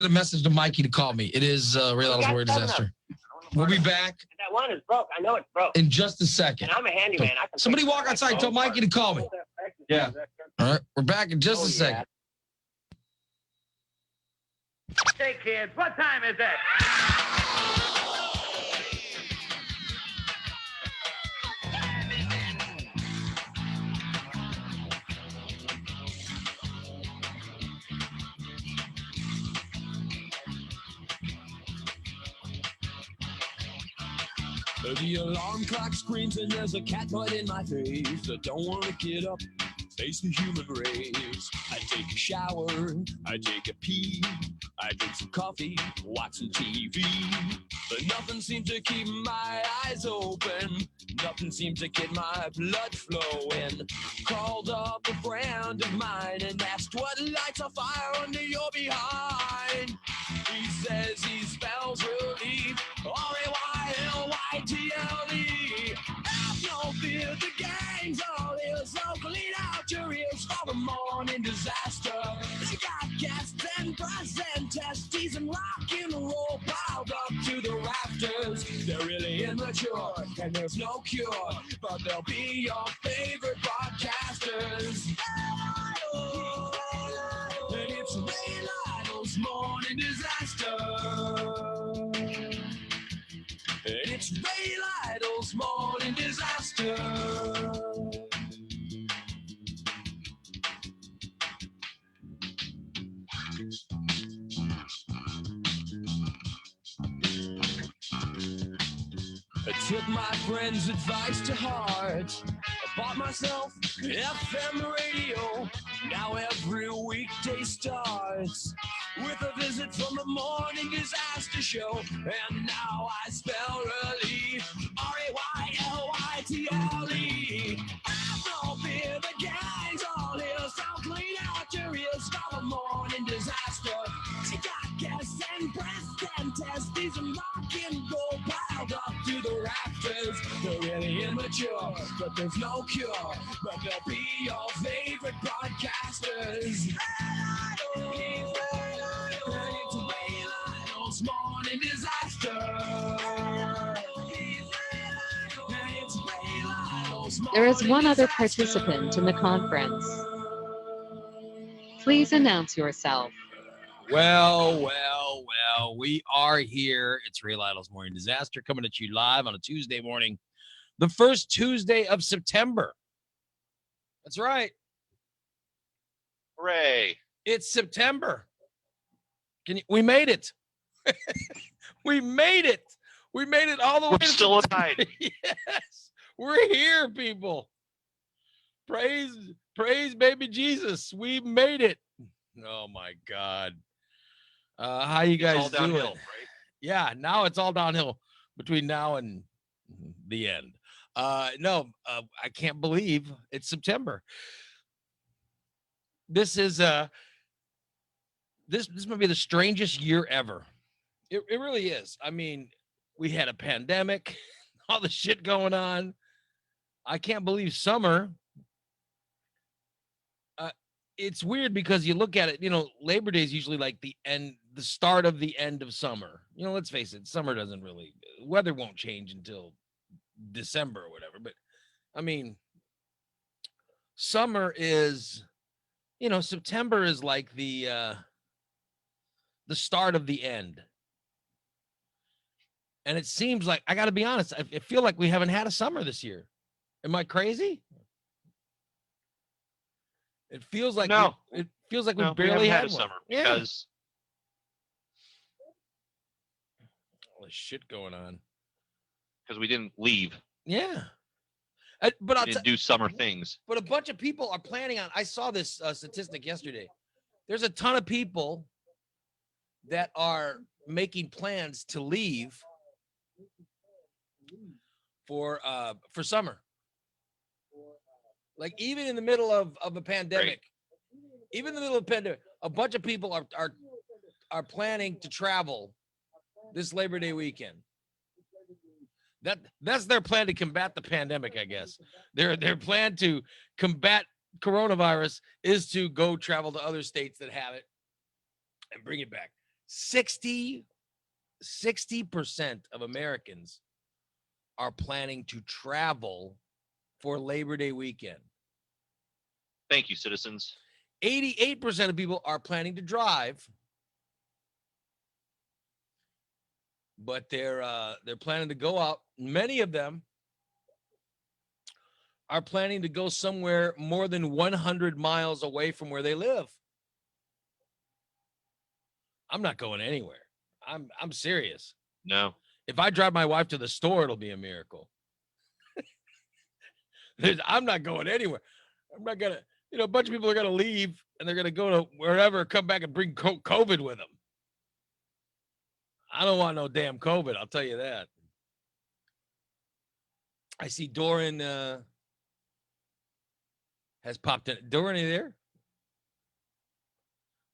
a message to Mikey to call me. It is Real Little's Warrior Disaster. We'll be back. That one is broke. I know it's broke. In just a second. And I'm a handyman. Somebody walk outside. Tell Mikey to call me. Yeah. All right. We're back in just a second. Hey, kids, what time is it? The alarm clock screams and there's a cat butt in my face. I don't want to get up, face the human race. I take a shower, I take a pee, I drink some coffee, watch some TV. But nothing seems to keep my eyes open. Nothing seems to get my blood flowing. Called up a friend of mine and asked what lights a fire under your behind. He says he spells relief, R-A-Y-L-Y-T-L-E. Have no fear, the gang's all here, so clean out your ears for the morning disaster. They got guests and brass and testes and rock and roll piled up to the rafters. They're really immature and there's no cure, but they'll be your favorite podcasters. And it's Ray Lytle's morning disaster. And it's Ray Lytle's morning disaster. I took my friend's advice to heart. I bought myself an FM radio. Now every weekday starts with a visit from the morning disaster show. And now I spell relief, R-A-Y-L-Y-T-L-E. Have no fear, the gang's all here, so clean out your ears for the morning disaster. She got guests and breasts and testes and rock and roll piled up to the rafters. They're really immature, but there's no cure. But they'll be your favorite podcasters. And it's Ray Lytle's morning disaster. And it's Ray Lytle's There is one other morning participant in the disaster. conference. Please announce yourself. Well, we are here. It's Ray Lytle's Morning Disaster coming at you live on a Tuesday morning, the first Tuesday of September. That's right. Hooray. It's September. We made it. We made it. We made it all the way. We're still alive. Yes. We're here, people. Praise baby Jesus. We made it. Oh my God. How you guys It's all downhill, doing? right? Yeah, now it's all downhill between now and the end. I can't believe it's September. This is this might be the strangest year ever. It really is. I mean, we had a pandemic, all the shit going on. I can't believe summer. It's weird because you look at it, Labor Day is usually like the start of the end of summer. Let's face it, summer doesn't really, weather won't change until December or whatever. But I mean, summer is, September is like the start of the end. And it seems like, I got to be honest, I feel like we haven't had a summer this year. Am I crazy? It feels like No. we No, barely we haven't had a one. summer Yeah. because All this shit going on. we didn't leave. Yeah. But We I'll didn't do summer things. But a bunch of people are planning on, I saw this statistic yesterday. There's a ton of people that are making plans to leave for summer. Like even in the middle of a pandemic, even in the middle of a pandemic, a bunch of people are planning to travel this Labor Day weekend. That's their plan to combat the pandemic, I guess. Their plan to combat coronavirus is to go travel to other states that have it and bring it back. 60% of Americans are planning to travel for Labor Day weekend. Thank you, citizens. 88% of people are planning to drive, but they're planning to go out. Many of them are planning to go somewhere more than 100 miles away from where they live. I'm not going anywhere. I'm serious. No. If I drive my wife to the store, it'll be a miracle. I'm not going anywhere. I'm not gonna, a bunch of people are gonna leave and they're gonna go to wherever, come back and bring COVID with them. I don't want no damn COVID. I'll tell you that. I see Doran has popped in. Doran, are you there?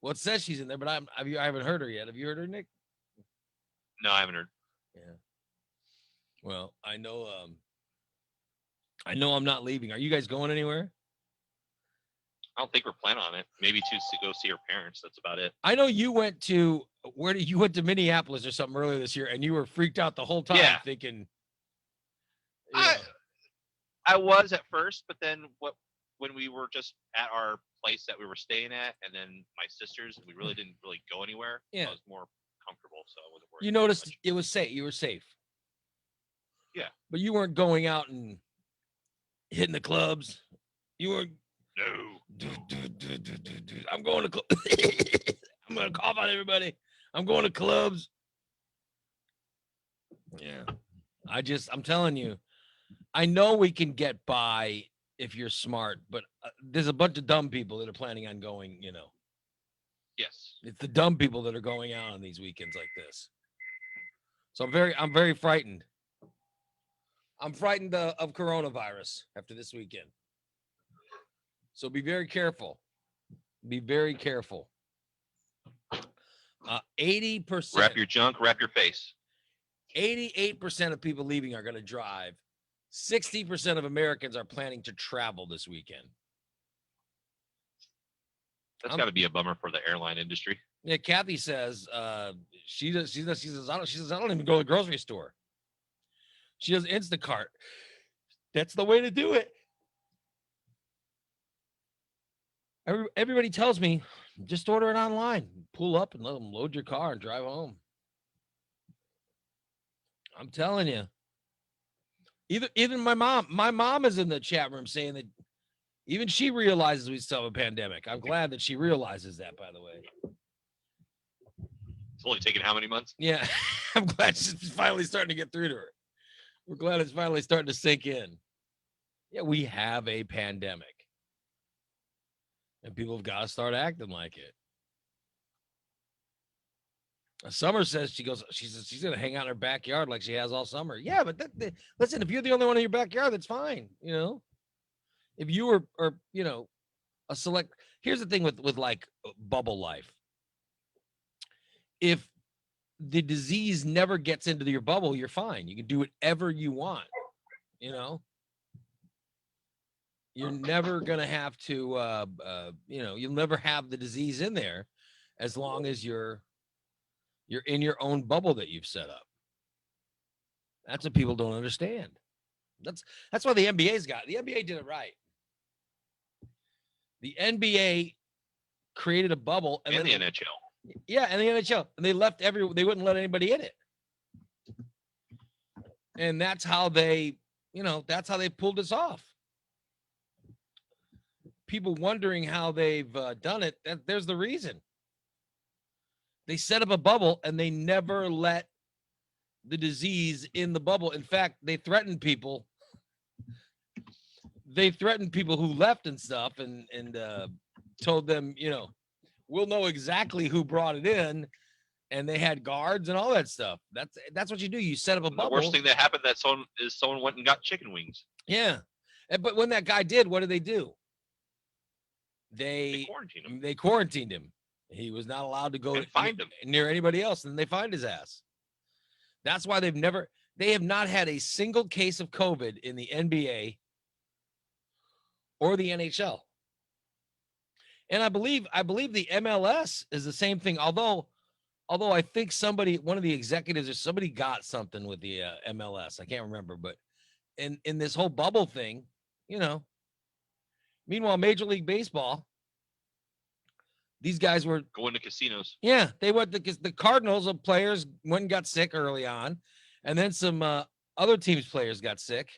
Well, it says she's in there, but I haven't heard her yet. Have you heard her, Nick? No, I haven't heard. Yeah. Well, I know I'm not leaving. Are you guys going anywhere? I don't think we're planning on it. Maybe to go see her parents. That's about it. I know you went to you went to Minneapolis or something earlier this year, and you were freaked out the whole time, Yeah. thinking. I was at first, but then when we were just at our place that we were staying at, and then my sisters, we really didn't go anywhere. Yeah. I was more comfortable, so I wasn't worried. You too noticed much. it was safe. You were safe. Yeah. But you weren't going out and hitting the clubs. You were. No. I'm going to. I'm going to cough on everybody. I'm going to clubs. Yeah. I'm telling you, I know we can get by if you're smart, but there's a bunch of dumb people that are planning on going, Yes. It's the dumb people that are going out on these weekends like this. So I'm very frightened. I'm frightened of coronavirus after this weekend. So be very careful. Be very careful. 80%. Wrap your junk, wrap your face. 88% of people leaving are going to drive. 60% of Americans are planning to travel this weekend. That's got to be a bummer for the airline industry. Yeah, Kathy says she says I don't even go to the grocery store. She does Instacart. That's the way to do it. Everybody tells me just order it online. Pull up and let them load your car and drive home. I'm telling you. Even my mom is in the chat room saying that even she realizes we still have a pandemic. I'm glad that she realizes that, by the way. It's only taken how many months? Yeah, I'm glad she's finally starting to get through to her. We're glad it's finally starting to sink in. Yeah, we have a pandemic. And people have got to start acting like it. Summer says she says she's going to hang out in her backyard like she has all summer. Yeah, but listen, if you're the only one in your backyard, that's fine. If you were, a select, here's the thing with like bubble life. If the disease never gets into your bubble, you're fine. You can do whatever you want. You're never going to have to, you'll never have the disease in there as long as you're in your own bubble that you've set up. That's what people don't understand. That's why the NBA's got it. The NBA did it right. The NBA created a bubble And the NHL. Yeah, and the NHL. And they wouldn't let anybody in it. And that's how they pulled this off. People wondering how they've done it. There's the reason. They set up a bubble and they never let the disease in the bubble. In fact, they threatened people. They threatened people who left and stuff and told them, we'll know exactly who brought it in. And they had guards and all that stuff. That's what you do. You set up a bubble. The worst thing that happened someone went and got chicken wings. Yeah. But when that guy did, what did they do? They quarantined him. They quarantined him. He was not allowed to go And fined him. near anybody else, and they fined his ass. That's why they have not had a single case of COVID in the NBA or the NHL. And I believe the MLS is the same thing, although Although I think one of the executives or somebody got something with the MLS. I can't remember, but in this whole bubble thing, you know. Meanwhile, Major League Baseball, these guys were Going to casinos. yeah, they went because the Cardinals of players went and got sick early on, and then some other teams' players got sick.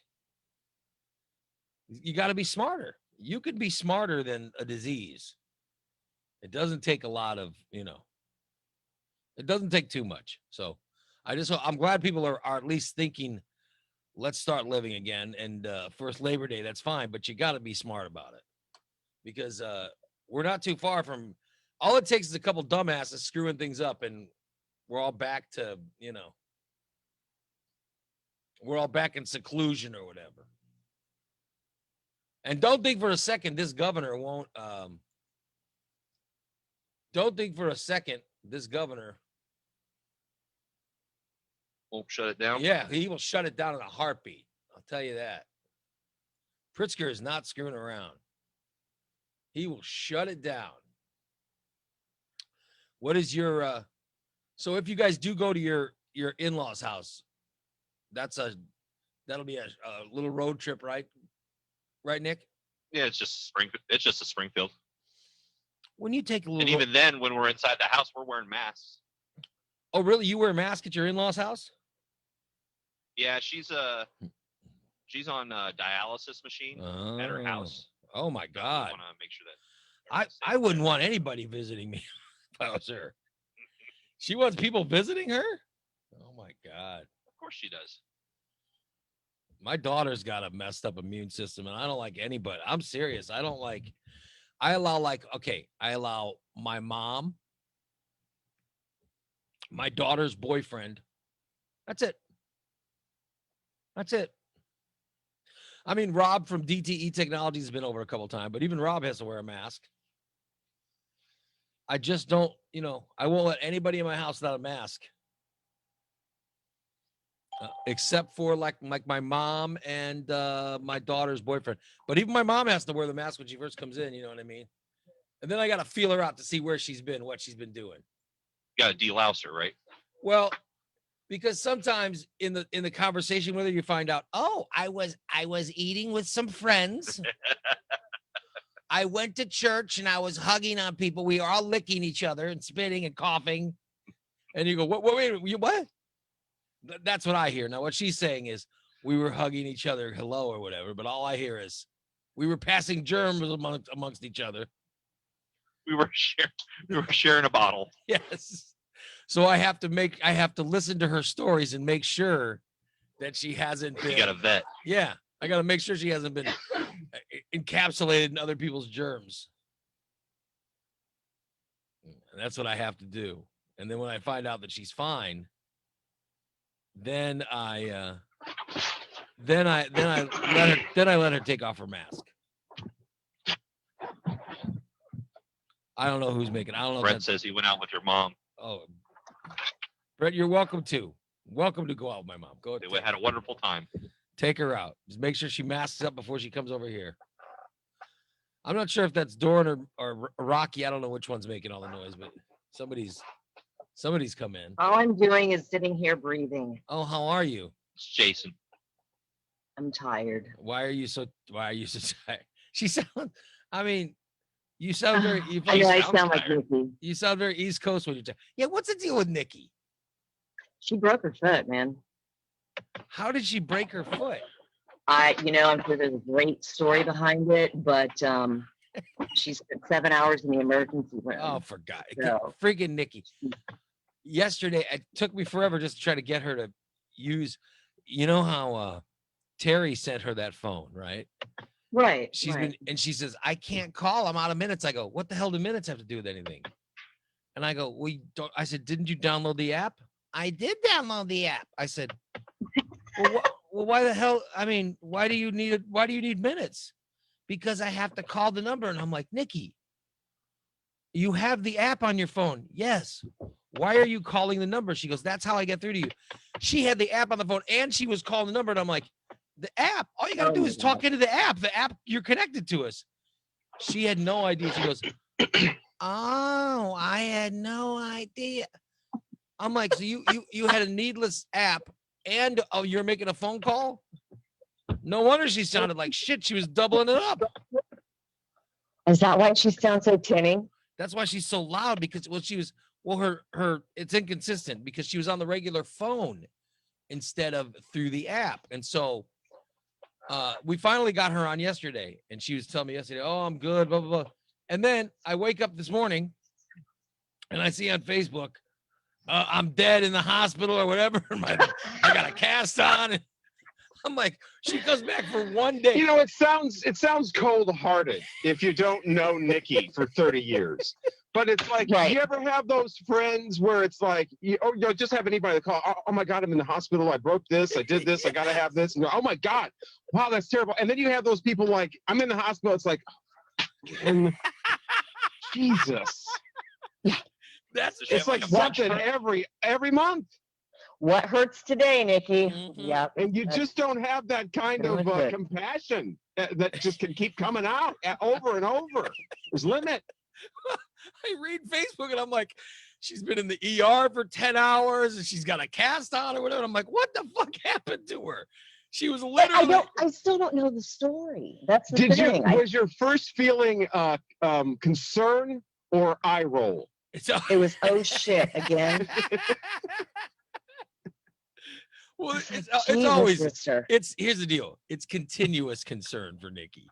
You got to be smarter. You could be smarter than a disease. It doesn't take a lot of, it doesn't take too much. So I'm glad people are at least thinking, let's start living again. And first Labor Day, that's fine, but you got to be smart about it because we're not too far from, all it takes is a couple dumbasses screwing things up and we're all back to, we're all back in seclusion or whatever. And don't think for a second this governor won't, don't think for a second this governor Won't shut it down. yeah, he will shut it down in a heartbeat. I'll tell you that. Pritzker is not screwing around. He will shut it down. What is your so if you guys do go to your in-laws house, that'll be a little road trip, right? Right, Nick? Yeah, it's just Springfield. It's just a Springfield. When you take a little And even then, when we're inside the house, we're wearing masks. Oh, really? You wear a mask at your in-laws house? Yeah, she's on a dialysis machine at her house. Oh my God. I want to make sure that I wouldn't want anybody visiting me if I was her. She wants people visiting her? Oh my God. Of course she does. My daughter's got a messed up immune system and I don't like anybody. I'm serious. I allow my mom, my daughter's boyfriend. That's it. That's it. I mean, Rob from DTE Technologies has been over a couple of times, but even Rob has to wear a mask. I just don't, I won't let anybody in my house without a mask. Except for like my mom and my daughter's boyfriend. But even my mom has to wear the mask when she first comes in, you know what I mean? And then I got to feel her out to see where she's been, what she's been doing. You got to delouse her, right? Well, because sometimes in the conversation with her, you find out, oh, I was eating with some friends. I went to church and I was hugging on people. We were all licking each other and spitting and coughing. And you go, what? That's what I hear. Now, what she's saying is we were hugging each other, hello or whatever. But all I hear is we were passing germs amongst each other. We were sharing a bottle. Yes. So I have to listen to her stories and make sure that she hasn't been. You got a vet. Yeah. I got to make sure she hasn't been encapsulated in other people's germs. And that's what I have to do. And then when I find out that she's fine, then I let her take off her mask. I don't know who's making. I don't know. Brett says he went out with your mom. Oh, Brett, you're welcome to go out with my mom. Go. They had a wonderful time. Take her out. Just make sure she masks up before she comes over here. I'm not sure if that's Doran or Rocky. I don't know which one's making all the noise, but somebody's come in. All I'm doing is sitting here breathing. Oh, how are you? It's Jason. I'm tired. Why are you so tired? She sounds. I mean, you sound very. I sound like Nikki. You sound very East Coast when you're tired. Yeah, what's the deal with Nikki? She broke her foot, man. How did she break her foot? I'm sure there's a great story behind it, but she spent 7 hours in the emergency room. Oh, for God. So- Freaking Nikki. Yesterday, it took me forever just to try to get her to use, how Terry sent her that phone, right? Right. She's right. been, and she says, I can't call. I'm out of minutes. I go, what the hell do minutes have to do with anything? And I go, I said, didn't you download the app? I did download the app. I said, well, why the hell? I mean, why do you need minutes? Because I have to call the number. And I'm like, Nikki, you have the app on your phone. Yes. Why are you calling the number? She goes, that's how I get through to you. She had the app on the phone and she was calling the number. And I'm like, the app, all you got to do is talk into the app. The app, you're connected to us. She had no idea. She goes, oh, I had no idea. I'm like, so you had a needless app and you're making a phone call? No wonder she sounded like shit. She was doubling it up. Is that why she sounds so tinny? That's why she's so loud, because her it's inconsistent because she was on the regular phone instead of through the app. And so we finally got her on yesterday, and she was telling me yesterday, oh, I'm good, blah, blah, blah. And then I wake up this morning and I see on Facebook, I'm dead in the hospital or whatever. I got a cast on. And I'm like, she goes back for 1 day. You know, it sounds cold-hearted if you don't know Nikki for 30 years. But it's like, Right. you ever have those friends where it's like, you just have anybody call, oh my God, I'm in the hospital. I broke this. I did this. I got to have this. And oh my God, wow, that's terrible. And then you have those people like, I'm in the hospital. It's like, Jesus. That's It's like something every month. What hurts today, Nikki? Mhm. Yep. And you just don't have that kind of That's it. compassion that just can keep coming out over and over. There's limit. I read Facebook and I'm like, she's been in the ER for 10 hours and she's got a cast on or whatever. I'm like, what the fuck happened to her? She was literally. I still don't know the story. That's the thing. Was your first feeling concern or eye roll? It was, oh shit, again. Well, it's Jesus, always, sister. here's the deal. It's continuous concern for Nikki.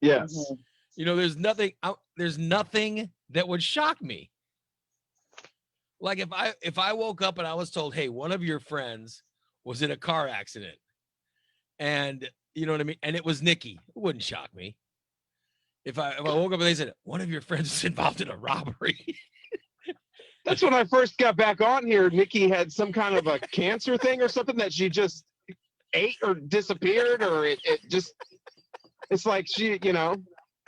Yes. Mhm. You know, there's nothing that would shock me. Like if I woke up and I was told, hey, one of your friends was in a car accident, and you know what I mean, and it was Nikki, it wouldn't shock me. If I woke up and they said one of your friends is involved in a robbery. That's when I first got back on here. Nikki had some kind of a cancer thing or something that she just ate or disappeared, or it just, it's like she, you know,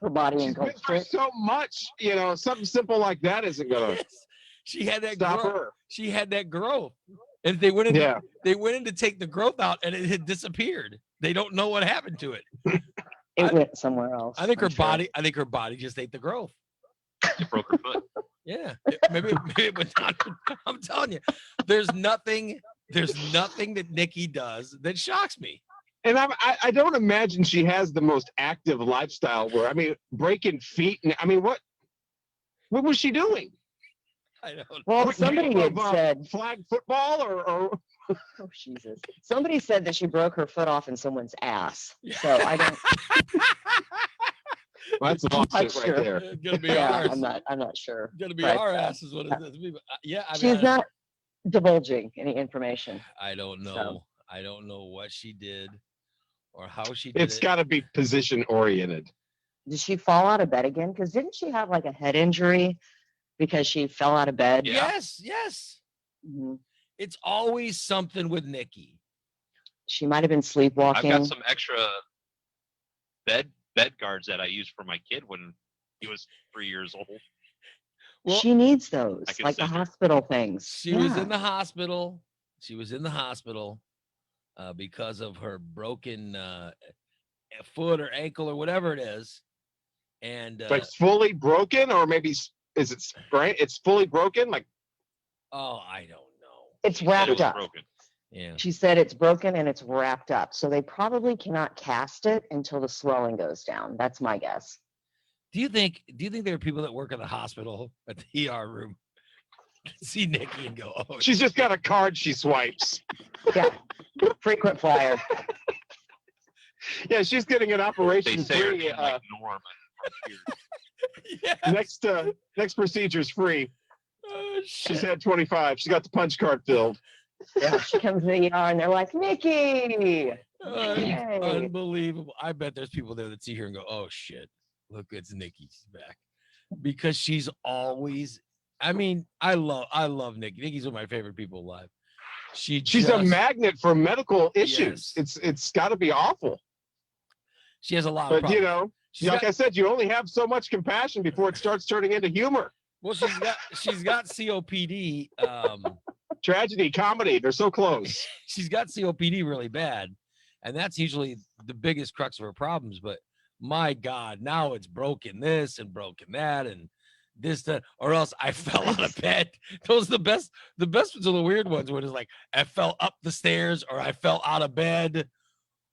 Her body she's and been through so much, you know, something simple like that isn't gonna Yes. She had that stop growth. her. She had that growth. And they went in, Yeah. they went in to take the growth out and it had disappeared. They don't know what happened to it. it went somewhere else. I think I'm her sure. body just ate the growth. It broke her foot. Yeah. Maybe it went down. I'm telling you, there's nothing that Nikki does that shocks me. And I don't imagine she has the most active lifestyle where, I mean, breaking feet. And I mean, what was she doing? I don't know. Well, Quick somebody game had of, said, flag football or oh Jesus. Somebody said that she broke her foot off in someone's ass. So I don't. well, that's a I'm not lawsuit sure. right there. It's gonna be Yeah, ours. I'm not sure. Gonna be But, our ass is what it is. Yeah, I mean, She's not divulging any information. I don't know. so. I don't know what she did or how she did It's it. got to be position oriented. Did she fall out of bed again? Because didn't she have like a head injury because she fell out of bed? Yeah. Yes. Mhm. It's always something with Nikki. She might have been I've sleepwalking. got some extra bed guards that I used for my kid when he was 3 years old. Well, She needs those, I can like the send her. hospital things. she was Yeah. in the hospital. She was in the hospital because of her broken foot or ankle or whatever it is. And But it's fully broken, or maybe is it sprained? It's fully broken. Like, oh, I don't know. It's She said it wrapped was up. broken. Yeah. She said it's broken and it's wrapped up. So they probably cannot cast it until the swelling goes down. That's my guess. Do you think there are people that work at the hospital at the ER room see Nikki and go, oh, she's just got a card she swipes. Yeah. Frequent flyer. Yeah, she's getting an They operation say her free. name like Norm. yeah. Next procedure's free. Oh, She's shit. had 25. She got the punch card filled. Yeah, she comes to the ER and they're like, Nikki. Yay. Unbelievable. I bet there's people there that see her and go, oh shit, look, it's Nikki. She's back. Because she's always, I mean, I love Nikki. Nikki's one of my favorite people alive. She's a magnet for medical issues. Yes. It's got to be awful. She has a lot of But you problems. know, She's like got- I said, you only have so much compassion before it starts turning into humor, well, she's got COPD. tragedy, comedy. They're so close. She's got COPD really bad, and that's usually the biggest crux of her problems. But my God, now it's broken this and broken that, and this, that, or else I fell out of bed. Those are the best. The best ones are the weird ones when it's like I fell up the stairs or I fell out of bed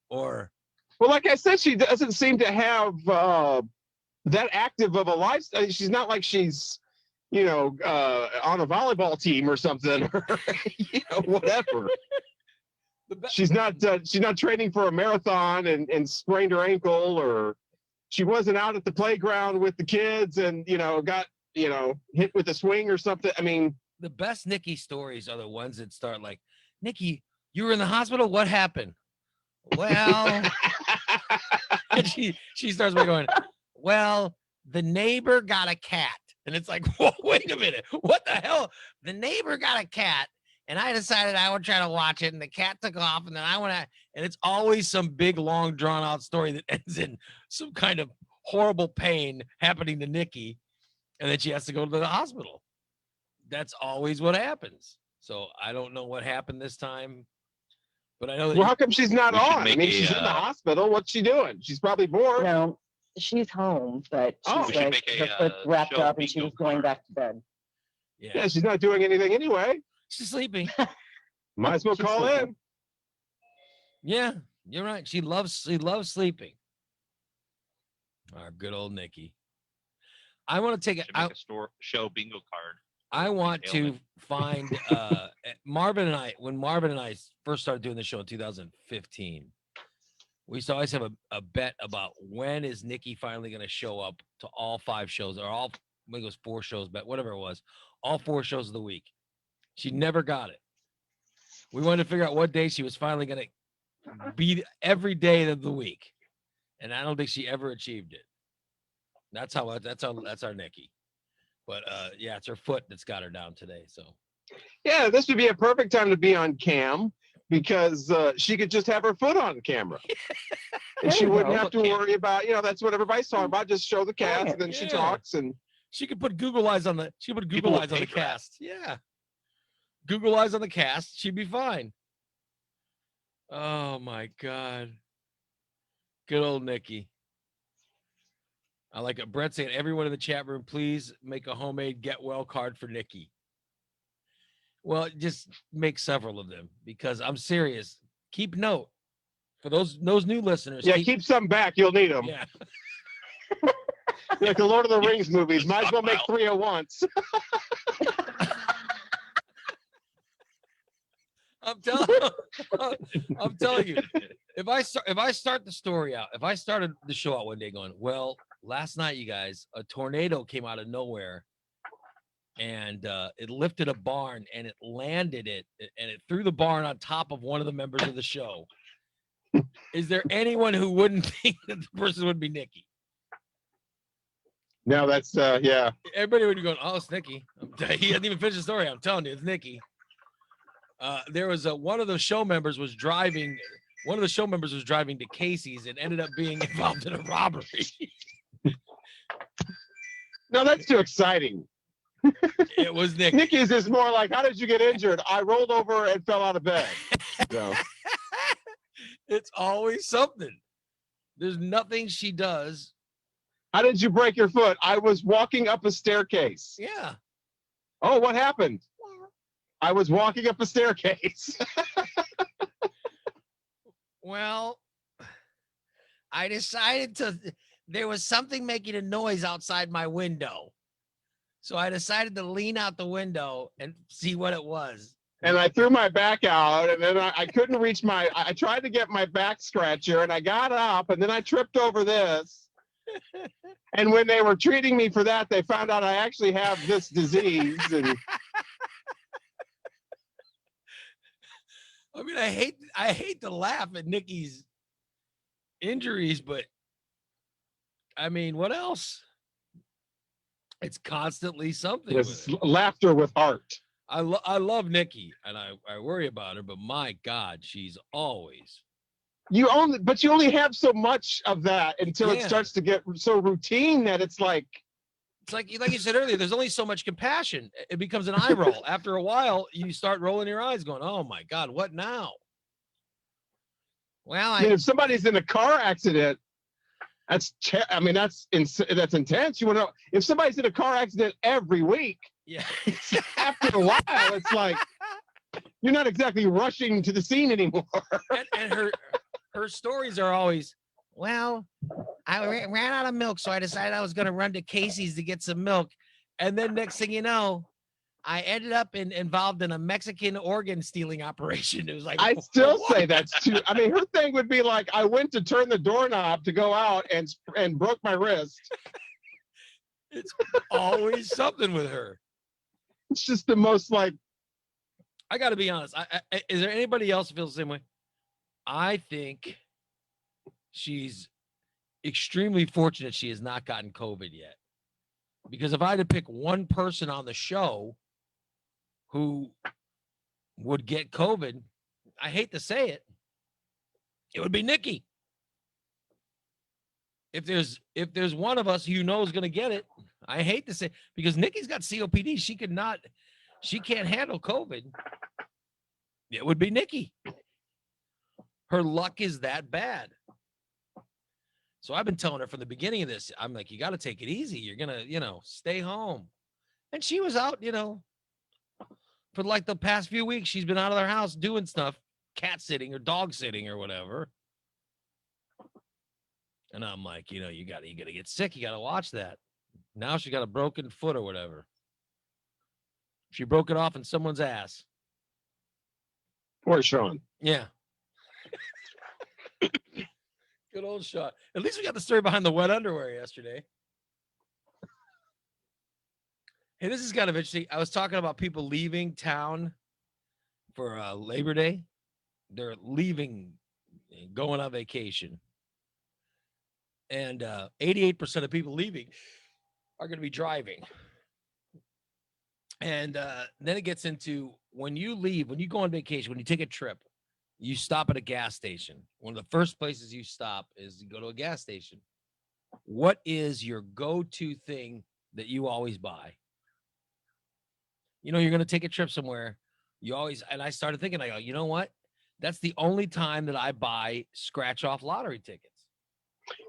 or Well, like I said, she doesn't seem to have that active of a lifestyle. She's not like she's, on a volleyball team or something, or whatever. She's not training for a marathon and sprained her ankle, or she wasn't out at the playground with the kids and got hit with a swing or something. I mean, the best Nikki stories are the ones that start like, Nikki, you were in the hospital. What happened? Well, and she starts by going, well, the neighbor got a cat. And it's like, whoa, wait a minute. What the hell? The neighbor got a cat. And I decided I would try to watch it. And the cat took off. And then I went out. And it's always some big, long, drawn out story that ends in some kind of horrible pain happening to Nikki. And then she has to go to the hospital. That's always what happens. So I don't know what happened this time. But I know that well, how come she's not We should on? I make mean, a, she's in the hospital. What's she doing? She's probably bored. No, she's home, but Oh. she's We should like, make her a, foot's wrapped show up and she bingo was going card. back to bed. Yeah, she's not doing anything anyway. she's sleeping. Might as well She's call sleeping. in. Yeah, you're right. She loves sleeping. Our good old Nikki. I want to take it. Should make a show bingo card. I want to ailment. find Marvin and I, when Marvin and I first started doing the show in 2015, we used to always have a bet about when is Nikki finally going to show up to all 5 shows or all, I think it was 4 shows, but whatever it was, all 4 shows of the week. She never got it. We wanted to figure out what day she was finally going to be every day of the week. And I don't think she ever achieved it. That's our Nikki. But yeah, it's her foot that's got her down today. So Yeah, this would be a perfect time to be on cam because she could just have her foot on camera. And she There you wouldn't go. have to worry about, that's what everybody's talking about. Just show the cast and then she Yeah. talks and she could put Google eyes on the People would on the pay for that. cast. Yeah. Google eyes on the cast. She'd be fine. Oh my God. Good old Nikki. I like it. Brett saying, everyone in the chat room, please make a homemade get well card for Nikki. Well, just make several of them because I'm serious. Keep note for those new listeners. yeah, keep some back. You'll need them. Yeah. Like the Lord of the Rings movies. Might as well make 3 at once. I'm telling you, if I start the story out, if I started the show out one day going, well, last night, you guys, a tornado came out of nowhere and it lifted a barn and it landed it and it threw the barn on top of one of the members of the show. Is there anyone who wouldn't think that the person would be Nikki? No, that's yeah. Everybody would be going, oh, it's Nikki. He hasn't even finished the story. I'm telling you, it's Nikki. There was one of the show members was driving. One of the show members was driving to Casey's and ended up being involved in a robbery. No, that's too exciting. It was Nikki. Nikki's is more like, how did you get injured? I rolled over and fell out of bed. So, It's always something. There's nothing she does. how did you break your foot? I was walking up a staircase. Yeah. Oh, what happened? I was walking up a staircase. Well, I decided there was something making a noise outside my window. So I decided to lean out the window and see what it was. And I threw my back out, and then I couldn't reach I tried to get my back scratcher, and I got up, and then I tripped over this. And when they were treating me for that, they found out I actually have this disease. And I mean, I hate to laugh at Nikki's injuries, but I mean, what else? It's constantly something. it's With it. laughter with heart. I love Nikki and I worry about her, but my God, she's always. You only have so much of that until it Yeah. starts to get so routine that it's like, It's like you said earlier, there's only so much compassion. It becomes an eye roll. After a while, you start rolling your eyes going, oh my God, what now? Well, I mean, if somebody's in a car accident, I mean, that's intense. You want to know if somebody's in a car accident every week, Yeah. after a while, it's like you're not exactly rushing to the scene anymore. and her stories are always, well, I ran out of milk, so I decided I was going to run to Casey's to get some milk. And then next thing you know, I ended up involved in a Mexican organ stealing operation. It was like, I still what? say that's too. I mean, her thing would be like, I went to turn the doorknob to go out and broke my wrist. It's always something with her. It's just the most like. I got to be honest. Is there anybody else who feels the same way? I think she's extremely fortunate she has not gotten COVID yet. Because if I had to pick one person on the show who would get COVID, I hate to say it, it would be Nikki. If there's one of us who you know is going to get it, I hate to say, because Nikki's got COPD, she can't handle COVID. It would be Nikki. Her luck is that bad. So I've been telling her from the beginning of this, I'm like, you got to take it easy. You're going to, stay home. And she was out, for like the past few weeks, she's been out of their house doing stuff, cat sitting or dog sitting or whatever. And I'm like, you got to get sick. You got to watch that. Now she got a broken foot or whatever. She broke it off in someone's ass. Poor Sean. Yeah. Good old Sean. At least we got the story behind the wet underwear yesterday. Hey, this is kind of interesting. I was talking about people leaving town for Labor Day. They're leaving, going on vacation. And 88% of people leaving are going to be driving. And then it gets into when you leave, when you go on vacation, when you take a trip, you stop at a gas station. One of the first places you stop is you go to a gas station. What is your go-to thing that you always buy? You're going to take a trip somewhere. And I started thinking, I go, you know what? That's the only time that I buy scratch-off lottery tickets.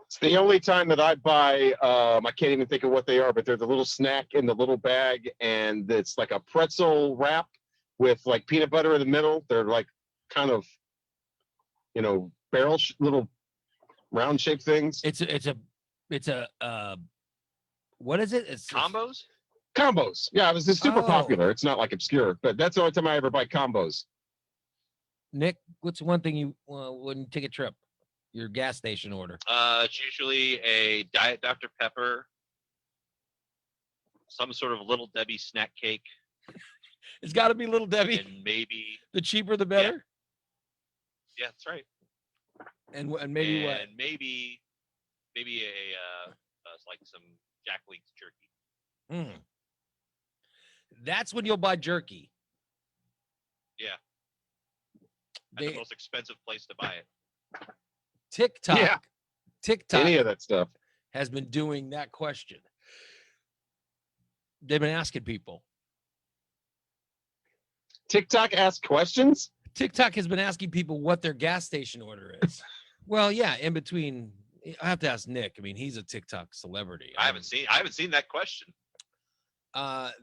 It's the only time that I buy, I can't even think of what they are, but they're the little snack in the little bag, and it's like a pretzel wrap with like peanut butter in the middle. They're like kind of, barrel little round shaped things. It's a what is it? It's Combos? Combos. Yeah, it was just super Oh. popular. It's not like obscure, but that's the only time I ever buy combos. Nick, what's one thing you when you take a trip? Your gas station order. It's usually a Diet Dr. Pepper, some sort of Little Debbie snack cake, It's got to be Little Debbie. and maybe The cheaper, the better. yeah, that's right. And maybe what? And maybe a like some Jack Link's jerky. That's when you'll buy jerky. Yeah. At They- the most expensive place to buy it. TikTok. Yeah. TikTok Any of that stuff. has been doing that question. They've been asking people. TikTok asks questions. TikTok has been asking people what their gas station order is. Well, yeah, in between. I have to ask Nick. I mean, he's a TikTok celebrity. I haven't seen that question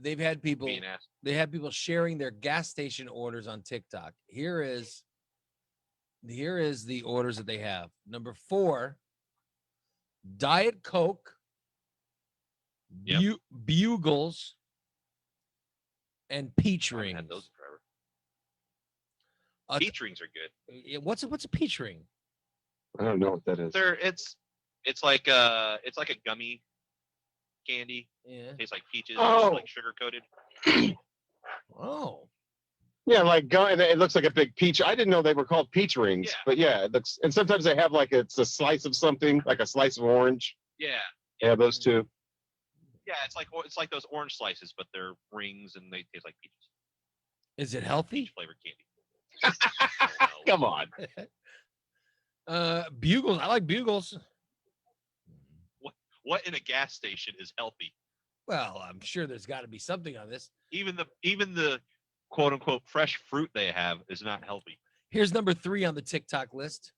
They've had people. being asked. They have people sharing their gas station orders on TikTok. Here is the orders that they have. Number 4, Diet Coke, Yep. Bugles, and peach I haven't rings. had those forever. Uh, Peach rings are good. What's a peach ring? I don't know what that is. It's like a gummy candy. Yeah. Tastes like peaches. Oh. It's like sugar coated. Oh. Yeah, and it looks like a big peach. I didn't know they were called peach rings, Yeah. but yeah, it looks. And sometimes they have it's a slice of something, like a slice of orange. Yeah. Yeah, those two. Yeah, it's like those orange slices, but they're rings and they taste like peaches. Is it healthy? Peach flavored candy. No. Come on. Bugles. I like Bugles. What in a gas station is healthy? Well, I'm sure there's got to be something on this. Even the quote unquote fresh fruit they have is not healthy. Here's number 3 on the TikTok list.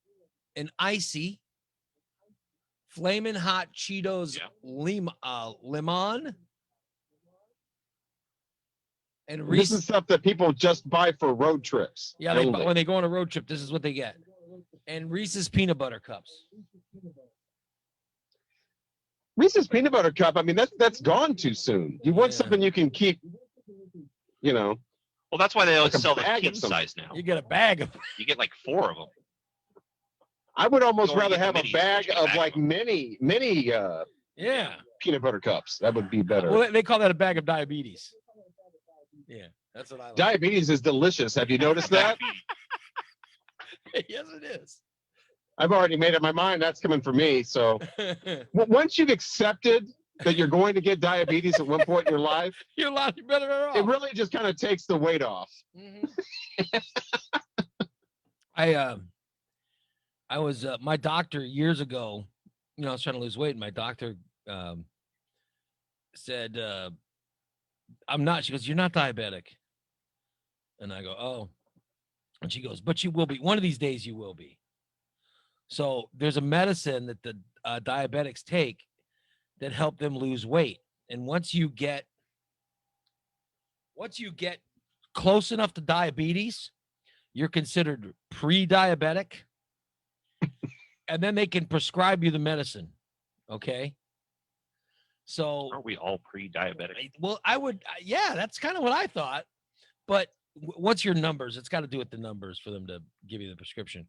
An icy Flamin' Hot Cheetos Yeah. lemon. And This Reese's. is stuff that people just buy for road trips. Yeah, only. when they go on a road trip, this is what they get. And Reese's peanut butter cups. Reese's peanut butter cup. I mean, that's gone too soon. You want Yeah. something you can keep. You know, Well, that's why they Like a sell the bag of king something. size now. You get a bag of. You get like 4 of them. I would almost You only rather get the have a minis, bag but you get a of bag like of 'em. mini Yeah. peanut butter cups. That would be better. Well, they call that a bag of diabetes. Yeah, that's what I like. Diabetes is delicious. Have you noticed that? Yes, it is. I've already made up my mind. That's coming for me. So once you've accepted that you're going to get diabetes at one point in your life, You're a lot better off. it really just kind of takes the weight off. Mhm. I was my doctor years ago. I was trying to lose weight, and my doctor said, "I'm not." She goes, "You're not diabetic," and I go, "Oh," and she goes, "But you will be. One of these days, you will be." So there's a medicine that the diabetics take that help them lose weight, and once you get close enough to diabetes, you're considered pre-diabetic, and then they can prescribe you the medicine. Okay. So, Aren't we all pre-diabetic? well, yeah, that's kind of what I thought. But what's your numbers? It's got to do with the numbers for them to give you the prescription.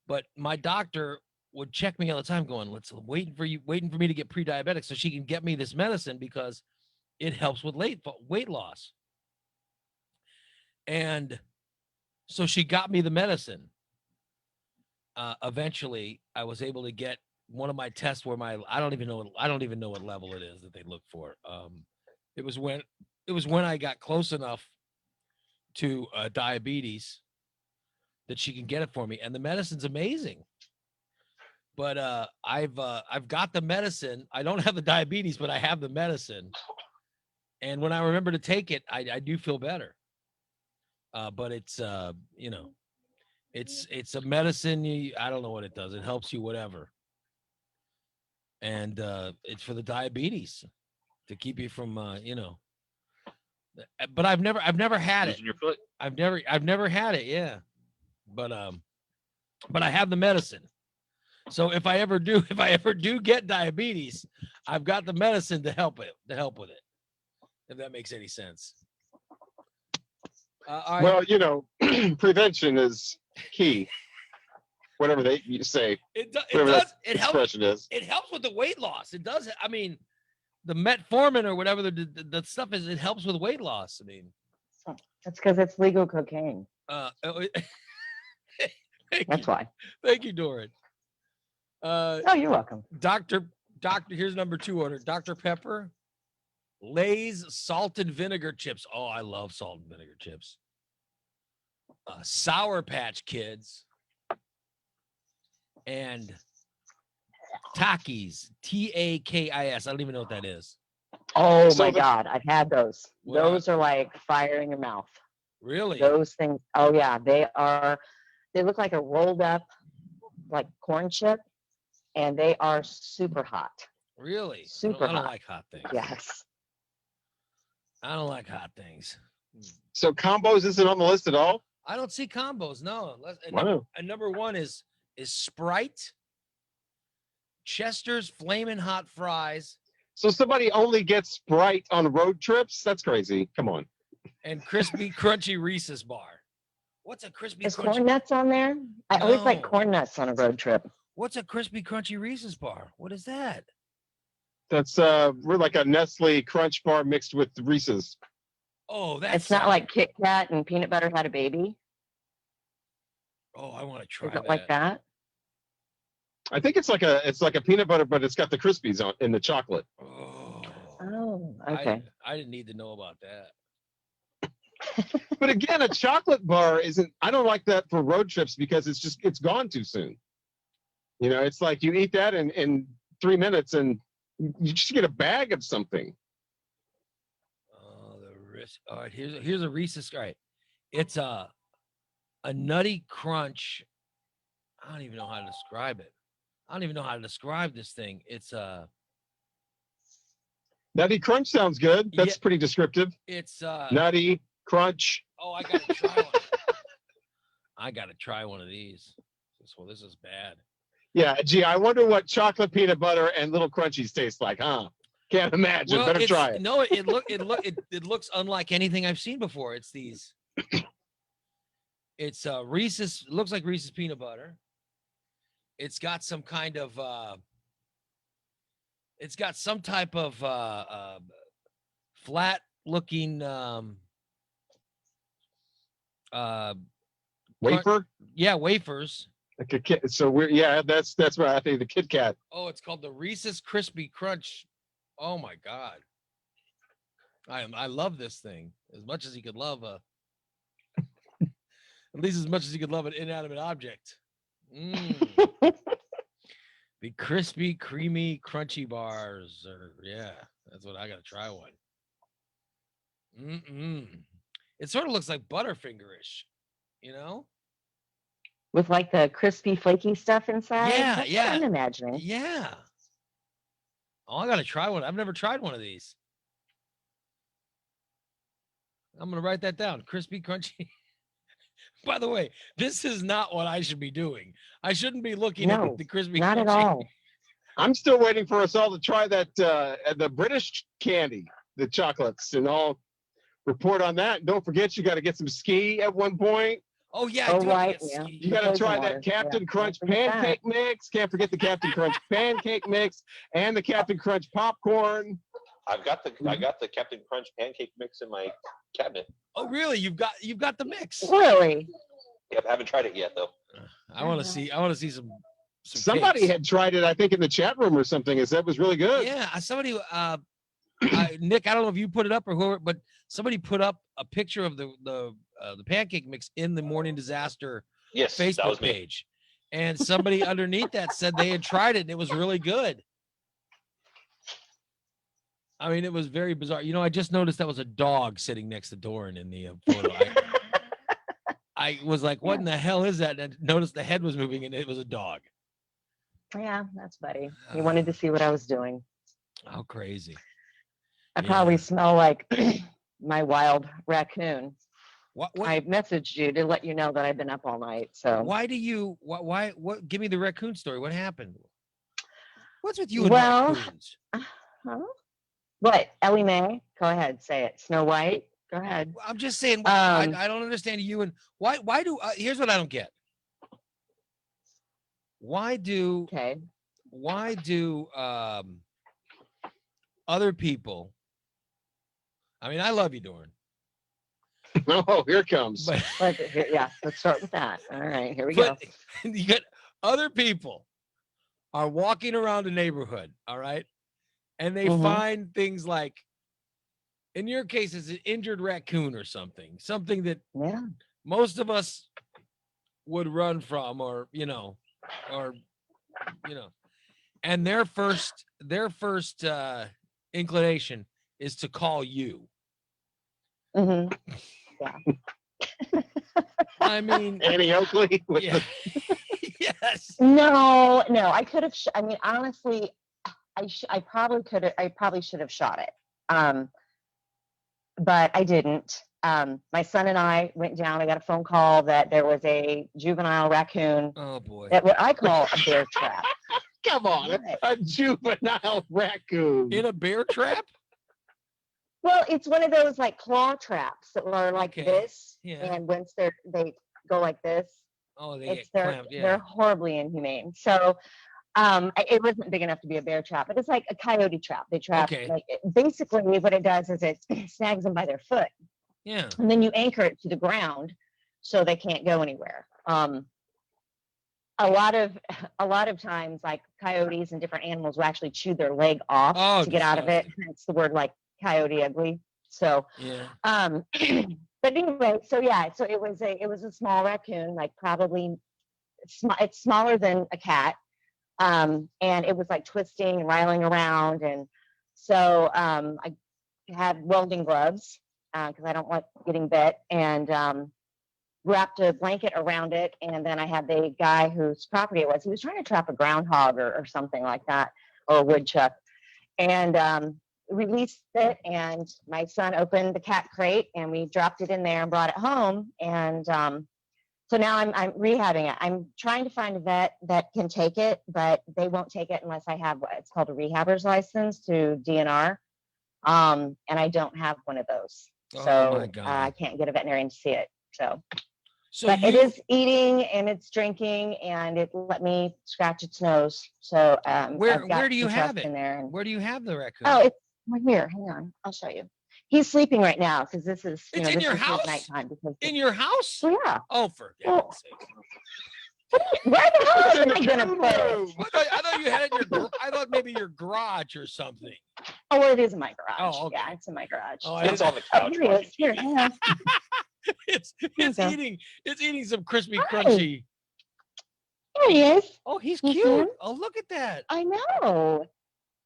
But my doctor would check me all the time, going, waiting for me to get pre-diabetic so she can get me this medicine because it helps with weight loss. And so she got me the medicine. Eventually, I was able to get one of my tests where I don't even know what level it is that they look for. It was when I got close enough to diabetes that she can get it for me, and the medicine's amazing. But I've got the medicine. I don't have the diabetes, but I have the medicine. And when I remember to take it, I do feel better. But it's it's a medicine. I don't know what it does. It helps you whatever. And it's for the diabetes to keep you from But I've never had it. Losing your foot. I've never had it. Yeah. But I have the medicine. So if I ever do get diabetes, I've got the medicine to help with it. If that makes any sense. All right. Well, prevention is key. Whatever you say, It whatever does. that It helps. expression is. It helps with the weight loss. It does. I mean, the metformin or whatever the stuff is, it helps with weight loss. I mean, That's because it's legal cocaine. thank That's you. why. Thank you, Doran. Oh, you're welcome. Doctor, here's number 2 order. Dr. Pepper, Lay's salt and vinegar chips. Oh, I love salt and vinegar chips. Sour Patch Kids and Takis, Takis. I don't even know what that is. Oh So my the- God, I've had those. What? Those are like fire in your mouth. Really? Those things. Oh yeah, they are. They look like a rolled up, like corn chip, and they are super hot. Really? Super I don't hot. like hot things. Yes. I don't like hot things. So combos isn't on the list at all. I don't see combos. No. Wow. And number 1 is Sprite, Chester's Flamin' Hot Fries, So somebody only gets Sprite on road trips? That's crazy. Come on. and Crispy Crunchy Reese's Bar. What's a Crispy Is Crunchy? corn nuts on there? I always like No. corn nuts on a road trip. What's a Crispy Crunchy Reese's Bar? What is that? That's we're like a Nestle Crunch bar mixed with Reese's. Oh, that's It's not like Kit Kat and peanut butter had a baby. Oh, I want to try Is it that. like that? I think it's like a peanut butter, but it's got the Krispies on in the chocolate. Oh, Oh, okay. I didn't need to know about that. But again, a chocolate bar isn't. I don't like that for road trips because it's gone too soon. It's like you eat that in 3 minutes and you just get a bag of something. Oh, all right, here's a Reese's. All right, it's a Nutty Crunch. I don't even know how to describe it. I don't even know how to describe this thing. It's Nutty Crunch sounds good. That's Yeah. pretty descriptive. it's Nutty Crunch. oh, I gotta try one. I gotta try one of these. This is bad. Yeah, gee, I wonder what chocolate peanut butter and little crunchies taste like, huh? Can't imagine. Better it's- try it. No, it looks unlike anything I've seen before. It's these. It's Reese's. It looks like Reese's peanut butter. It's got some kind of. It's got some type of flat-looking. Wafer? Yeah, wafers. Like a kid. So that's what I think, the Kit Kat. Oh, it's called the Reese's Crispy Crunch. Oh my God. I love this thing as much as you could love at least as much as you could love an inanimate object. The crispy, creamy, crunchy bars. That's what I gotta try one. It sort of looks like Butterfinger-ish, you know? With like the crispy, flaky stuff inside. Yeah, That's yeah. what I'm imagining. Yeah. Oh, I gotta try one. I've never tried one of these. I'm gonna write that down. Crispy, crunchy. By the way, this is not what I should be doing. I shouldn't be looking No, at the crispy, not at crunchy. all. I'm still waiting for us all to try that the British candy, the chocolates, and all report on that. Don't forget, you got to get some ski at one point. Oh yeah, Oh, I do have to right, get yeah. ski. You got to Frozen try water, that Captain yeah, Crunch don't forget that. pancake mix. Can't forget the Captain Crunch pancake mix and the Captain Crunch popcorn. I got the Captain Crunch pancake mix in my cabinet. Oh really? You've got the mix. Really? Yep, haven't tried it yet though. I want to see some Somebody cakes. had tried it, I think, in the chat room or something. It said it was really good. Yeah, somebody Nick, I don't know if you put it up or whoever, but somebody put up a picture of the pancake mix in the Morning Disaster Yes, that Facebook was me. page. And somebody underneath that said they had tried it and it was really good. I mean, it was very bizarre. You know, I just noticed that was a dog sitting next to Doran in the photo. I was like, what in the hell is that? And I noticed the head was moving and it was a dog. Yeah, that's funny. He wanted to see what I was doing. How crazy. I Yeah. probably smell like my wild raccoon. What I messaged you to let you know that I've been up all night. So why do you why what give me the raccoon story? What happened? What's with you and Well, raccoons? huh? What? Ellie Mae? Go ahead, say it. Snow White? Go ahead. I'm just saying Um, I don't understand you and why do here's what I don't get. Why do Okay. other people, I mean, I love you, Doran, Oh, here it comes. but Yeah, let's start with that. All right, here we go. but you got other people are walking around a neighborhood, all right, and they Mhm. find things like, in your case, it's an injured raccoon or something that Yeah. most of us would run from, or and their first inclination is to call you. hmm I mean, Annie Oakley with yeah. Yes. No, I could have. I mean, honestly, I probably could have. I probably should have shot it. But I didn't. My son and I went down. I got a phone call that there was a juvenile raccoon Oh boy. at what I call a bear trap. Come on, Right. a juvenile raccoon. In a bear trap? Well, it's one of those like claw traps that are like Okay, this, yeah. and once they go like this, Oh, they it's get clamped. they're Yeah. horribly inhumane. So, it wasn't big enough to be a bear trap, but it's like a coyote trap. They trap Okay. basically what it does is it snags them by their foot, Yeah. and then you anchor it to the ground so they can't go anywhere. A lot of times, like coyotes and different animals will actually chew their leg off Oh, to get out of it. disgusting. Hence the word like coyote ugly. So, Yeah. but anyway, so yeah, so it was a small raccoon, like probably it's smaller than a cat, and it was like twisting and riling around, and so I had welding gloves because I don't like getting bit, and wrapped a blanket around it, and then I had the guy whose property it was. He was trying to trap a groundhog or something like that, or a woodchuck, and released it. And my son opened the cat crate, and we dropped it in there and brought it home. And so now I'm rehabbing it. I'm trying to find a vet that can take it, but they won't take it unless I have it's called a rehabber's license to DNR. And I don't have one of those. Oh So my God. I can't get a veterinarian to see it. So, So it is eating and it's drinking, and it let me scratch its nose. So Where I've got do you some have trust it? in there. And, where do you have the raccoon? oh, it's right here. Hang on, I'll show you. He's sleeping right now because this is It's in this your is his house? nighttime. Because In your house? well, yeah. Oh, for Well, heaven's sake. Where the hell It's in am the I gonna coon put it? room. I thought you had it in your. I thought maybe your garage or something. Oh, well, it is in my garage. Oh, okay. Yeah, it's in my garage. Oh, I It's didn't- on the Oh, couch. here he watching is. Here, TV. hang on. it's Here you go. eating some crispy Hi. crunchy. Here he is. Oh, he's You see cute. him? Oh, look at that. I know.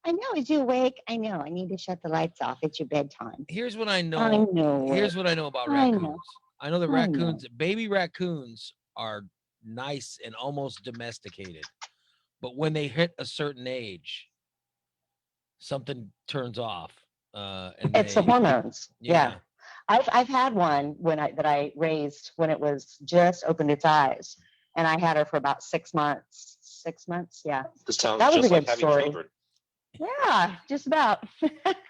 I know. Is you awake? I know. I need to shut the lights off. It's your bedtime. Here's what I know. I know. Here's what I know about I know. raccoons. I know the I know. raccoons, baby raccoons are nice and almost domesticated. But when they hit a certain age, something turns off. And It's the they- hormones. Yeah. I've had one that I raised when it was just opened its eyes, and I had her for about 6 months. 6 months, yeah. This sounds That was just a like good having story. children. Yeah, just about.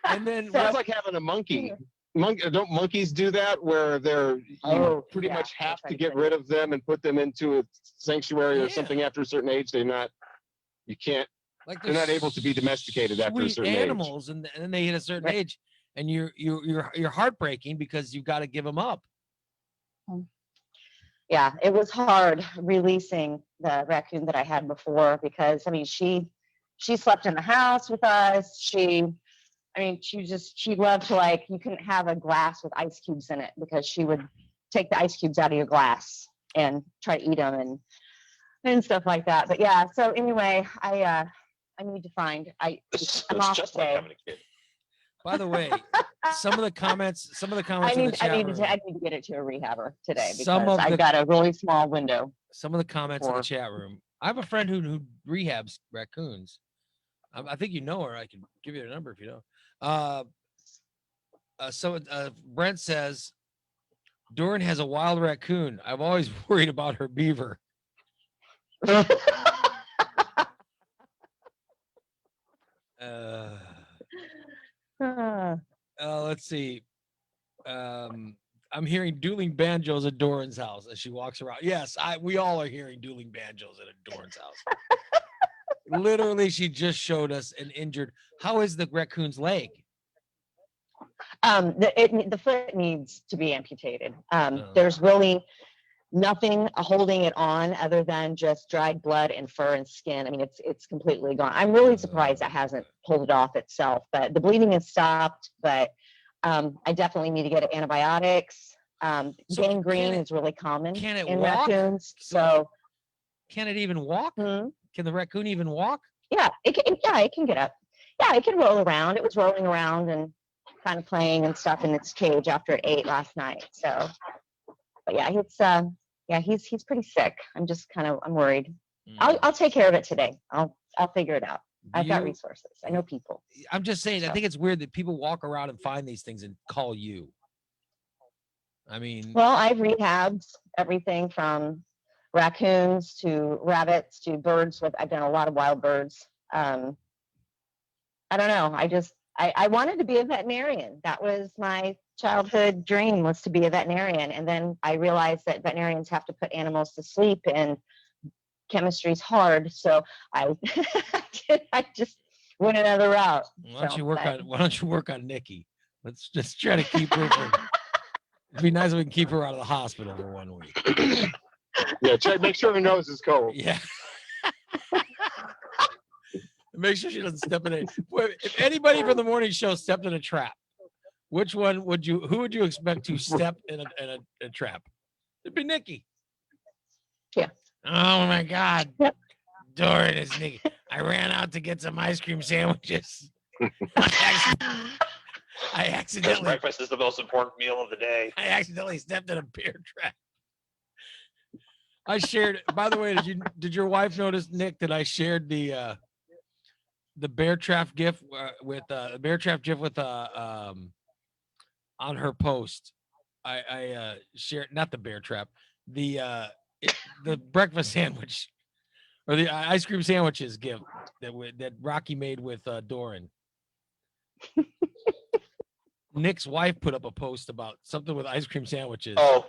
And then So- That's like having a monkey. Don't monkeys do that where you Oh, pretty yeah, much they'll have try to to get kill rid you. of them and put them into a sanctuary or Yeah. something after a certain age? You can't. like They're not able to be domesticated after a sweet certain age. animals, and then they hit a certain Right. age, and you're heartbreaking because you've got to give them up. Yeah, it was hard releasing the raccoon that I had before because I mean she slept in the house with us. She loved to, like, you couldn't have a glass with ice cubes in it because she would take the ice cubes out of your glass and try to eat them and stuff like that. But yeah, so anyway, I need to find It's I'm off just like today. having a kid. By the way, some of the comments in the I chat need room, to get it to a rehabber today Some because of I've the- got a really small window. some of the comments in the Or- chat room. I have a friend who rehabs raccoons. I think you know her. I can give you her number if you know. Brent says, Doran has a wild raccoon. I'm always worried about her beaver. Let's see. I'm hearing dueling banjos at Doran's house as she walks around. Yes, we all are hearing dueling banjos at Doran's house. Literally, she just showed us an injured. How is the raccoon's leg? The foot needs to be amputated. Oh. There's really nothing holding it on other than just dried blood and fur and skin. I mean, it's completely gone. I'm really surprised it hasn't pulled it off itself, but the bleeding has stopped. But I definitely need to get antibiotics. So Gangrene can it- is really common can it in walk? raccoons. So Can it even walk? hmm, Can the raccoon even walk? yeah, it can get up. Yeah, it can roll around. It was rolling around and kind of playing and stuff in its cage after it ate last night. So, but yeah, he's pretty sick. I'm worried. I'll take care of it today. I'll figure it out. I've got You- resources. I know people. I'm just saying, I So- think it's weird that people walk around and find these things and call you. I mean, Well, I've rehabbed everything from raccoons to rabbits to birds. I've done a lot of wild birds. I don't know. I wanted to be a veterinarian. That was my childhood dream, was to be a veterinarian. And then I realized that veterinarians have to put animals to sleep and chemistry's hard. So I just went another route. why don't So, you work but- on Nikki? Let's just try to keep her. It'd be nice if we can keep her out of the hospital for 1 week. Yeah, make sure her nose is cold. Yeah. Make sure she doesn't step in it. If anybody from the morning show stepped in a trap, who would you expect to step in a trap? It'd be Nikki. Yeah. Oh my God. Yep. Doran is Nikki. I ran out to get some ice cream sandwiches. I Because accidentally breakfast is the most important meal of the day. stepped in a bear trap. I shared. By the way, did your wife notice, Nick, that I shared the bear trap gif with on her post? I shared not the bear trap, the breakfast sandwich or the ice cream sandwiches gift that Rocky made with Doran. Nick's wife put up a post about something with ice cream sandwiches. Oh,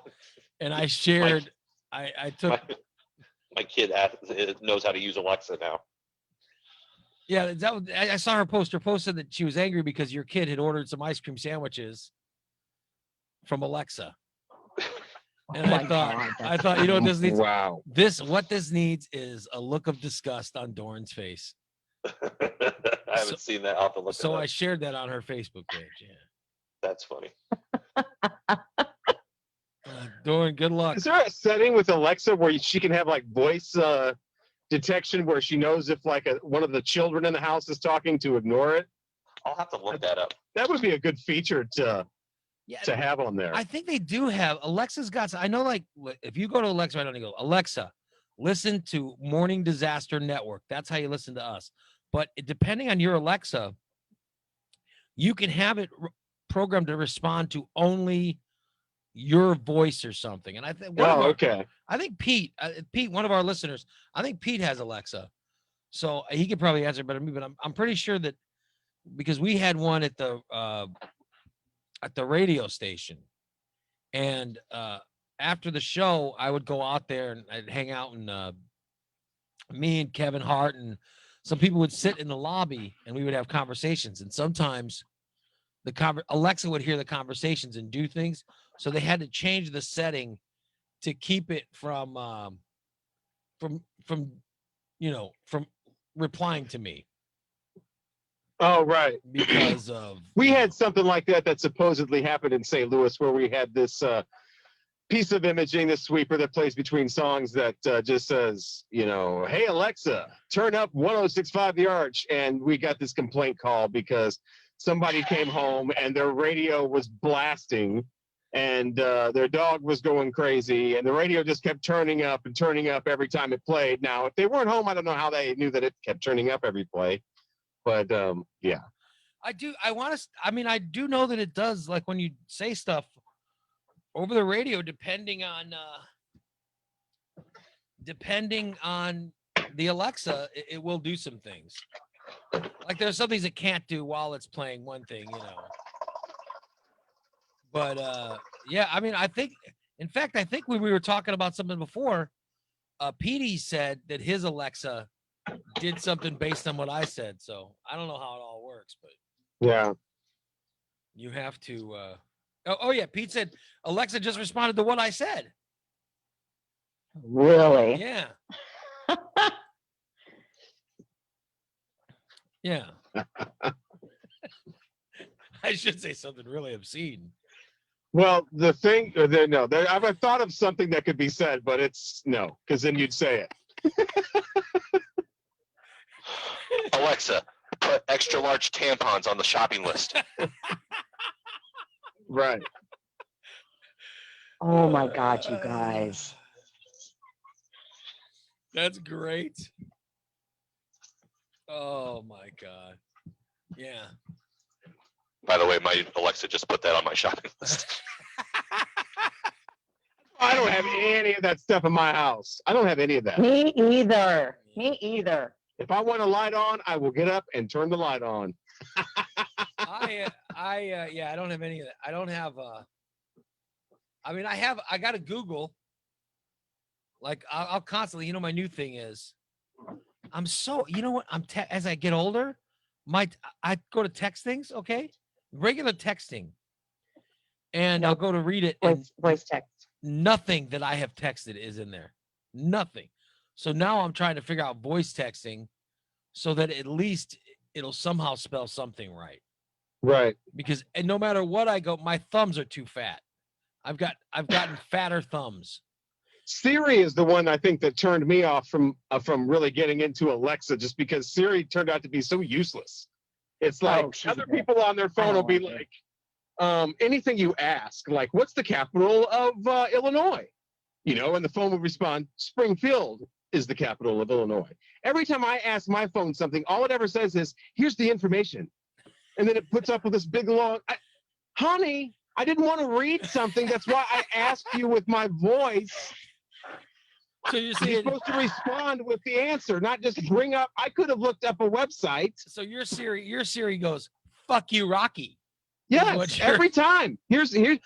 And I shared. I took. my kid knows how to use Alexa now. Yeah, I saw her post. Her post said that she was angry because your kid had ordered some ice cream sandwiches from Alexa. And Oh I my thought, God, you know what this needs? Wow. What this needs is a look of disgust on Doran's face. I haven't seen that. I'll have to look So it up. I shared that on her Facebook page. Yeah. That's funny. Doran, good luck. Is there a setting with Alexa where she can have like voice detection where she knows if like one of the children in the house is talking to ignore it? I'll have to look that up. That would be a good feature to have on there. I think they do have Alexa's got. I know, like if you go to Alexa, I don't go Alexa, listen to Morning Disaster Network. That's how you listen to us. But depending on your Alexa, you can have it programmed to respond to only your voice or something. And I think, okay. I think Pete, one of our listeners, I think Pete has Alexa, so he could probably answer better than me. But I'm pretty sure that because we had one at the radio station, and after the show, I would go out there and I'd hang out, and me and Kevin Hart and some people would sit in the lobby, and we would have conversations. And sometimes Alexa would hear the conversations and do things, so they had to change the setting to keep it from replying to me. Oh, right. Because of we had something like that supposedly happened in St. Louis, where we had this piece of imaging, this sweeper that plays between songs that just says, hey, Alexa, turn up 106.5 The Arch. And we got this complaint call because somebody came home and their radio was blasting and their dog was going crazy, and the radio just kept turning up every time it played. Now, if they weren't home, I don't know how they knew that it kept turning up every play. But yeah. I do know that it does, like when you say stuff over the radio, depending on the Alexa, it will do some things. Like there's some things it can't do while it's playing one thing, But yeah, I think when we were talking about something before, Petey said that his Alexa did something based on what I said. So I don't know how it all works, but yeah, you have to. Oh yeah, Pete said Alexa just responded to what I said. Really? Yeah. Yeah. I should say something really obscene. Well, the thing, I've thought of something that could be said, but it's no, because then you'd say it. Alexa, put extra large tampons on the shopping list. Right. Oh my God, you guys. That's great. Oh my God. Yeah. By the way, my Alexa just put that on my shopping list. I don't have any of that stuff in my house. I don't have any of that. Me either. If I want a light on, I will get up and turn the light on. I don't have any of that. I don't have I got to Google. Like I'll constantly, my new thing is I'm so, what? As I get older, I go to text things, okay? Regular texting. And I'll go to read it. Voice text. Nothing that I have texted is in there. Nothing. So now I'm trying to figure out voice texting so that at least it'll somehow spell something right. Right. Because no matter what I go, my thumbs are too fat. I've gotten fatter thumbs. Siri is the one I think that turned me off from really getting into Alexa, just because Siri turned out to be so useless. It's like other people on their phone will be like, anything you ask, like, what's the capital of Illinois? And the phone would respond, Springfield is the capital of Illinois. Every time I ask my phone something, all it ever says is, here's the information. And then it puts up with this big long, honey, I didn't want to read something. That's why I asked you with my voice. So you're You're saying, supposed to respond with the answer, not just bring up. I could have looked up a website. so your Siri goes, fuck you, Rocky. Yes, what you're- every time. Here's the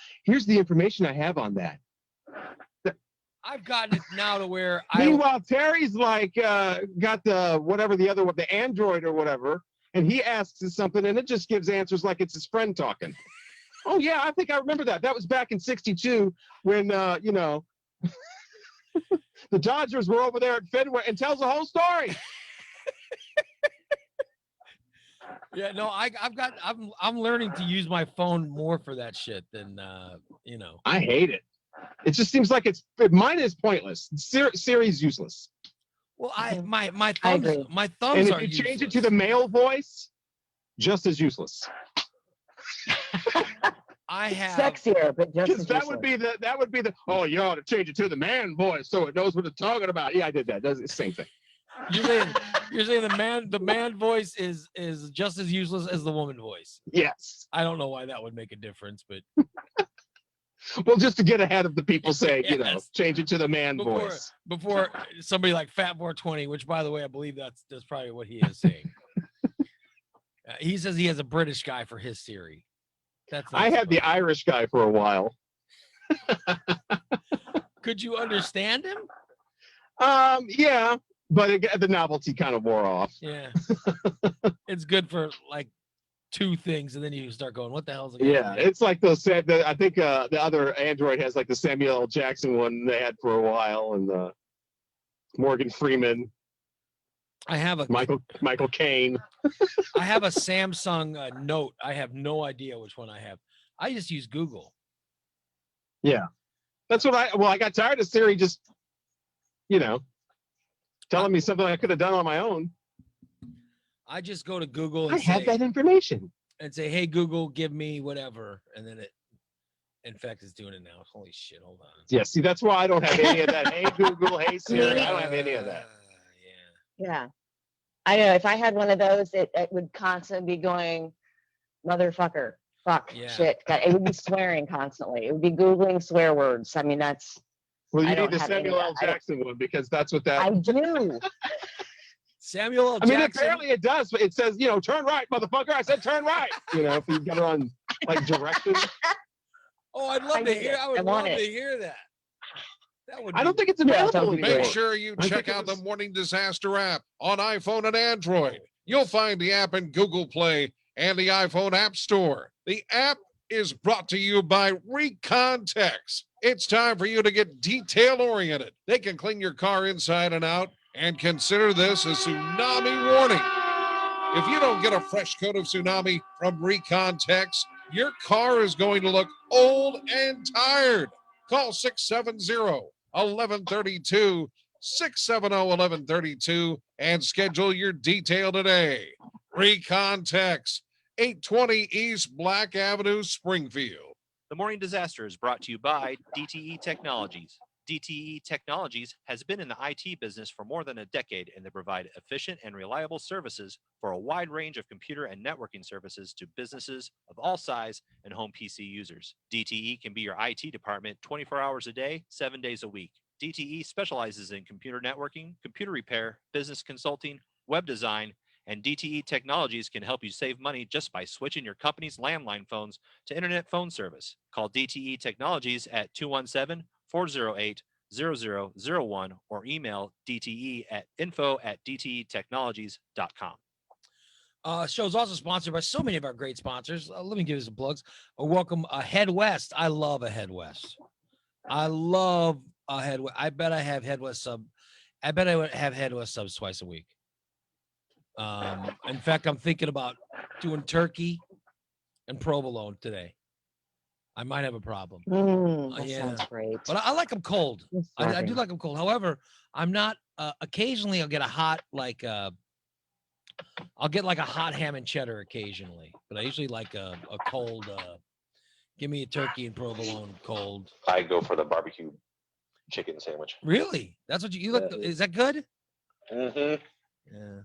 information I have on that. I've gotten it now to where I Meanwhile, Terry's like got the whatever the other one, the Android or whatever, and he asks us something and it just gives answers like it's his friend talking. Oh yeah, I think I remember that. That was back in '62 when the Dodgers were over there at Fenway and tells the whole story. yeah, no, I'm learning to use my phone more for that shit than I hate it. It just seems like mine is pointless. Siri's useless. Well, Mhm. my I thumbs agree. my thumbs And are if you change it to useless. the male voice, just as useless. I have Sexier, but just Because as that would be the oh, you ought to change it to the man voice so it knows what it's talking about. Yeah, I did that. That's the same thing. you're saying the man voice is just as useless as the woman voice. Yes. I don't know why that would make a difference, but Well, just to get ahead of the people saying, Yes. change it to the man before voice. before somebody like Fat 420, which by the way I believe that's probably what he is saying. He says he has a British guy for his Siri. That's not I had the surprising. Irish guy for a while. Could you understand him? Yeah, but the novelty kind of wore off. Yeah. It's good for like two things, and then you start going, "What the hell's it?" Yeah, it's like those. I think the other Android has like the Samuel L. Jackson one they had for a while, and Morgan Freeman, I have a Michael Caine. I have a Samsung Note. I have no idea which one I have. I just use Google. Yeah, that's what I got tired of Siri just, telling me something I could have done on my own. I just go to Google I and have that information. say, "Hey Google, give me whatever," and then it. In fact, it's doing it now. Holy shit! Hold on. Yeah, see, that's why I don't have any of that. Hey Google, hey Siri, I don't have any of that. Yeah. Yeah. I know. If I had one of those, it would constantly be going, motherfucker, fuck, Yeah. shit. It would be swearing constantly. It would be Googling swear words. I mean, that's, Well, I you don't need the have any of Samuel L. that. I don't- Jackson one because that's what that. I do. Samuel L. I mean, Jackson. apparently it does, but it says, turn right, motherfucker. I said turn right. If you got it on like directions. Oh, I'd love I to need hear. it. I I would love want to it. hear that. That would. I don't be- think it's Yeah, available that would be anymore. Make great. sure you I check think it out the was- Morning Disaster app on iPhone and Android. You'll find the app in Google Play and the iPhone App Store. The app is brought to you by Recontex. It's time for you to get detail oriented. They can clean your car inside and out, and consider this a tsunami warning. If you don't get a fresh coat of tsunami from Recontex, your car is going to look old and tired. Call 670-1132, 670-1132, and schedule your detail today. Recontex, 820 East Black Avenue, Springfield. The Morning Disaster is brought to you by DTE Technologies. DTE Technologies has been in the IT business for more than a decade, and they provide efficient and reliable services for a wide range of computer and networking services to businesses of all size and home PC users. DTE can be your IT department 24 hours a day, 7 days a week. DTE specializes in computer networking, computer repair, business consulting, web design, and DTE Technologies can help you save money just by switching your company's landline phones to internet phone service. Call DTE Technologies at 217-408-0001 or email DTE at info@dtetechnologies.com. Show's also sponsored by so many of our great sponsors. Let me give you some plugs. Welcome, Head West. I love a Head West. I love a Head West. I bet I have Head West sub. I bet I would have Head West subs twice a week. In fact, I'm thinking about doing turkey and provolone today. I might have a problem, That yeah. sounds great. but I like them cold. I'm I do starving. like them cold. However, I'm not. Occasionally, I'll get a hot I'll get like a hot ham and cheddar occasionally, but I usually like a cold. Give me a turkey and provolone cold. I go for the barbecue. chicken sandwich. Really? That's what you look. Yeah. Is that good? Mm-hmm. Yeah.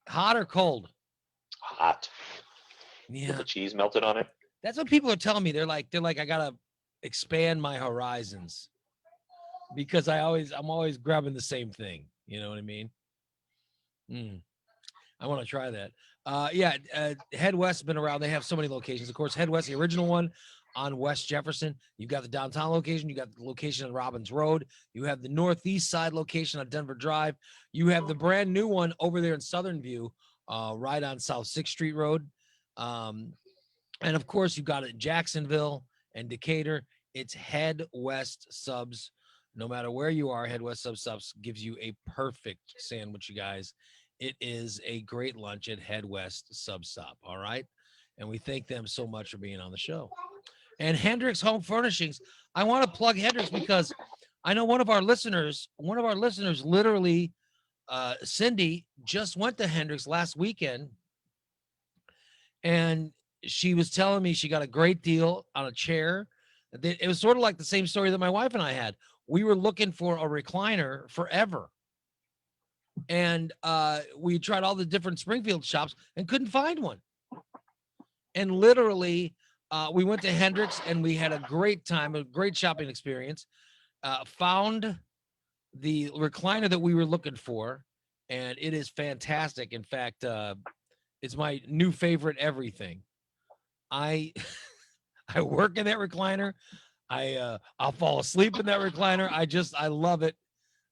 Hot or cold? Hot. Yeah. With the cheese melted on it. That's what people are telling me. They're like, I gotta expand my horizons because I'm always grabbing the same thing. You know what I mean? I want to try that. Head West has been around. They have so many locations. Of course, Head West, the original one on West Jefferson. You've got the downtown location. You got the location on Robbins Road. You have the northeast side location on Denver Drive. You have the brand new one over there in Southern View, right on South 6th Street Road. And of course, you've got it in Jacksonville and Decatur. It's Head West Subs. No matter where you are, Head West Subs gives you a perfect sandwich, you guys. It is a great lunch at Head West Sub Stop. All right. And we thank them so much for being on the show. And Hendricks Home Furnishings. I want to plug Hendricks because I know one of our listeners literally, Cindy, just went to Hendricks last weekend. And she was telling me she got a great deal on a chair. It was sort of like the same story that my wife and I had. We were looking for a recliner forever. And we tried all the different Springfield shops and couldn't find one. And literally, we went to Hendricks and we had a great time, a great shopping experience. Found the recliner that we were looking for, and it is fantastic. In fact, it's my new favorite everything. I work in that recliner. I'll fall asleep in that recliner. I love it.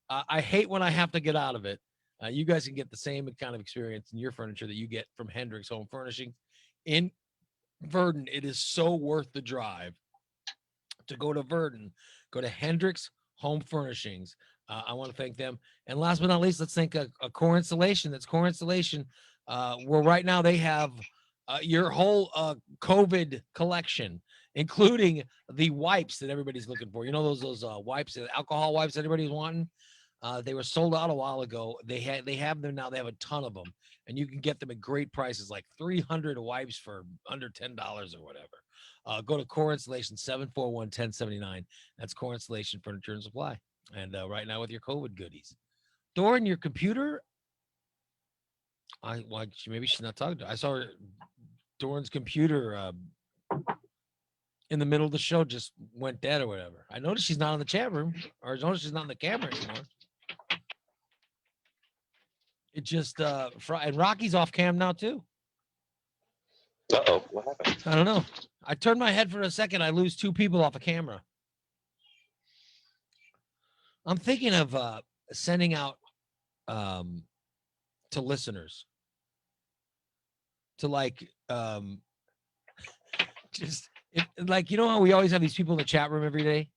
I hate when I have to get out of it. You guys can get the same kind of experience in your furniture that you get from Hendricks Home Furnishings in Verdon. It is so worth the drive to go to Verdon. Go to Hendricks Home Furnishings. I want to thank them. And last but not least, let's thank a Core Installation. That's Core Installation. Where right now they have your whole COVID collection, including the wipes that everybody's looking for. You know those wipes, the alcohol wipes that everybody's wanting. They were sold out a while ago. They have them now. They have a ton of them, and you can get them at great prices, like 300 wipes for under $10 or whatever. Go to Core Installation 741-1079. That's Core Installation Furniture and Supply. And right now with your COVID goodies, Doran, your computer. Maybe she's not talking to. I saw her, Doran's computer in the middle of the show just went dead or whatever. I noticed she's not in the chat room, or I noticed she's not in the camera anymore. It just and Rocky's off cam now too. Uh-oh, what happened? I don't know. I turned my head for a second. I lose 2 people off a camera. I'm thinking of sending out to listeners to just like, you know how we always have these people in the chat room every day,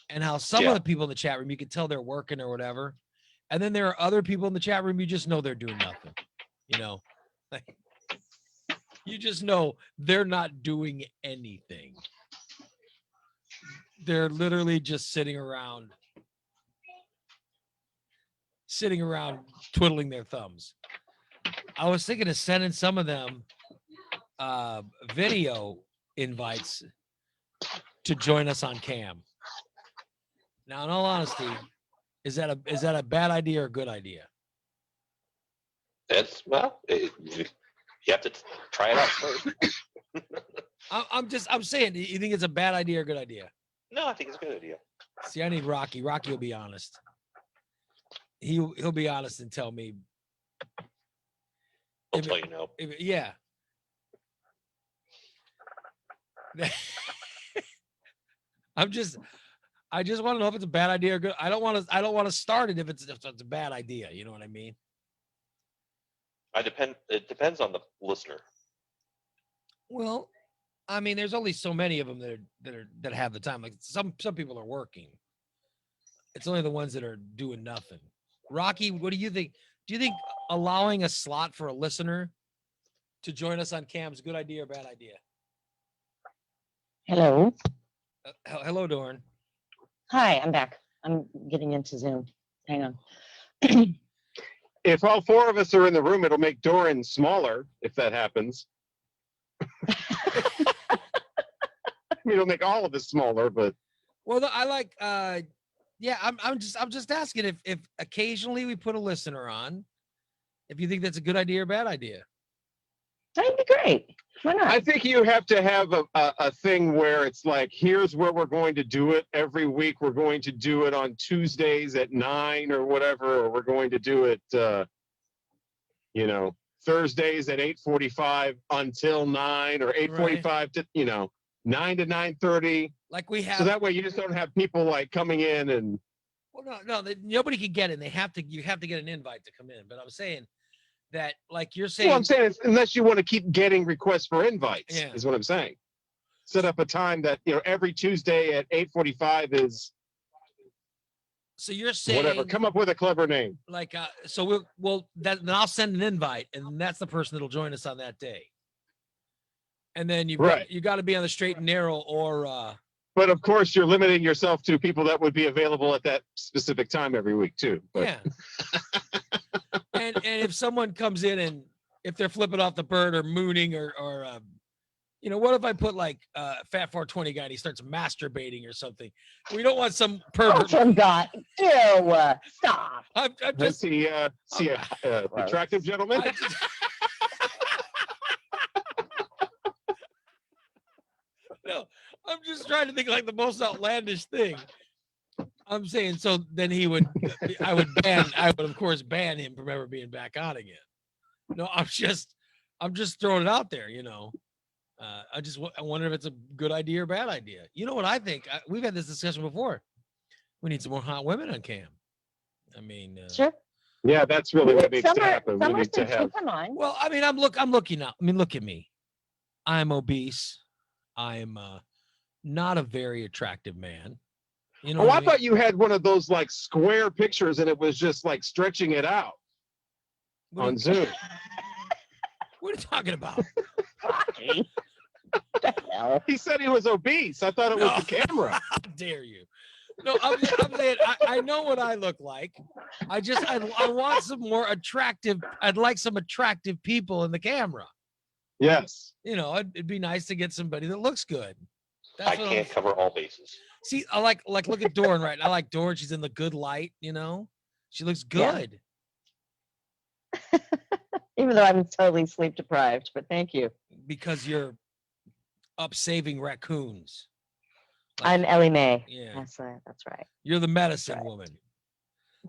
and how some of the people in the chat room you can tell they're working or whatever, and then there are other people in the chat room you just know they're doing nothing. You know, like you just know they're not doing anything. They're literally just sitting around twiddling their thumbs. I was thinking of sending some of them video invites to join us on cam. Now, in all honesty, is that a bad idea or a good idea? You have to try it out first. I'm saying, do you think it's a bad idea or a good idea? No, I think it's a good idea. See, I need Rocky. Rocky will be honest. He'll be honest and tell me. I'll tell you no. Yeah. I just want to know if it's a bad idea or good. I don't want to start it if it's a bad idea. You know what I mean? It depends on the listener. Well, I mean, there's only so many of them that have the time. Like some people are working. It's only the ones that are doing nothing. Rocky, what do you think? Do you think allowing a slot for a listener to join us on cam is a good idea or bad idea? Hello. Hello, Doran. Hi, I'm back. I'm getting into Zoom. Hang on. If all 4 of us are in the room, it'll make Doran smaller if that happens. I mean, it'll make all of us smaller, but well, I like Yeah, I'm just asking if occasionally we put a listener on, if you think that's a good idea or bad idea. That'd be great. Why not? I think you have to have a thing where it's like, here's where we're going to do it every week. We're going to do it on Tuesdays at 9 or whatever, or we're going to do it, Thursdays at 8:45 until 9 or 8:45 to, 9 to 9:30. Like we have. So that way you just don't have people like coming in and. Well, no, nobody can get in. You have to get an invite to come in. But I'm saying that, like you're saying. Well, I'm saying unless you want to keep getting requests for invites, Yeah. is what I'm saying. Set up a time that every Tuesday at 8:45 is. So you're saying Whatever. Come up with a clever name. like so then I'll send an invite, and that's the person that'll join us on that day. And then you got to be on the straight and narrow, or But of course, you're limiting yourself to people that would be available at that specific time every week too. But. yeah. and if someone comes in and if they're flipping off the bird or mooning or what if I put like Fat 420 guy and he starts masturbating or something? We don't want some Oh, pervert. from God. Ew. Stop. I'm Let's just see a attractive gentleman. I just- No, I'm just trying to think like the most outlandish thing. I'm saying so then I would of course ban him from ever being back on again. No, I'm just throwing it out there, I wonder if it's a good idea or bad idea. You know what I think? We've had this discussion before. We need some more hot women on cam. I mean, Sure. Yeah, that's really what needs to happen. We Summer need to said she'll have. come on. well, I mean, I'm looking now. I mean, look at me. I'm obese. I'm not a very attractive man. You know Oh, what I I mean? thought you had one of those like square pictures and it was just like stretching it out What are on you- Zoom. What are you talking about? Rocky. What the hell? He said he was obese. I thought it was the camera. How dare you? No, I'm saying I know what I look like. I want some more attractive. I'd like some attractive people in the camera. Yes. It'd be nice to get somebody that looks good. I That's what can't cover all bases. See, I like look at Doran, right? I like Doran. She's in the good light, She looks good. Yeah. Even though I'm totally sleep deprived, but thank you. Because you're up saving raccoons. I'm Ellie Mae. Yeah. That's right. You're the medicine Right. woman.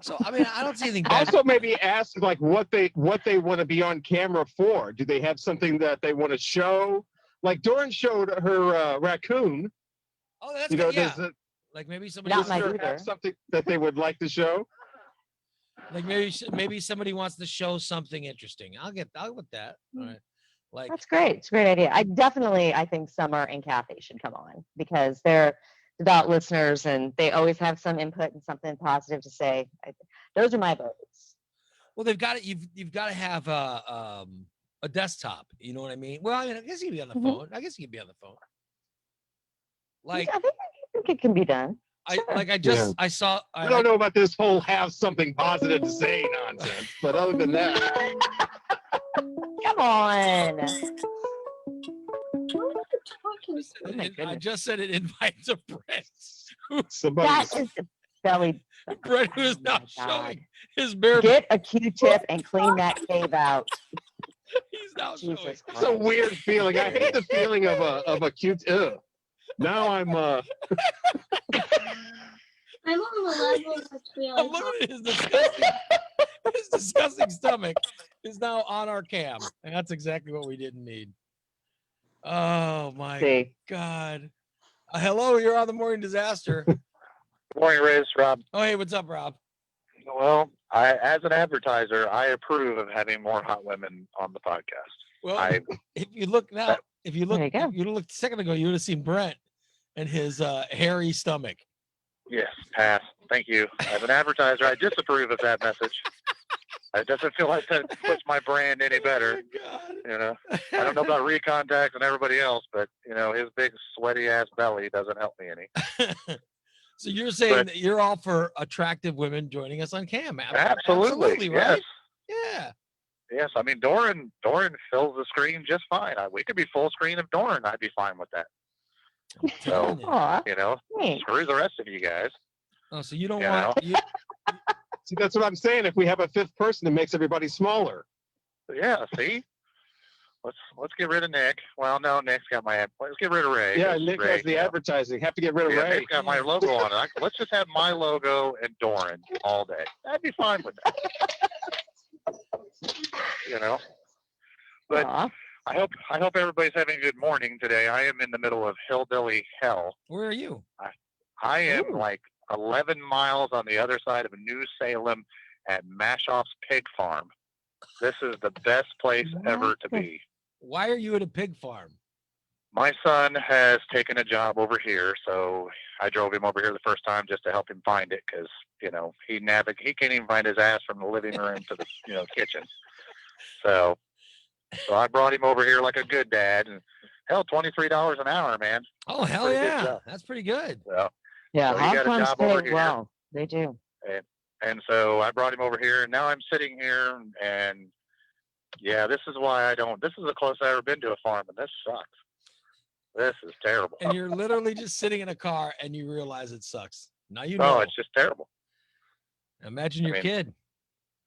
So I mean, I don't see anything bad. Also, maybe ask like what they want to be on camera for. Do they have something that they want to show? Like Doran showed her raccoon. Oh, that's good. Yeah. Does it Like maybe somebody Not my listener either. have something that they would like to show? like maybe somebody wants to show something interesting. I'll with that. All right. Like That's great. It's a great idea. I think Summer and Kathy should come on because they're devout listeners and they always have some input and something positive to say. Those are my votes. well, they've got it. You've got to have a desktop. You know what I mean? Well, I mean, I guess you can be on the Mhm. phone. I guess you can be on the phone. Like I think it can be done. I Sure. like I saw I don't know about this whole have something positive to say nonsense, but other than that, Come on. Oh my I goodness. just said an invite to Brett. somebody. That is the belly. Brett who is Oh now my God. showing his bare. Get a Q-tip and clean that cave out. He's now showing. Jesus It's a Christ. weird feeling. I hate the feeling of a cute. Ugh. Now I'm I'm on the level that's really I'm looking at his disgusting stomach is now on our cam, and that's exactly what we didn't need. Oh my See. God! Hello, you're on the Morning Disaster. Morning, Riz, Rob. Oh, hey, what's up, Rob? Well, as an advertiser, I approve of having more hot women on the podcast. Well, I if you look now, if you look, There you go. if you looked a second ago, you would have seen Brent and his hairy stomach. yes, pass. Thank you. As an advertiser, I disapprove of that message. It doesn't feel like that puts my brand any better. Oh, I don't know about Recontacts and everybody else, but his big sweaty ass belly doesn't help me any. So you're saying But- that you're all for attractive women joining us on cam? Absolutely, right? yes. Yeah. Yes, I mean Doran fills the screen just fine. We could be full screen of Doran. I'd be fine with that. So Telling you. Aw, you know, thanks. screw the rest of you guys. Oh, so you don't You want you, See, that's what I'm saying. If we have a fifth person, it makes everybody smaller. Yeah, see? Let's get rid of Nick. Well, no, Nick's got my. Let's get rid of Ray. Yeah, 'cause Nick Ray, has the advertising. Have to get rid of Yeah, Ray. Nick's got my logo on it. Let's just have my logo and Doran all day. I'd be fine with that. You know. But Aw. I hope everybody's having a good morning today. I am in the middle of hillbilly hell. where are you? I am Ooh. like 11 miles on the other side of New Salem at Mashoff's Pig Farm. This is the best place ever to be. Why are you at a pig farm? My son has taken a job over here, so I drove him over here the first time just to help him find it because, you know, he can't even find his ass from the living room to the, kitchen. So I brought him over here like a good dad, and hell, $23 an hour, man. Oh hell Pretty good yeah, job. that's pretty good. So, Yeah, So you got hog a farms job over pay here? well. They do. and so I brought him over here, and now I'm sitting here, and yeah, this is why I don't. This is the closest I've ever been to a farm, and this sucks. This is terrible. And you're literally just sitting in a car and you realize it sucks. Now you know. Oh, it's just terrible. Imagine I your mean, kid.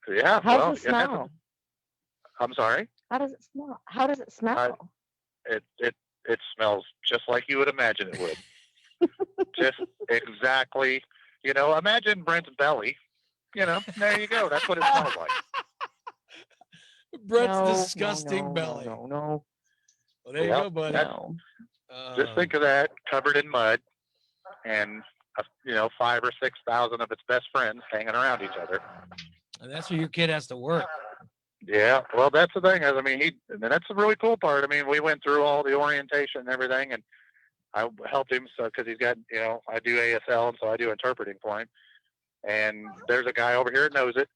Yeah. How well, does it smell? I'm sorry. How does it smell? How does it smell? It smells just like you would imagine it would. Just exactly. Imagine Brent's belly. There you go. That's what it smells like. Brett's No, disgusting no, belly. No. Well, there you Yep, go, buddy. No. Just think of that covered in mud, and 5,000 or 6,000 of its best friends hanging around each other. And that's where your kid has to work. Yeah, well, that's the thing. And that's the really cool part. I mean, we went through all the orientation and everything, and I helped him because he's got, I do ASL, and so I do interpreting for him. And there's a guy over here that knows it,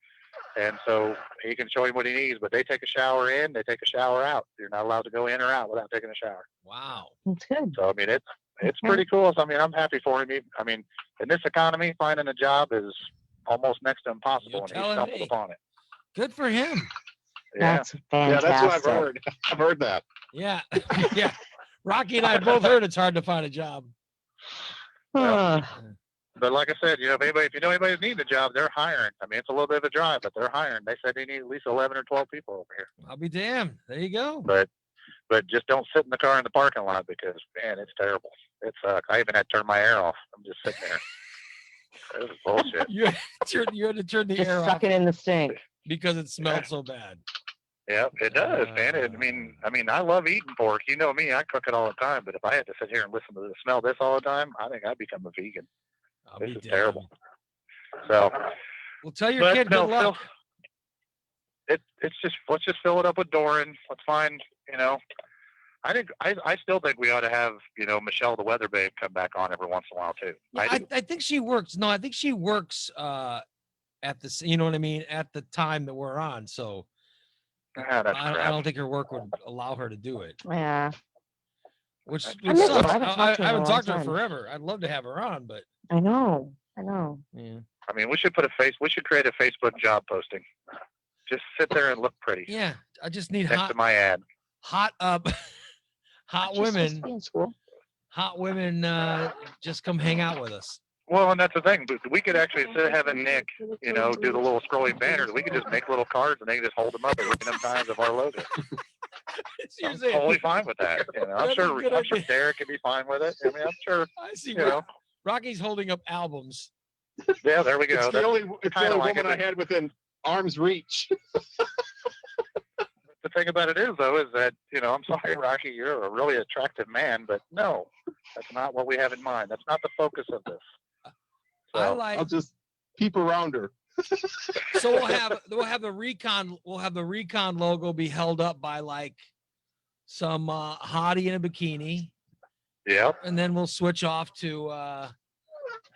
and so he can show him what he needs. But they take a shower in, they take a shower out. You're not allowed to go in or out without taking a shower. Wow. It's good. So I mean, it's pretty cool. So, I mean, I'm happy for him. I mean, in this economy, finding a job is almost next to impossible, You're and he telling stumbled me. upon it. Good for him. Yeah. That's Yeah, fantastic. that's what I've heard. I've heard that. Yeah. Yeah. Rocky and I both heard it's hard to find a job. Ugh. But like I said, if you know anybody who's needing a job, they're hiring. I mean, it's a little bit of a drive, but they're hiring. They said they need at least 11 or 12 people over here. I'll be damned. There you go. But just don't sit in the car in the parking lot because, man, it's terrible. It sucks. I even had to turn my air off. I'm just sitting there. This is bullshit. You had to turn the Just air off sucking in the stink. because it smelled so bad. Yeah, it does, man. I mean, I love eating pork. You know me, I cook it all the time. But if I had to sit here and listen to the smell of this all the time, I think I'd become a vegan. I'll This be is damned. terrible. So, Well, tell your but kid no, good luck. it's just let's just fill it up with Doran. Let's find, I still think we ought to have, Michelle the Weather Babe come back on every once in a while too. Yeah, I think she works. No, I think she works at the, you know what I mean, at the time that we're on. So That's I crap. don't think her work would allow her to do it. Yeah. Which I sucks. miss her. I haven't talked to her I in a haven't long talked to her time. forever. I'd love to have her on, but I know. yeah. I mean, we should create a Facebook job posting. Just sit there and look pretty Yeah, I just need next to my ad. hot up hot She's supposed to women. be in school. Hot women just come hang out with us. Well, and that's the thing. But we could actually, instead of having Nick, do the little scrolling banners, we could just make little cards and they can just hold them up at random times of our logo. I'm totally fine with that. I'm That's a sure good idea. Derek could be fine with it. I mean, I'm sure. I see. You know. Rocky's holding up albums. Yeah, there we go. It's the only kinda like woman it. I had within arm's reach. The thing about it is, though, is that, I'm sorry, Rocky, you're a really attractive man, but no, that's not what we have in mind. That's not the focus of this. I So, like. I'll just peep around her. So we'll have the recon logo be held up by like some hottie in a bikini, yep. and then we'll switch off to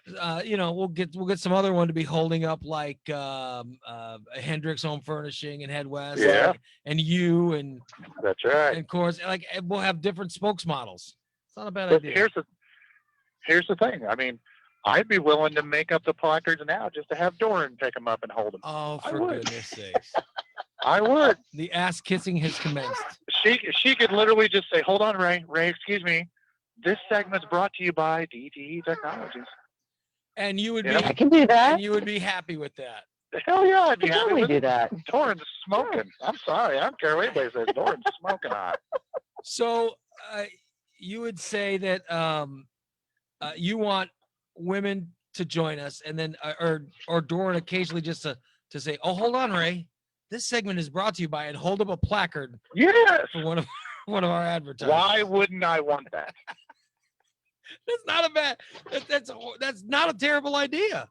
we'll get some other one to be holding up like a Hendrix Home Furnishing and Head West, Yeah. and you and That's right. of course like we'll have different spokesmodels. It's not a bad But idea. here's the thing. I mean, I'd be willing to make up the placards now just to have Doran pick them up and hold them. Oh, I for would. goodness sakes! I would. The ass kissing has commenced. She could literally just say, "Hold on, Ray. Ray, excuse me. This segment's brought to you by DTE Technologies." And you would You know? be I can do that. and you would be happy with that. Hell yeah, I'd I be can happy totally with do it. that. Doran's smoking. I'm sorry. I don't care what anybody says. Doran's smoking hot. So you would say that you want women to join us, and then or Doran occasionally just to say, "Oh, hold on, Ray. This segment is brought to you by," and hold up a placard Yes. for one of our advertisers. Why wouldn't I want that? That's not a bad. That's not a terrible idea.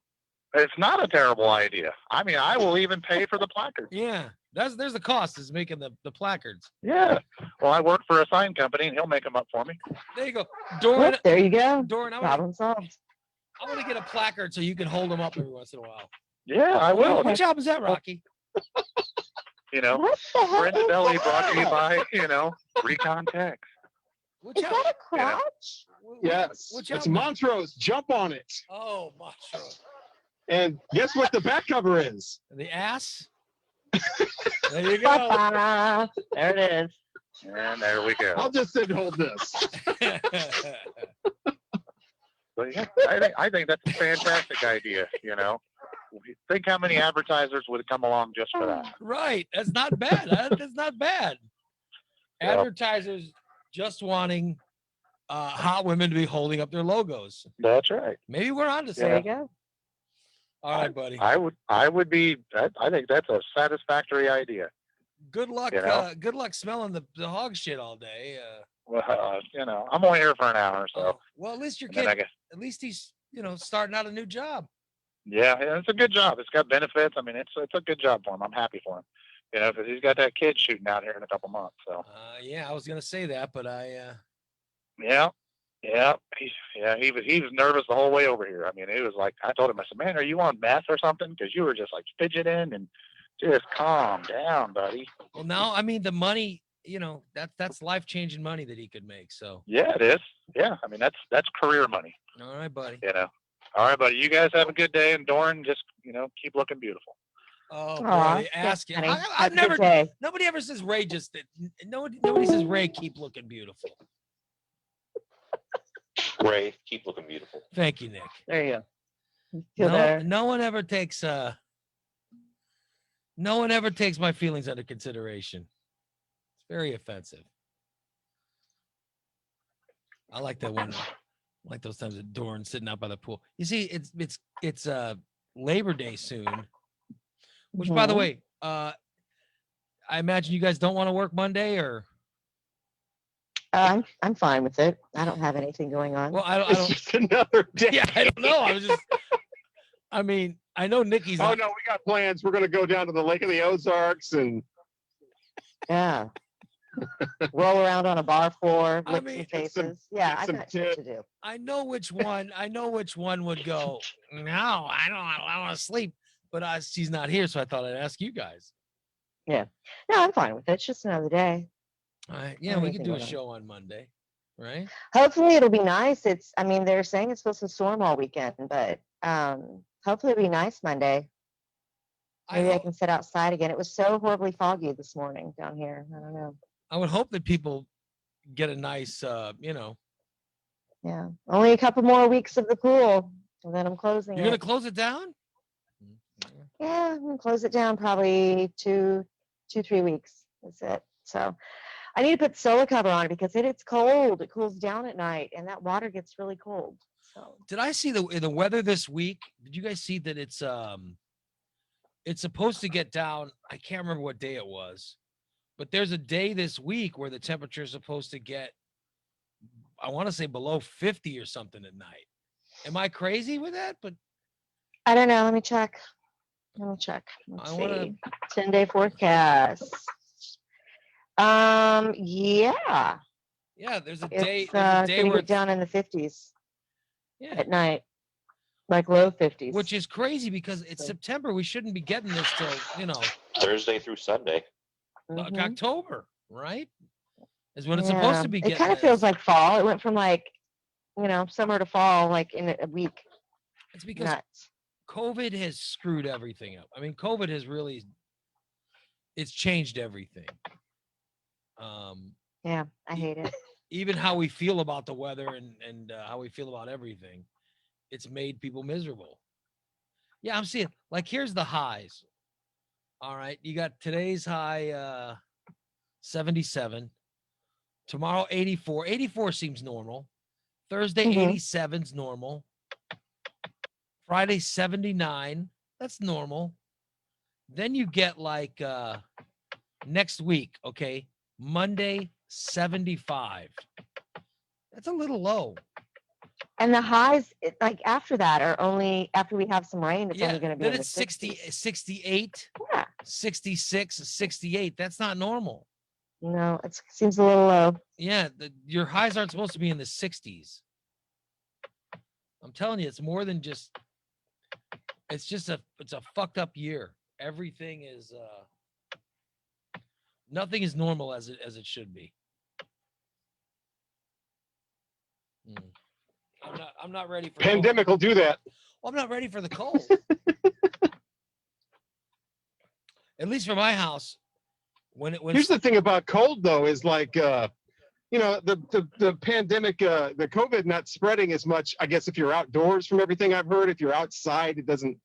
It's not a terrible idea. I mean, I will even pay for the placard. Yeah, there's the cost is making the placards. Yeah. Well, I work for a sign company, and he'll make them up for me. There you go, Doran. Look, there you go. Doran, Problem solved. I want to get a placard so you can hold them up every once in a while. Yeah, I will. What job is that, Rocky? You know, What the heck Brenda is Belly brought to you that? by, Recon Tex. What Is job? that a crotch? Yes. What It's job? Montrose. Jump on it. Oh, macho. And guess what the back cover is? The ass. There you go. Ta-da. There it is. And there we go. I'll just sit and hold this. But yeah, I think that's a fantastic idea. Think how many advertisers would come along just for that. Right. That's not bad. That's not bad. Yep. Advertisers just wanting hot women to be holding up their logos. That's right. Maybe we're on to There something. you go. All right, buddy. I would be. I think that's a satisfactory idea. Good luck. You know? Good luck smelling the hog shit all day. Well, I'm only here for an hour or so. Well, at least your And then I kid. guess, At least he's starting out a new job. yeah, it's a good job. It's got benefits. I mean, it's a good job for him. I'm happy for him. Because he's got that kid shooting out here in a couple months. So Yeah, I was gonna say that, but yeah. He was nervous the whole way over here. I mean, it was like I told him, I said, "Man, are you on meth or something? Because you were just like fidgeting and just calm down, buddy." Well, now I mean the money. That's life changing money that he could make. So Yeah, it is. Yeah, I mean that's career money. all right, buddy. All right, buddy. You guys have a good day, and Doran, just keep looking beautiful. Oh Aw, boy, ask him. honey. I've Have a good never. day. Nobody ever says Ray just. Nobody says Ray keep looking beautiful. Ray, keep looking beautiful. Thank you, Nick. There you go. Feel better. No one ever takes my feelings under consideration. It's very offensive. I like that one. I like those times that Doran's sitting out by the pool. You see, it's Labor Day soon. Which, by the Mhm. way, I imagine you guys don't want to work Monday, or I'm fine with it. I don't have anything going on. well, I It's don't. just another day. Yeah, I don't know. I mean, I know Nikki's. Oh no, we got plans. We're gonna go down to the Lake of the Ozarks and Yeah. Roll around on a bar floor, I lick mean, some get some- faces. Yeah, get I've some got shit to do. I know which one. I know which one would go. No, I don't. I want to sleep. But she's not here, so I thought I'd ask you guys. No, I'm fine with it. It's just another day. All right. Yeah, Don't we anything could do a going on. show on Monday, right? Hopefully it'll be nice. They're saying it's supposed to storm all weekend, but hopefully it'll be nice Monday. Maybe I hope- can sit outside again. It was so horribly foggy this morning down here. I don't know. I would hope that people get a nice, Yeah. Only a couple more weeks of the pool, and then I'm closing You're gonna it. close it down? Yeah, I'm gonna close it down probably 3 weeks. That's it. So I need to put solar cover on it because it's cold. It cools down at night, and that water gets really cold. So Did I see the weather this week? Did you guys see that it's supposed to get down? I can't remember what day it was, but there's a day this week where the temperature is supposed to get, I want to say below 50 or something at night. Am I crazy with that? But I don't know. Let me check. Let's I wanna- see. 10-day forecast. Yeah. yeah, there's a day. It's There's a day gonna where get down in the 50s yeah, at night, like low 50s. which is crazy because it's September. We shouldn't be getting this till Thursday through Sunday. like Mhm. October, right? Is when it's supposed Yeah, to be It getting. kind of feels like fall. It went from summer to fall like in a week. It's because Nuts. COVID has screwed everything up. I mean, COVID has really, it's changed everything. Yeah, I hate it. Even how we feel about the weather and how we feel about everything. it's made people miserable. Yeah, I'm seeing like here's the highs. All right, you got today's high 77. Tomorrow 84. 84 seems normal. Thursday Mhm. 87's normal. Friday 79. That's normal. Then you get like next week, okay? Monday 75. That's a little low. And the highs, like after that, are only after we have some rain. It's Yeah, only going to be then in the it's 60, 60s. 68, Yeah. 66, 68. That's not normal. No, it seems a little low. Yeah, your highs aren't supposed to be in the 60s. I'm telling you, it's more than just. It's a fucked up year. Everything is nothing is normal as it should be. I'm not ready for Pandemic will do that. Well, I'm not ready for the cold. At least for my house, when Here's the thing about cold though, is like the pandemic, the COVID not spreading as much, I guess, if you're outdoors from everything I've heard. If you're outside, it doesn't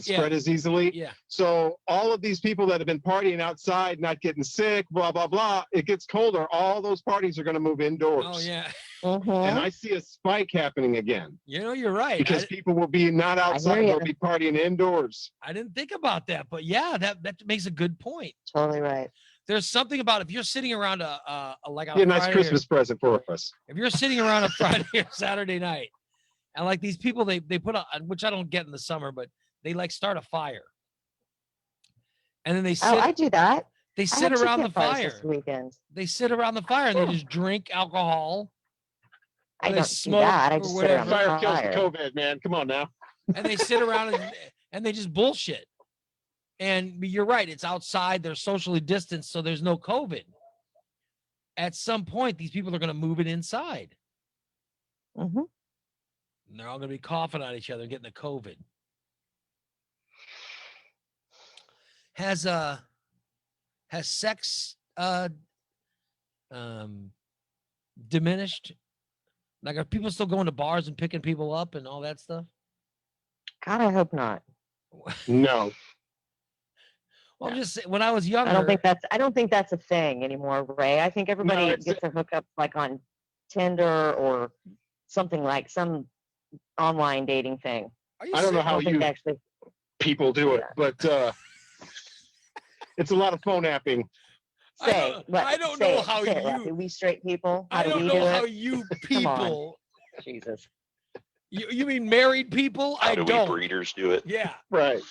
spread as easily. Yeah. So all of these people that have been partying outside, not getting sick, blah, blah, blah, it gets colder. All those parties are going to move indoors. Oh, yeah. And I see a spike happening again. You're right. Because people will be not outside, they'll be partying indoors. I didn't think about that, but yeah, that makes a good point. Totally right. There's something about if you're sitting around a Nice Christmas present for us. If you're sitting around a Friday or Saturday night, and like these people, they put on, which I don't get in the summer, but they like start a fire, and then they sit. Oh, I do that. They sit around the fire. This weekend. They sit around the fire and they just drink alcohol. I don't smoke do that. I just sit around the fire kills fire. the COVID, man. Come on now. And they sit around and they just bullshit. And you're right. It's outside. They're socially distanced, so there's no COVID. At some point, these people are going to move it inside. Mm-hmm. And they're all going to be coughing on each other and getting the COVID. Has sex diminished? Like, are people still going to bars and picking people up and all that stuff? God, I hope not. No. Well, I'm just saying, when I was younger, I don't think that's a thing anymore, Ray. I think everybody gets their hookups like on Tinder or something, like some online dating thing. I don't know how you actually people do it, but it's a lot of phone apping. I don't know how you. Do we straight people? I don't know how you people. Jesus. You mean married people? How I do don't. we breeders do it? Yeah. Right.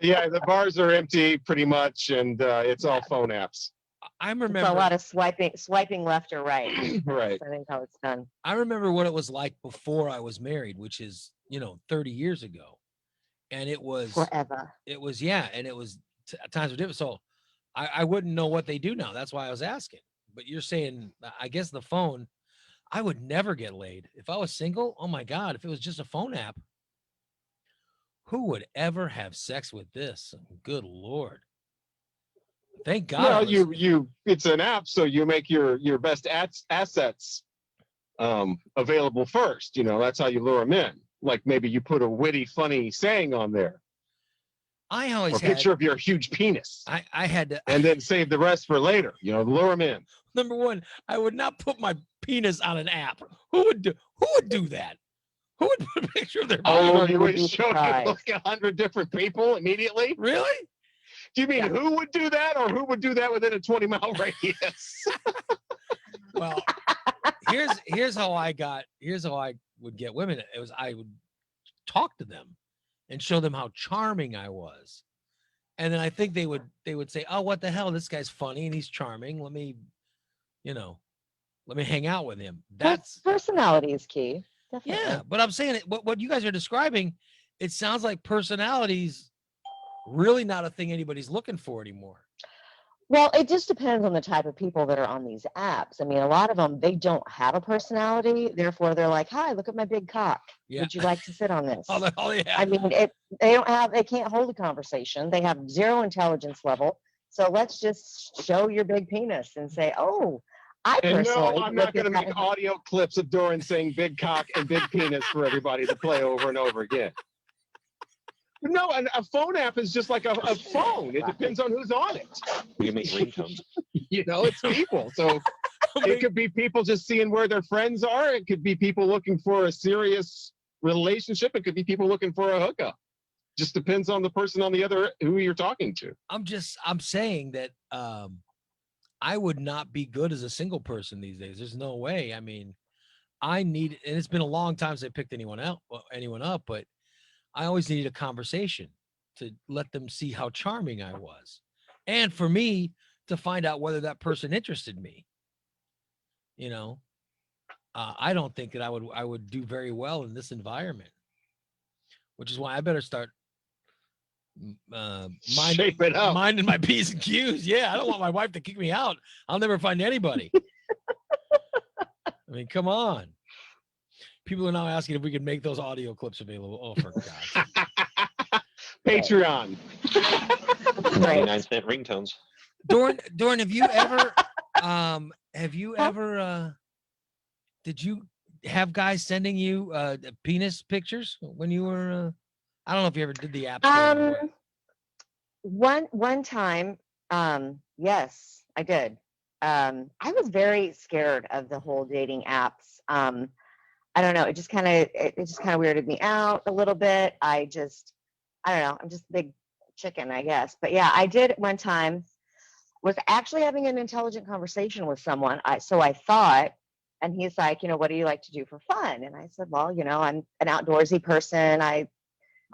Yeah, the bars are empty pretty much, and it's all phone apps. I remember It's a lot of swiping left or right. Right. I think how it's done. I remember what it was like before I was married, which is 30 years ago, and it was forever. It was and it was times were different. So I wouldn't know what they do now. That's why I was asking. But you're saying, I guess the phone. I would never get laid if I was single. Oh my God! If it was just a phone app, who would ever have sex with this? Good Lord! Thank God. Well, you it's an app, so you make your best assets available first. That's how you lure them in. Like maybe you put a witty, funny saying on there. I always a picture of your huge penis. I had to, and then save the rest for later. Lure them in. Number one, I would not put my penis on an app. Who would do that? Who would put a picture of their penis? Oh, you would show like 100 different people immediately? Really? Do you mean who would do that, or who would do that within a 20-mile radius? Well, here's how I would get women. It was I would talk to them and show them how charming I was. And then I think they would say, "Oh, what the hell? This guy's funny and he's charming. Let me hang out with him." That's personality is key. Definitely. Yeah, but I'm saying what you guys are describing, it sounds like personality's really not a thing anybody's looking for anymore. Well, it just depends on the type of people that are on these apps. I mean, a lot of them, they don't have a personality. Therefore, they're like, "Hi, look at my big cock. Yeah. Would you like to sit on this?" Oh, yeah. I mean, they can't hold a conversation. They have zero intelligence level. So let's just show your big penis and say, "Oh, I And personally no, I'm not look going at to make that- audio clips of Doran saying big cock and big penis for everybody to play over and over again. No, and a phone app is just like a phone. It depends on who's on it. We can make ringtones. You know, it's people. So it could be people just seeing where their friends are. It could be people looking for a serious relationship. It could be people looking for a hookup. Just depends on the person on the other who you're talking to. I'm saying that I would not be good as a single person these days. There's no way. I mean, I need, and it's been a long time since I picked anyone up, but I always needed a conversation to let them see how charming I was. And for me to find out whether that person interested me. You know, I don't think that I would do very well in this environment, which is why I better start Shape it up. minding my P's and Q's. Yeah, I don't want my wife to kick me out. I'll never find anybody. I mean, come on. People are now asking if we could make those audio clips available. Oh, for God's sake. Patreon. 99-cent ringtones. Doran, have you ever did you have guys sending you penis pictures when you were I don't know if you ever did the app store. One time, yes, I did. I was very scared of the whole dating apps. I don't know. It just kind of weirded me out a little bit. I don't know. I'm just a big chicken, I guess. But yeah, I did one time. Was actually having an intelligent conversation with someone. So I thought, and he's like, what do you like to do for fun? And I said, well, I'm an outdoorsy person. I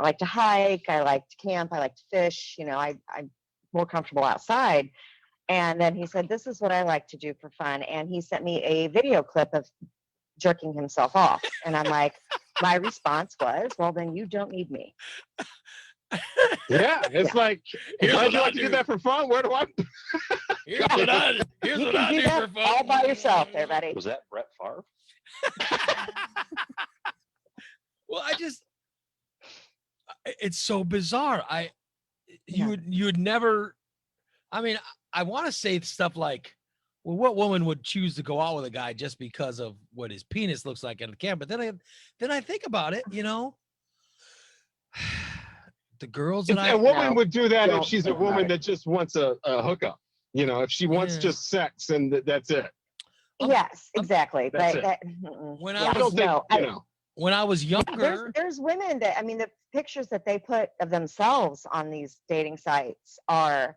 like to hike. I like to camp. I like to fish. I'm more comfortable outside. And then he said, this is what I like to do for fun. And he sent me a video clip of jerking himself off. And I'm like, my response was, well, then you don't need me. Yeah, it's like, how'd you like to do that for fun? Where do I? Here's what I You do can do that for fun. all by yourself there, buddy. Was that Brett Favre? Well, it's so bizarre. You would never, I mean, I want to say stuff like, well, what woman would choose to go out with a guy just because of what his penis looks like at the camp? But then I think about it, the girls that A woman No. would do that Don't if she's a think about woman it. that just wants a hookup. If she wants Yeah. just sex and that's it. Yes, exactly. That's But it. When yeah, I don't think, no, when I was younger, there's women that, the pictures that they put of themselves on these dating sites are,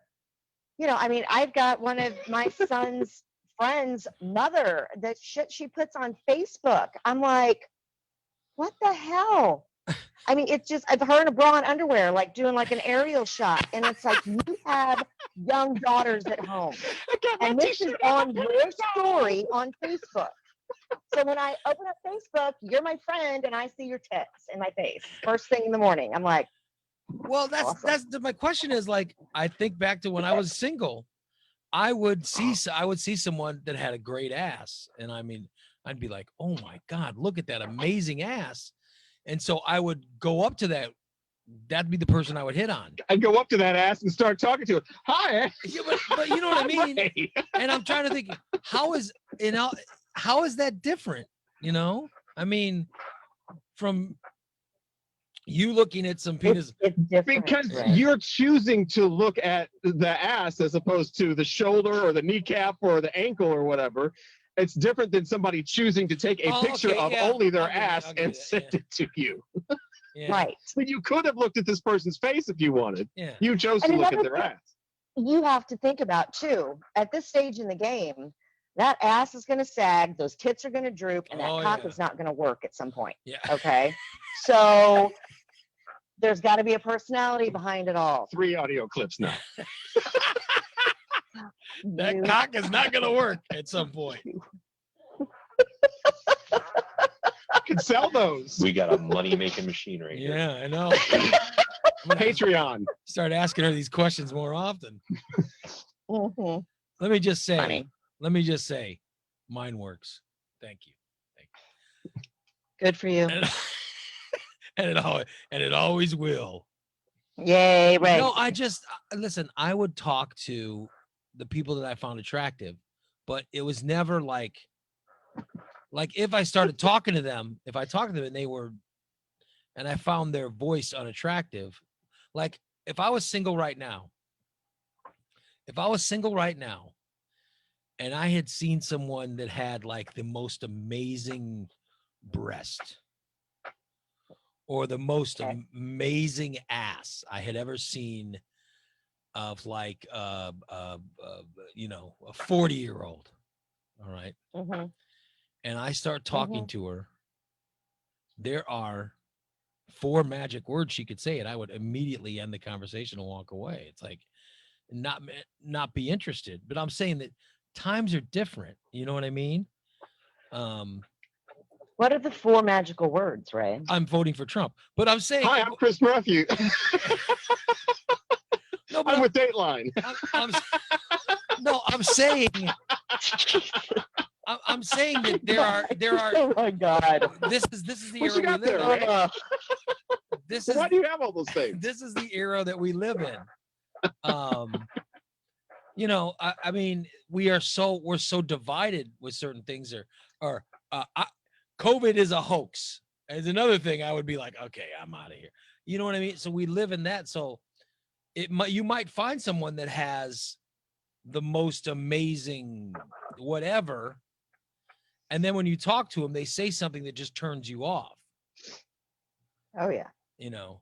I've got one of my son's friends' mother, that shit she puts on Facebook. I'm like, what the hell? It's just of her in a bra and underwear, like doing like an aerial shot. And it's like, you have young daughters at home. And this is on your story on Facebook. So when I open up Facebook, you're my friend and I see your tits in my face first thing in the morning. I'm like, well, that's my question is, like, I think back to when I was single, I would see someone that had a great ass. And I'd be like, oh my God, look at that amazing ass. And so I would go up to that. That'd be the person I would hit on. I'd go up to that ass and start talking to it. Hi. Yeah, but you know what I mean? Hey. And I'm trying to think, how is that different? From you looking at some penis. it's different. Because right? you're choosing to look at the ass as opposed to the shoulder or the kneecap or the ankle or whatever. It's different than somebody choosing to take a picture okay, of yeah, only their I'll give you- ass I'll give and you that, send yeah. it to you. Yeah, Right. But you could have looked at this person's face if you wanted. Yeah. You chose to And look at another their thing- ass. You have to think about too, at this stage in the game, that ass is going to sag, those tits are going to droop, and that Oh, cock yeah. is not going to work at some point. Yeah. Okay. So there's got to be a personality behind it all. 3 audio clips now. That You- cock is not going to work at some point. I could sell those. We got a money-making machine right here. Yeah, I know. I'm gonna Patreon. start asking her these questions more often. Mhm. Let me just Funny. say, mine works. Thank you. Good for you. And it always will. Yay, right. No, listen, I would talk to the people that I found attractive but it was never like if I started talking to them, if I talked to them and they were, and I found their voice unattractive, like if I was single right now, and I had seen someone that had like the most amazing breast or the most amazing ass I had ever seen of like, you know, a 40-year-old. All right. And I start talking to her. There are 4 magic words she could say, and I would immediately end the conversation and walk away. It's like not be interested. But I'm saying that times are different. You know what I mean? What are the 4 magical words, Ray? I'm voting for Trump, but I'm saying. Hi, I'm Chris Murphy. No, but I'm with Dateline. I'm saying. I'm saying that there are. Oh my God! This is the What era you got we live there, in. Ray? This Why is do you have all those things? this is the era that we live in. You know, I mean, we're so divided with certain things. COVID is a hoax. Is another thing I would be like, okay, I'm out of here. You know what I mean? So we live in that. So you might find someone that has the most amazing whatever, and then when you talk to them, they say something that just turns you off. Oh yeah. You know.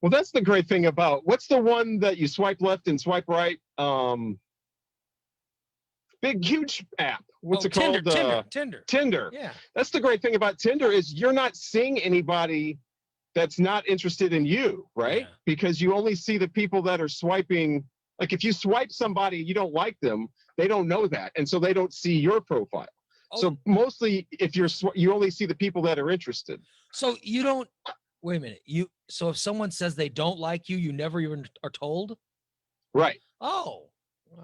Well, that's the great thing about what's the one that you swipe left and swipe right? Big huge app. What's it Tinder, called? Tinder. Yeah. That's the great thing about Tinder is you're not seeing anybody that's not interested in you, right? Yeah. Because you only see the people that are swiping. Like if you swipe somebody, you don't like them, they don't know that. And so they don't see your profile. So mostly if you only see the people that are interested. So you don't, wait a minute. So if someone says they don't like you, you never even are told? Right. Oh.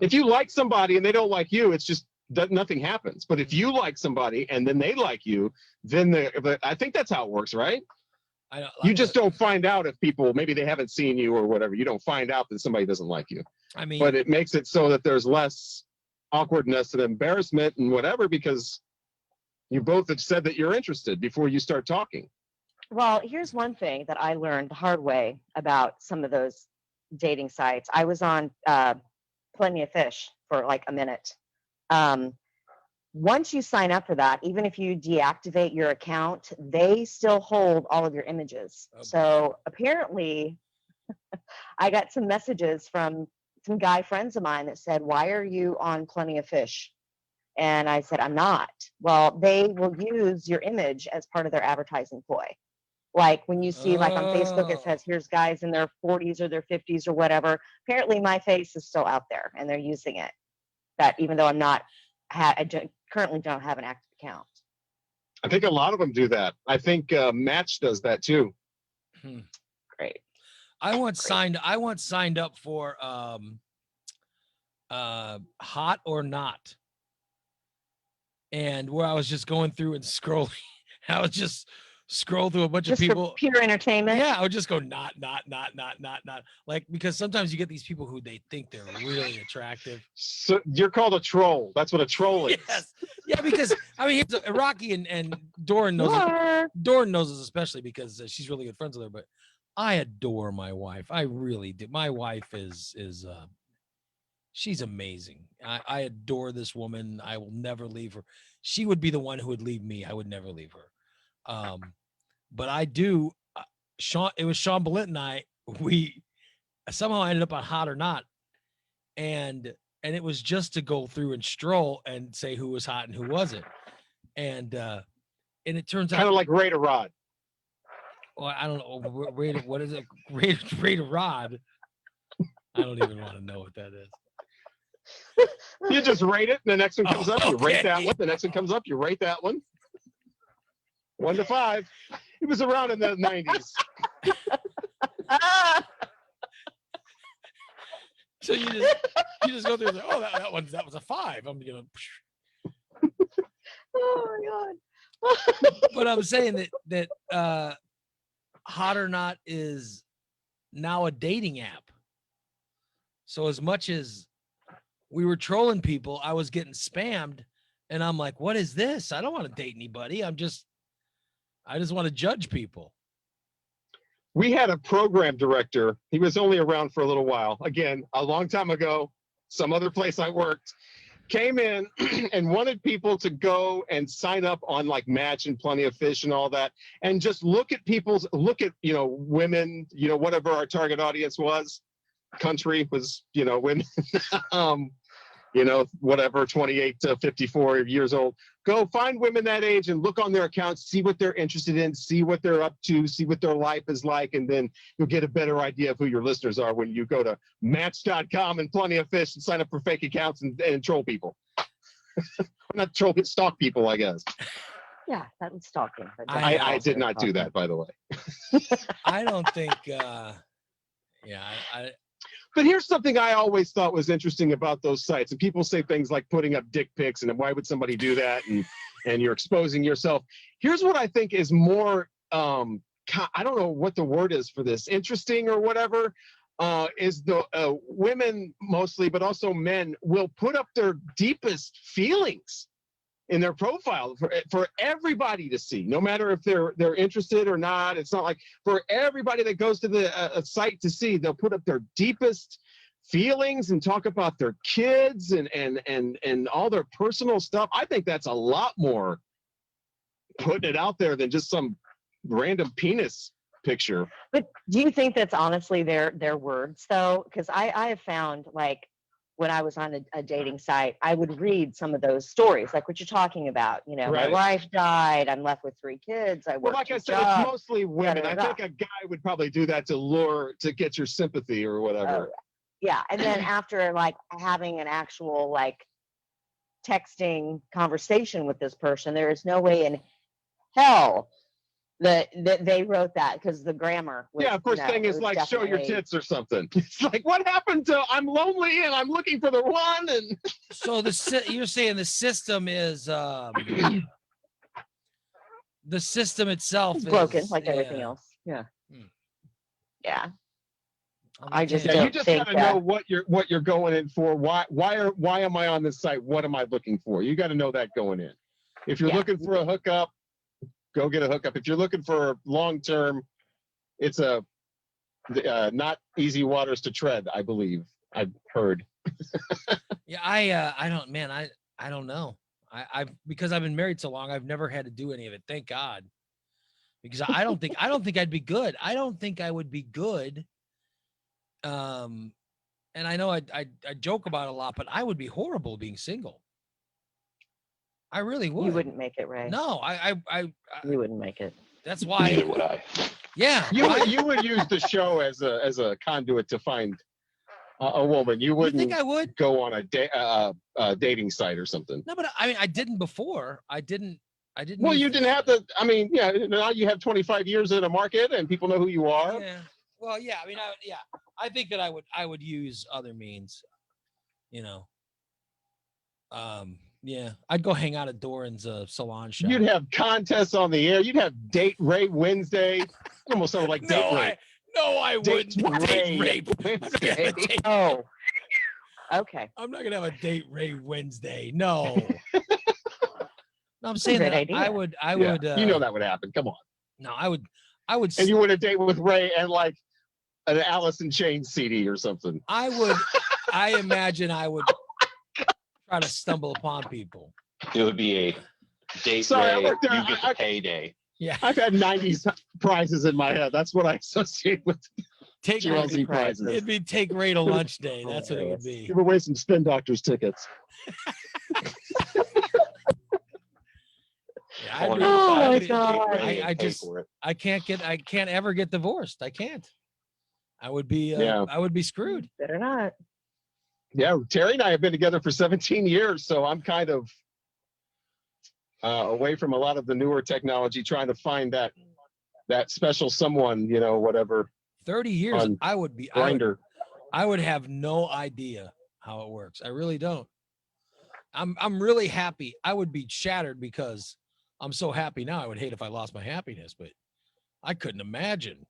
If you like somebody and they don't like you, it's just that nothing happens. But if you like somebody and then they like you, then I think that's how it works, right? You just don't find out if people, maybe they haven't seen you or whatever. You don't find out that somebody doesn't like you. I mean, but it makes it so that there's less awkwardness and embarrassment and whatever, because you both have said that you're interested before you start talking. Well, here's one thing that I learned the hard way about some of those dating sites. I was on Plenty of Fish for like a minute. Once you sign up for that, even if you deactivate your account, they still hold all of your images. Okay. So apparently, I got some messages from some guy friends of mine that said, "Why are you on Plenty of Fish?" And I said, "I'm not." Well, they will use your image as part of their advertising ploy. Like when you see like on Facebook, it says, here's guys in their 40s or their 50s or whatever. Apparently my face is still out there and they're using it. That even though I'm not, currently don't have an active account. I think a lot of them do that. I think Match does that too. Great. I once signed up for Hot or Not. And where I was just going through and scrolling, I was just scroll through a bunch of people. For pure entertainment. Yeah, I would just go not. Like, because sometimes you get these people who they think they're really attractive. So you're called a troll. That's what a troll is. Yes. Yeah, because I mean, Rocky and Doran knows. Doran knows this especially because she's really good friends with her. But I adore my wife. I really do. My wife is she's amazing. I adore this woman. I will never leave her. She would be the one who would leave me. I would never leave her. But I do. It was Sean Billett and I. We somehow ended up on Hot or Not, and it was just to go through and stroll and say who was hot and who wasn't, and it turns out kind of like Rate a Rod. Well, I don't know. What is it? Rate a Rod. I don't even want to know what that is. You just rate it, and the next one comes up. You rate okay. that one. The next one comes up. You rate that one. 1 to 5. It was around in the 90s. So you just go through and say, oh, that was a 5. I'm gonna. Oh my God. But I'm saying that Hot or Not is now a dating app. So as much as we were trolling people. I was getting spammed, and I'm like, what is this? I don't want to date anybody. I just want to judge people. We had a program director. He was only around for a little while. Again, a long time ago, some other place I worked, came in and wanted people to go and sign up on like Match and Plenty of Fish and all that, and just look at women, whatever our target audience was. Country was, women, whatever, 28 to 54 years old. Go find women that age and look on their accounts, see what they're interested in, see what they're up to, see what their life is like, and then you'll get a better idea of who your listeners are when you go to Match.com and Plenty of Fish and sign up for fake accounts and troll people. Not troll, but stalk people, I guess. Yeah, that was stalking. but I I did not do stalking. that, by the way. I don't think. But here's something I always thought was interesting about those sites. And people say things like putting up dick pics and why would somebody do that? And you're exposing yourself. Here's what I think is more, I don't know what the word is for this, interesting or whatever, is the women mostly, but also men will put up their deepest feelings in their profile for everybody to see, no matter if they're interested or not. It's not like for everybody that goes to the site to see, they'll put up their deepest feelings and talk about their kids and all their personal stuff. I think that's a lot more putting it out there than just some random penis picture. But do you think that's honestly their words though? Because I have found, like, when I was on a dating site, I would read some of those stories, like what you're talking about. My Right. wife died. I'm left with 3 kids. I Well, work like I 2 said, jobs. it's mostly women. I da-da-da. think a guy would probably do that to get your sympathy or whatever. Yeah, and then after like having an actual like texting conversation with this person, there is no way in hell that they wrote that, because the grammar was, Yeah, of course, thing is it was like, show your definitely- tits or something. It's like, what happened to I'm lonely and I'm looking for the one? And So you're saying the system is the system itself It's broken is, like everything yeah. else. Yeah. Hmm. Yeah. I'm I just again- yeah, you don't just think gotta know what you're going in for. Why am I on this site? What am I looking for? You got to know that going in. If you're Yeah. looking for a hookup, go get a hookup. If you're looking for long term, it's not easy waters to tread, I believe. I've heard. Yeah, I don't know. I because I've been married so long, I've never had to do any of it. Thank God. Because I don't think I'd be good. I don't think I would be good. And I know I joke about it a lot, but I would be horrible being single. I really would. You wouldn't make it, right? No, I You wouldn't make it. that's why. Neither would I. Yeah. You would use the show as a conduit to find a woman. You You wouldn't think I would? go on a dating site or something. No, but I mean, I didn't before. I didn't. Well, you use didn't have to. I mean, yeah. Now you have 25 years in a market, and people know who you are. Yeah. Well, yeah. I mean, I think that I would use other means. Yeah. I'd go hang out at Doran's salon shop. You'd have contests on the air. You'd have Date Ray Wednesday. Almost sounded like Date Ray. I Date wouldn't. Ray Date rape. Wednesday. Oh. Okay. I'm not gonna have a date Ray Wednesday. No. No, I'm saying great that idea. I would. Yeah, you know that would happen. Come on. No, I would. And you would have date with Ray and like an Alice in Chains CD or something. I would. I imagine I would try to stumble upon people. It would be a date Sorry, I day, worked there. you get the payday. Yeah. I've had 90s prizes in my head. That's what I associate with Take GLZ prizes. It'd be take Ray to lunch day. That's what it would be. Give away some Spin Doctors tickets. Yeah, I'd be- Oh my I'd be- God. I Pay just for it. I can't ever get divorced. I can't. I would be Yeah. I would be screwed. Better not. Yeah, Terry and I have been together for 17 years, so I'm kind of away from a lot of the newer technology, trying to find that special someone, whatever, 30 years On I would grinder. I would have no idea how it works. I really don't. I'm really happy. I would be shattered because I'm so happy now. I would hate if I lost my happiness, but I couldn't imagine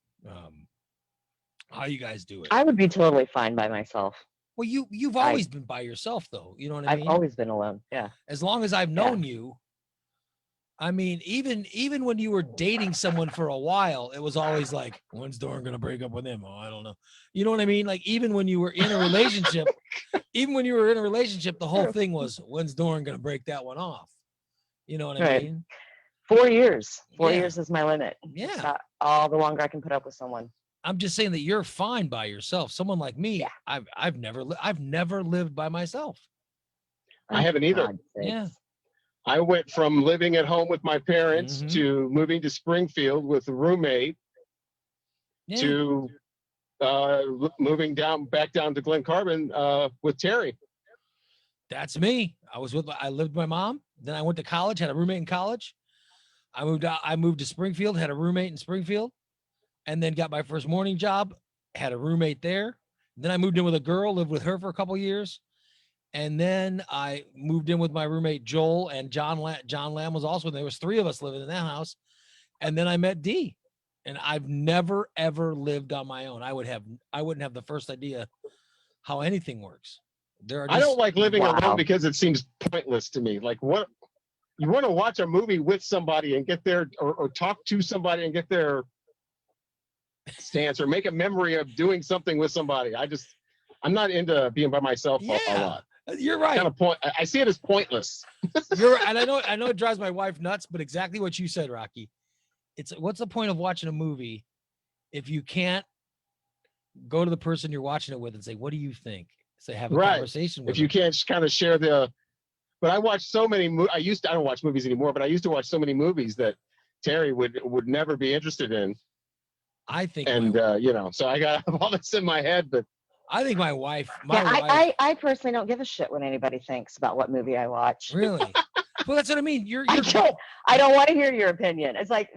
how you guys do it. I would be totally fine by myself. Well, you've I- always been by yourself, though. You know what I I've mean? always been alone. Yeah. As long as I've known you. I mean, even when you were dating someone for a while, it was always like, when's Doran gonna break up with him? Oh, I don't know. You know what I mean? Like even when you were in a relationship, the whole thing was, when's Doran gonna break that one off? You know what I Right. mean? 4 years. 4 Yeah. years is my limit. Yeah. It's not all the longer I can put up with someone. I'm just saying that you're fine by yourself. Someone like me, I've never lived by myself. I haven't either. God's sakes. Yeah. I went from living at home with my parents Mhm. to moving to Springfield with a roommate Yeah. to moving back down to Glen Carbon with Terry. That's me. I lived with my mom. Then I went to college, had a roommate in college. I moved to Springfield, had a roommate in Springfield, and then got my first morning job, had a roommate there. Then I moved in with a girl, lived with her for a couple years. And then I moved in with my roommate Joel, and John Lamb was also there. Was 3 of us living in that house. And then I met Dee. And I've never ever lived on my own. I wouldn't have the first idea how anything works. I don't like living Wow. alone because it seems pointless to me. Like, what you want to watch a movie with somebody and get their or talk to somebody and get their stance or make a memory of doing something with somebody. I'm not into being by myself a lot. You're right. Kind of I see it as pointless. You're right. And I know it drives my wife nuts, but exactly what you said, Rocky. It's what's the point of watching a movie if you can't go to the person you're watching it with and say, what do you think? Say, have a conversation with if you them. can't kind of share but I watch so many I don't watch movies anymore, but I used to watch so many movies that Terry would never be interested in. I think, and so I got all this in my head, but I think my wife, I personally don't give a shit what anybody thinks about what movie I watch. Really? Well, that's what I mean. I don't want to hear your opinion. It's like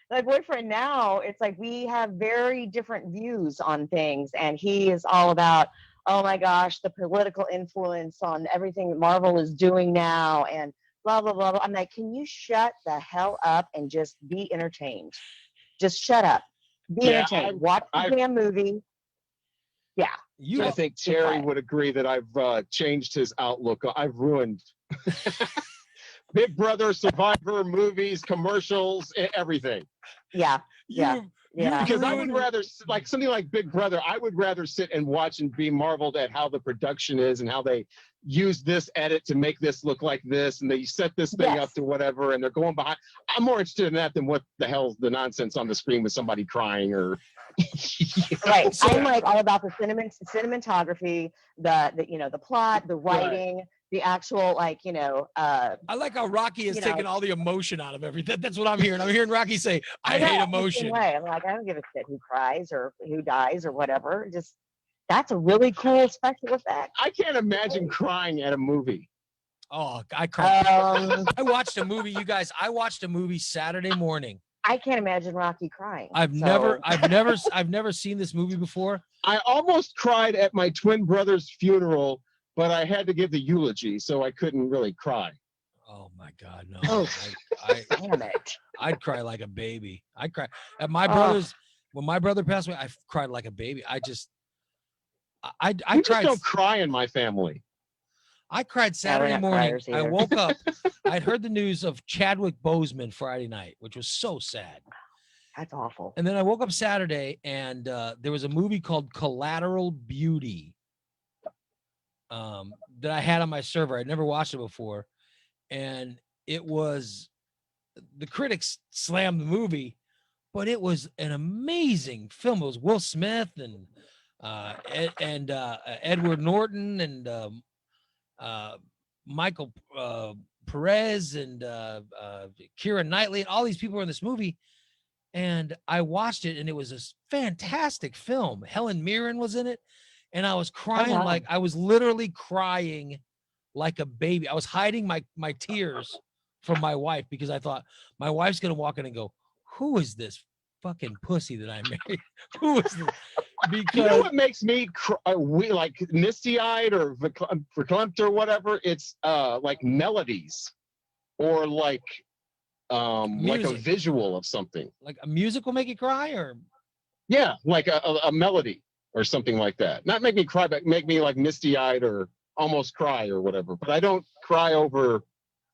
my boyfriend now, it's like we have very different views on things, and he is all about, oh my gosh, the political influence on everything that Marvel is doing now and blah, blah, blah, blah. I'm like, can you shut the hell up and just be entertained? Just shut up. Be entertained. Watch the damn movie. Yeah. I think Terry would agree that I've changed his outlook. I've ruined Big Brother, Survivor, movies, commercials, everything. Yeah. Yeah. Yeah. Because I would rather, like something like Big Brother, I would rather sit and watch and be marveled at how the production is and how they use this edit to make this look like this, and they set this thing up to whatever, and they're going behind. I'm more interested in that than what the hell's the nonsense on the screen with somebody crying or. Right. I'm like all about the cinematography, the plot, the writing, the actual I like how Rocky has taken all the emotion out of everything. That's what I'm hearing. I'm hearing Rocky say, I hate emotion. Way. I'm like, I don't give a shit who cries or who dies or whatever. Just that's a really cool special effect. I can't imagine crying at a movie. Oh, I cried. I watched a movie, you guys. I watched a movie Saturday morning. I can't imagine Rocky crying. I've never seen this movie before. I almost cried at my twin brother's funeral, but I had to give the eulogy, so I couldn't really cry. Oh my God, no! Oh, damn it! I'd cry like a baby. I cry at my brother's when my brother passed away. I cried like a baby. I just don't cry in my family. I cried Saturday morning. I woke up. I'd heard the news of Chadwick Boseman Friday night, which was so sad. That's awful. And then I woke up Saturday, and there was a movie called Collateral Beauty that I had on my server. I'd never watched it before. And it was, the critics slammed the movie, but it was an amazing film. It was Will Smith and Edward Norton and Michael Perez and Keira Knightley, and all these people were in this movie. And I watched it, and it was a fantastic film. Helen Mirren was in it, and I was crying like I was literally crying like a baby. I was hiding my tears from my wife because I thought my wife's gonna walk in and go, "Who is this fucking pussy that I married? Who is this?" Because you know what makes me like misty-eyed or verklempt or whatever? It's like melodies or like a visual of something. Like a music will make you cry, or like a melody. or something like that. Not make me cry, but make me like misty eyed or almost cry or whatever. But I don't cry over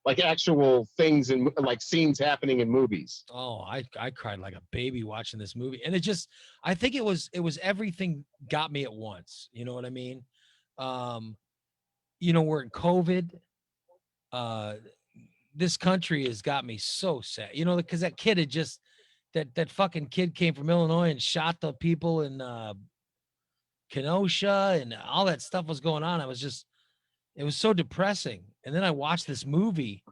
like actual things and like scenes happening in movies. Oh, I cried like a baby watching this movie. And it just, I think it was everything got me at once. You know what I mean? You know, we're in COVID. This country has got me so sad, you know, because that kid had just, that fucking kid came from Illinois and shot the people in Kenosha, and all that stuff was going on. It was so depressing. And then I watched this movie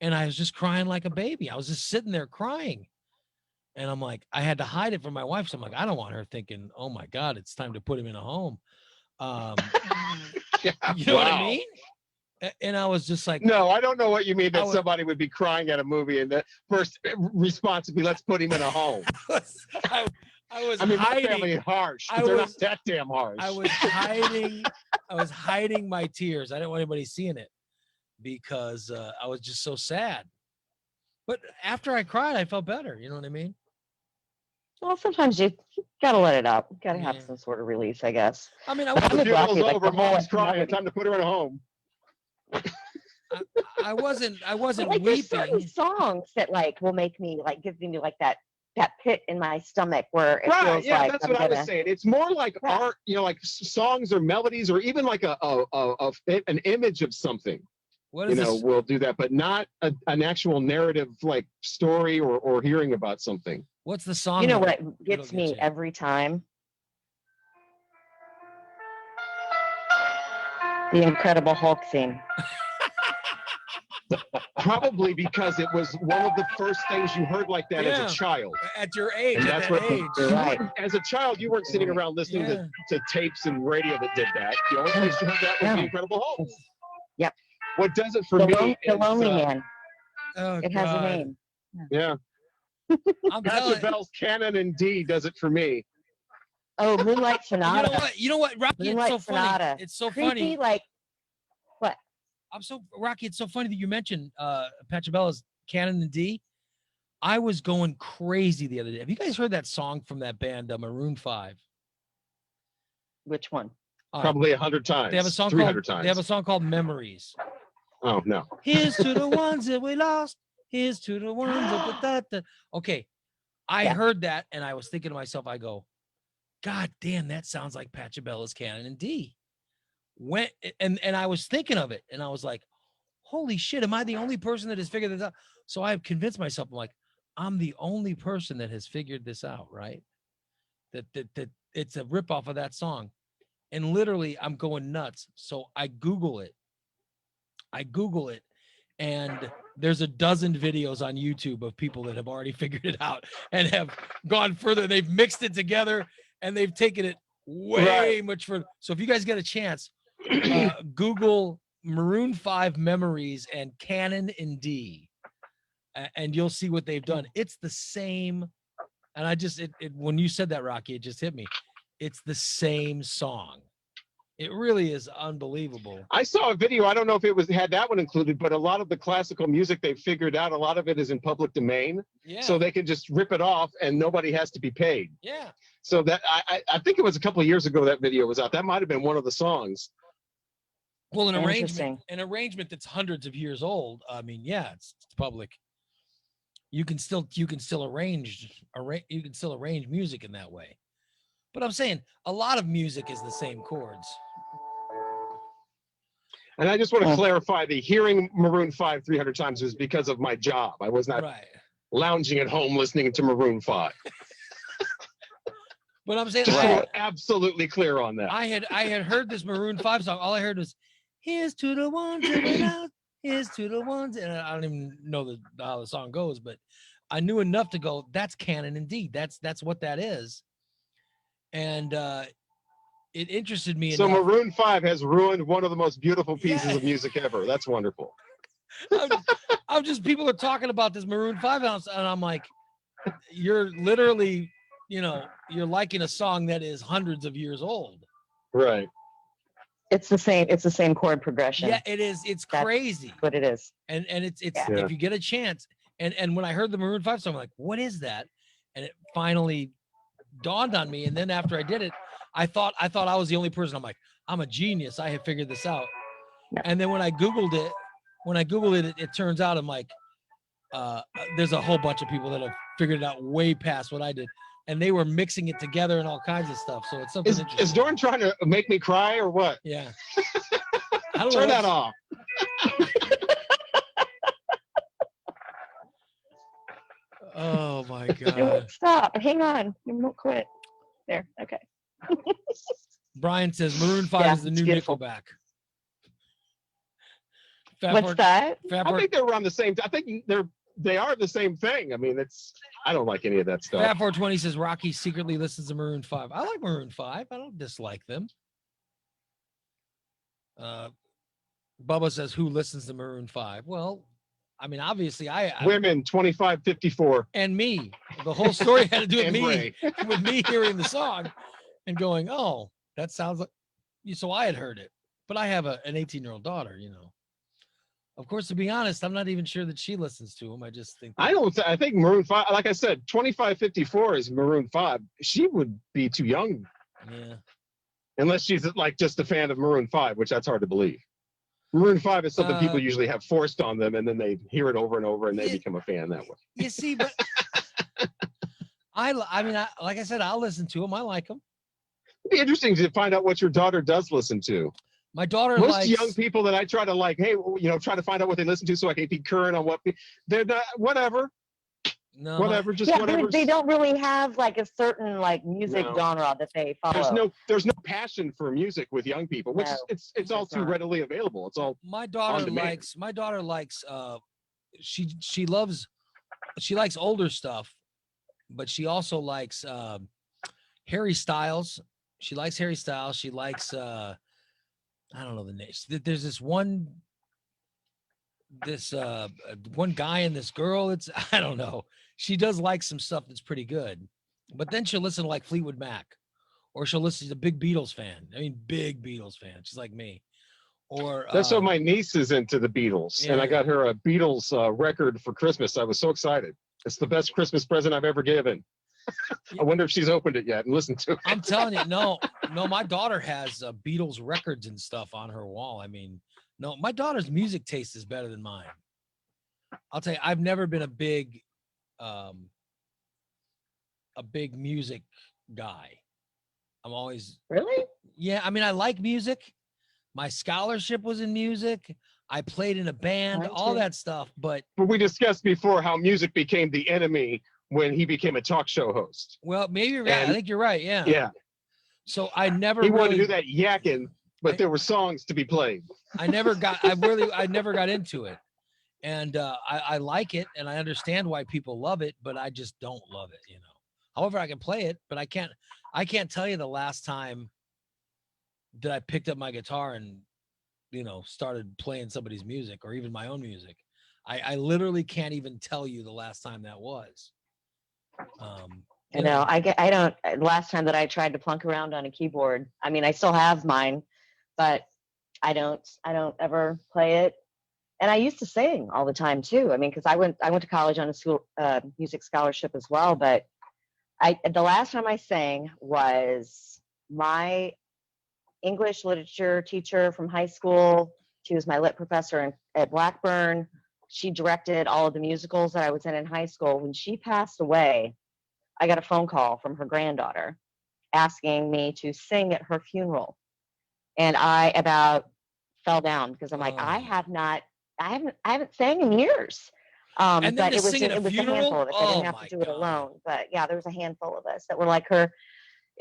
and I was just crying like a baby. I was just sitting there crying. And I'm like, I had to hide it from my wife. So I'm like, I don't want her thinking, oh my God, it's time to put him in a home. Yeah, You know what I wow. mean? And I was just like, No, I don't know what you mean I that was- somebody would be crying at a movie and the first response would be, let's put him in a home. I was I mean, my hiding. family is harsh, I but they're not was- that damn harsh. I was hiding my tears. I didn't want anybody seeing it because I was just so sad. But after I cried, I felt better. You know what I mean? Well, sometimes you gotta let it out. You gotta Yeah. have some sort of release, I guess. I mean, But I'm The with funeral's Rocky, like, over, the whole mom's crying. melody. It's time to put her in a home. I wasn't But, like, there's certain weeping. songs that like will make me like gives me like that pit in my stomach where it Right, feels yeah, like that's I'm what I was gonna. saying. It's more like Yeah. art, you know, like songs or melodies, or even like an image of something. What You is know, this? will do that, but not an actual narrative like story or hearing about something. What's the song? You know that- what gets get me you? every time? The Incredible Hulk theme. Probably because it was one of the first things you heard like that Yeah. as a child. At your age, And at that's that what age. You're right. As a child, you weren't sitting around listening Yeah. to tapes and radio that did that. The only place you heard that was Yeah. the Incredible Hulk. Yep. What does it for The, me? the is, Lonely Man. Oh, It has a God. name. Yeah, I'm telling you. Pachelbel's Canon and D does it for me. Oh, Moonlight You know Sonata. what? You know what, Rocky? Moonlight It's so funny. Sonata. It's so Creepy, funny. like what? I'm so Rocky. It's so funny that you mentioned Pachelbel's Canon and D. I was going crazy the other day. Have you guys heard that song from that band, Maroon 5? Which one? All right. Probably 100 times. They have a song 300 called. times. They have a song called Memories. Oh no. Here's to the ones that we lost. Here's to the ones that. Okay, I Yeah. heard that and I was thinking to myself, I go, God damn, that sounds like Pachelbel's Canon and D. And I was thinking of it and I was like, holy shit, am I the only person that has figured this out? So I have convinced myself, I'm like, I'm the only person that has figured this out, right? That it's a ripoff of that song. And literally I'm going nuts. So I Google it, and there's a dozen videos on YouTube of people that have already figured it out and have gone further. They've mixed it together and they've taken it way much further. So if you guys get a chance, Google Maroon 5 Memories and Canon in D, and you'll see what they've done. It's the same. And I just, when you said that, Rocky, it just hit me. It's the same song. It really is unbelievable. I saw a video. I don't know if it had that one included, but a lot of the classical music they figured out, a lot of it is in public domain. Yeah. So they can just rip it off and nobody has to be paid. Yeah. So that I think it was a couple of years ago that video was out. That might have been one of the songs. Well, Interesting. an arrangement that's hundreds of years old. I mean, yeah, it's public. You can still arrange music in that way. But I'm saying a lot of music is the same chords. And I just want to clarify, the hearing Maroon 5 300 times was because of my job. I was not Right. lounging at home listening to Maroon 5. But I'm saying Just so we're absolutely clear on that. I had heard this Maroon 5 song. All I heard was, here's to the ones that went out, here's to the ones. And I don't even know how the song goes, but I knew enough to go, that's canon indeed. That's what that is. And it interested me So enough. Maroon 5 has ruined one of the most beautiful pieces of music ever. That's wonderful. I'm just, people are talking about this Maroon 5 and I'm like, you're literally, you're liking a song that is hundreds of years old. Right. It's the same chord progression. Yeah, it is. It's That's crazy. what it is. And it's Yeah. if you get a chance, and when I heard the Maroon 5 song, I'm like, what is that? And it finally dawned on me. And then after I did it, I thought I was the only person. I'm like, I'm a genius. I have figured this out. No. And then when I Googled it, it turns out I'm like, there's a whole bunch of people that have figured it out way past what I did. And they were mixing it together and all kinds of stuff. So it's something Is interesting. Dorn trying to make me cry or what? Yeah. I don't know Turn that what's- off. Oh my It God. won't stop. Hang on. It won't quit. There. Okay. Brian says Maroon 5 Yeah, is the it's new beautiful. Nickelback. Fat What's Part- that? Fat I Part- think they're around the same. I think they are the same thing. I mean, I don't like any of that stuff. Fat 420 says Rocky secretly listens to Maroon 5. I like Maroon 5. I don't dislike them. Bubba says, who listens to Maroon 5? Well, I mean, obviously, I Women 25-54. and me. The whole story had to do with And me, Bray. with me hearing the song and going, oh, that sounds like. So I had heard it, but I have an 18-year-old daughter, you know. Of course, to be honest, I'm not even sure that she listens to him. I just think. I think Maroon 5, like I said, 25-54 is Maroon 5. She would be too young Yeah. unless she's like just a fan of Maroon 5, which that's hard to believe. Maroon 5 is something people usually have forced on them, and then they hear it over and over, and they become a fan that way. You see, but I mean, like I said, I'll listen to them. I like them. It'd be interesting to find out what your daughter does listen to. My daughter Most likes young people that I try to try to find out what they listen to so I can be current on what they're not, whatever, no, whatever, just Yeah, whatever. they don't really have like a certain like music No. genre that they follow. There's no passion for music with young people, which No, is it's all there's too not. readily available. It's all my on daughter demand. likes she likes older stuff, but she also likes Harry Styles. She likes Harry Styles. She likes I don't know the name. There's this one guy and this girl. It's I don't know. She does like some stuff that's pretty good. But then she'll listen to like Fleetwood Mac. Or she'll listen to a big Beatles fan. I mean, big Beatles fan. She's like me. Or That's what my niece is into, the Beatles, and I yeah. got her a Beatles record for Christmas. I was so excited. It's the best Christmas present I've ever given. I wonder if she's opened it yet and listened to it. I'm telling you, no, my daughter has Beatles records and stuff on her wall. I mean, no, my daughter's music taste is better than mine. I'll tell you, I've never been a big music guy. I'm always Really? yeah. I mean, I like music. My scholarship was in music. I played in a band, Mine all too. that stuff. But But we discussed before how music became the enemy when he became a talk show host. well, maybe you're right. I And- think you're right. Yeah. Yeah, So I never he really, wanted to do that yakking, but I- there were songs to be played. I never got into it. And I like it and I understand why people love it, but I just don't love it, you know. However, I can play it, but I can't tell you the last time that I picked up my guitar and, you know, started playing somebody's music or even my own music. I literally can't even tell you the last time that was. I know. I don't. Last time that I tried to plunk around on a keyboard, I mean, I still have mine, but I don't ever play it. And I used to sing all the time too. I mean, because I went to college on a school music scholarship as well. But the last time I sang was my English literature teacher from high school. She was my lit professor at Blackburn. She directed all of the musicals that I was in high school. When she passed away, I got a phone call from her granddaughter asking me to sing at her funeral. And I about fell down because I'm like, Oh. I haven't sang in years. And then But to it was sing at a a funeral? handful of us. I Oh didn't have my to do it God. alone. But yeah, there was a handful of us that were like her.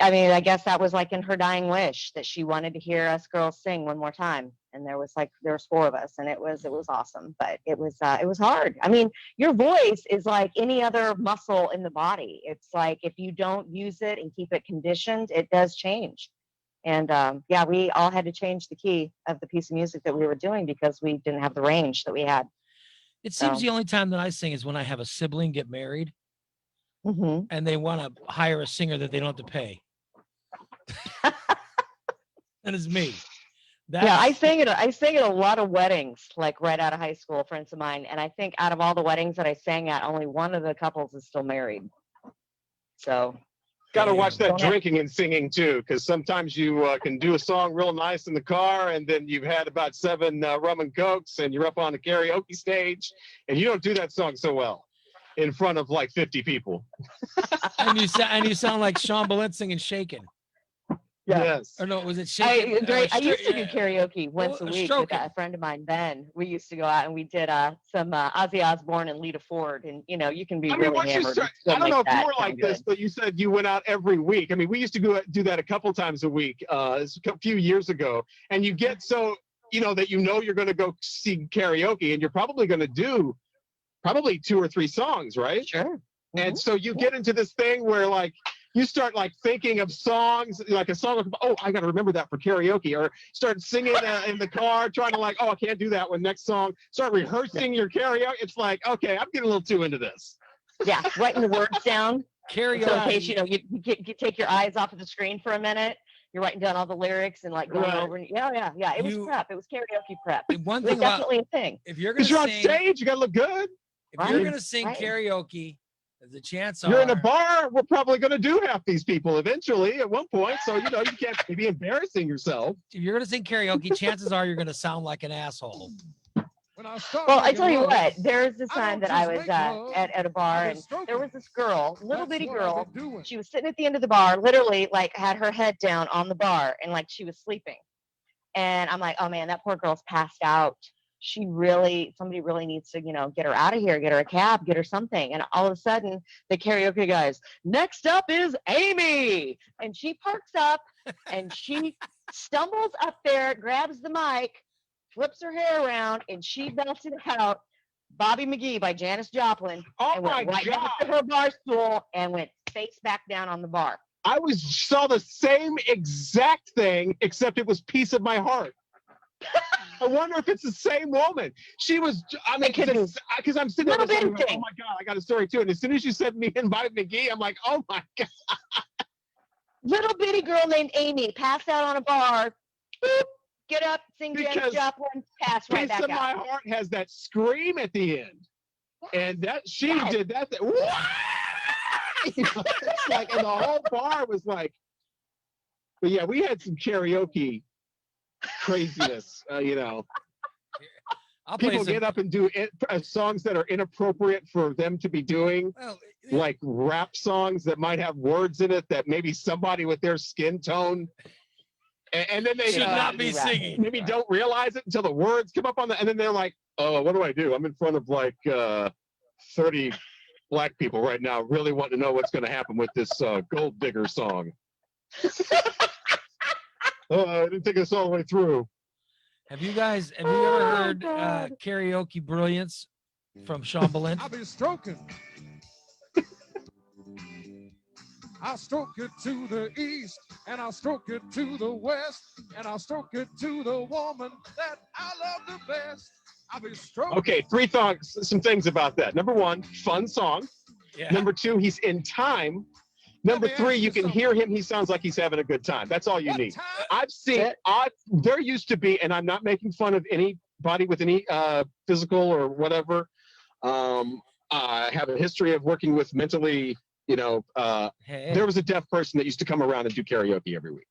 I mean, I guess that was like in her dying wish that she wanted to hear us girls sing one more time. And there was 4 of us, and it was awesome. But it was hard. I mean, your voice is like any other muscle in the body. It's like if you don't use it and keep it conditioned, it does change. And yeah, we all had to change the key of the piece of music that we were doing because we didn't have the range that we had. It seems So- the only time that I sing is when I have a sibling get married Mm-hmm. and they want to hire a singer that they don't have to pay. That is me. Yeah, I sang at a lot of weddings, like right out of high school, friends of mine. And I think out of all the weddings that I sang at, only one of the couples is still married. So Got to watch that Don't have- drinking and singing too, because sometimes you can do a song real nice in the car, and then you've had about 7 rum and cokes, and you're up on the karaoke stage, and you don't do that song so well in front of like 50 people. And you sound like Sean Bellin singing "Shaken." Yeah. Yes. Or no, was it "Shaken"? I used to do karaoke once a Well, week stroking. with a friend of mine, Ben. We used to go out and we did some Ozzy Osbourne and Lita Ford, and you know you can be I mean, really once you hammered. start, and still I don't make know if you that were like sound this, good. but you said you went out every week. I mean, we used to do that a couple times a week, a few years ago, and you get so, that you're going to go see karaoke, and you're probably going to do probably 2 or 3 songs, right? Sure. And so you get into this thing where like you start like thinking of songs, like a song of, oh, I got to remember that for karaoke, or start singing in the car, trying to like, oh, I can't do that one next song. Start rehearsing your karaoke. It's like, okay, I'm getting a little too into this. Yeah, writing the words down. Karaoke. So in case you take your eyes off of the screen for a minute, you're writing down all the lyrics and like going Right. over. And, yeah. It was prep. It was karaoke prep. One It was thing about definitely a thing. if you're gonna Because you're on sing, stage, you got to look good. if you're Right, gonna sing right. karaoke, there's a chance You're in a are- bar. We're probably going to do half these people eventually at one point. So, you can't be embarrassing yourself. if you're gonna sing karaoke, chances are you're gonna sound like an asshole. Well, I tell you what, there was this time that I was at a bar, and there was this girl, little bitty girl. She was sitting at the end of the bar, literally like had her head down on the bar, and like she was sleeping. And I'm like, oh man, that poor girl's passed out. Somebody really needs to, get her out of here, get her a cab, get her something. And all of a sudden, the karaoke guys, next up is Amy. And she parks up and she stumbles up there, grabs the mic, flips her hair around, and she belted out Bobby McGee by Janis Joplin. Oh and my went right God. back to her bar stool and went face back down on the bar. I saw the same exact thing, except it was Piece of My Heart. I wonder if it's the same woman. She was, I mean, It could be. because I'm sitting there Little going, bitty oh thing. my God, I got a story too. And as soon as you said me and Bobby McGee, I'm like, oh my God. Little bitty girl named Amy passed out on a bar. Boop, get up, sing Janis Because Joplin, pass right Piece back of My out. Heart has that scream at the end. And that she Yes. did that. It's like, and the whole bar was like, but yeah, we had some karaoke craziness, I'll play People some. get up and do songs that are inappropriate for them to be doing, Well, like rap songs that might have words in it that maybe somebody with their skin tone, and then they should not be singing. maybe don't realize it until the words come up on and then they're like, oh, what do? I'm in front of like 30 black people right now, really want to know what's going to happen with this Gold Digger song. I didn't think this all the way through. Have you ever heard karaoke brilliance from Sean Bellin? I'll be stroking. I'll stroke it to the east, and I'll stroke it to the west, and I'll stroke it to the woman that I love the best. I'll be stroking. Okay, some things about that. Number 1, fun song. Yeah. Number 2, he's in time. Number 3, you can hear him. He sounds like he's having a good time. That's all you need. I've seen, there used to be, and I'm not making fun of anybody with any physical or whatever. I have a history of working with mentally, Hey. there was a deaf person that used to come around and do karaoke every week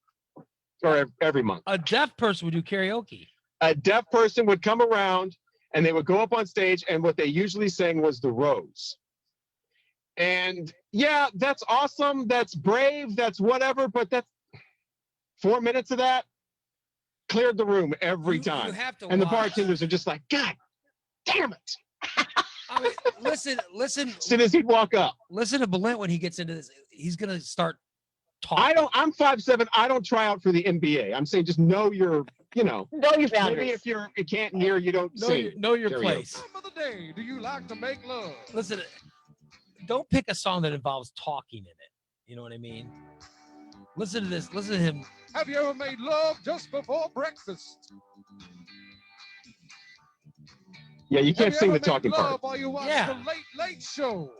or every month. A deaf person would do karaoke. A deaf person would come around and they would go up on stage, and what they usually sang was The Rose. And yeah, that's awesome. That's brave. That's whatever. But that's 4 minutes of that cleared the room every time. You have to And the watch. bartenders are just like, God damn it. I mean, listen. As soon as he'd walk up. Listen to Bellin when he gets into this. He's gonna start talking. I'm 5'7". I don't try out for the NBA. I'm saying just know your, Know your maybe boundaries. if you can't hear, you don't sing. Know your karaoke. place. Time of the day, do you like to make love? Listen, don't pick a song that involves talking in it. You know what I mean? Listen to this. Listen to him. Have you ever made love just before breakfast? Yeah, you Have can't you sing ever the talking made part. love while you watch Yeah. the Late Late Show?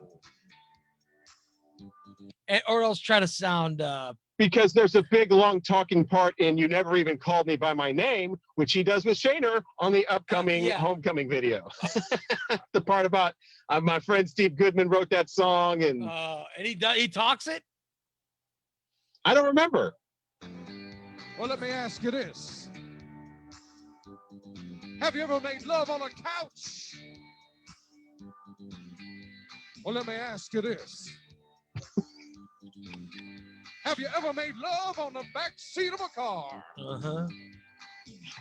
Or else try to sound Because there's a big, long talking part in You Never Even Called Me By My Name, which he does with Shaner on the upcoming Yeah. Homecoming video. The part about my friend Steve Goodman wrote that song, and he talks it. I don't remember. Well, let me ask you this. Have you ever made love on a couch? Well, let me ask you this. Have you ever made love on the back seat of a car? Uh-huh.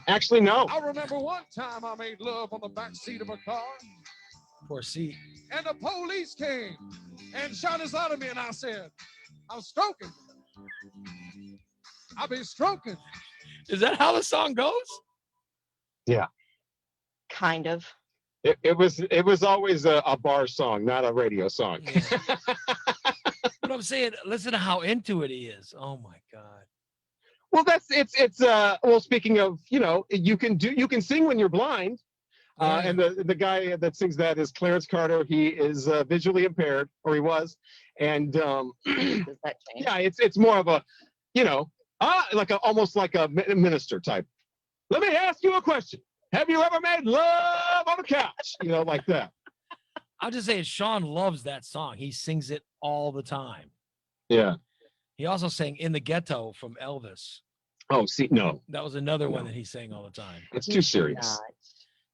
Actually, no. I remember one time I made love on the back seat of a car, Poor seat. and the police came and shot his out of me, and I said, I'm stroking. I'll be stroking. Is that how the song goes? Kind of. It was always a bar song, not a radio song. Yeah. But I'm saying, listen to how into it he is. Oh my God. Well, it's well, speaking of, you can sing when you're blind. Yeah. And the guy that sings that is Clarence Carter. He is visually impaired, or he was. And Does that change? yeah, it's more of a, almost like a minister type. Let me ask you a question. Have you ever made love on a couch? Like that. I'll just say Sean loves that song. He sings it all the time. Yeah. He also sang In the Ghetto from Elvis. Oh, see, no, That was another one No. that he sang all the time. it's too serious. Not.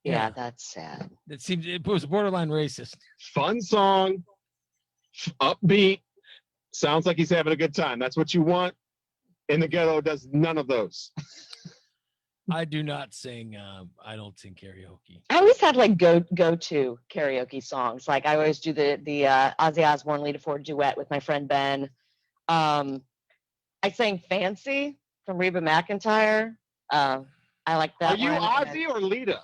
Yeah. Yeah, that's sad. It was borderline racist. Fun song, upbeat. Sounds like he's having a good time. That's what you want. In the Ghetto does none of those. I do not sing. I don't sing karaoke. I always had like go to karaoke songs. Like I always do the Ozzy Osbourne Lita Ford duet with my friend Ben. I sang Fancy from Reba McEntire. I like that. Are you one. Ozzy or Lita?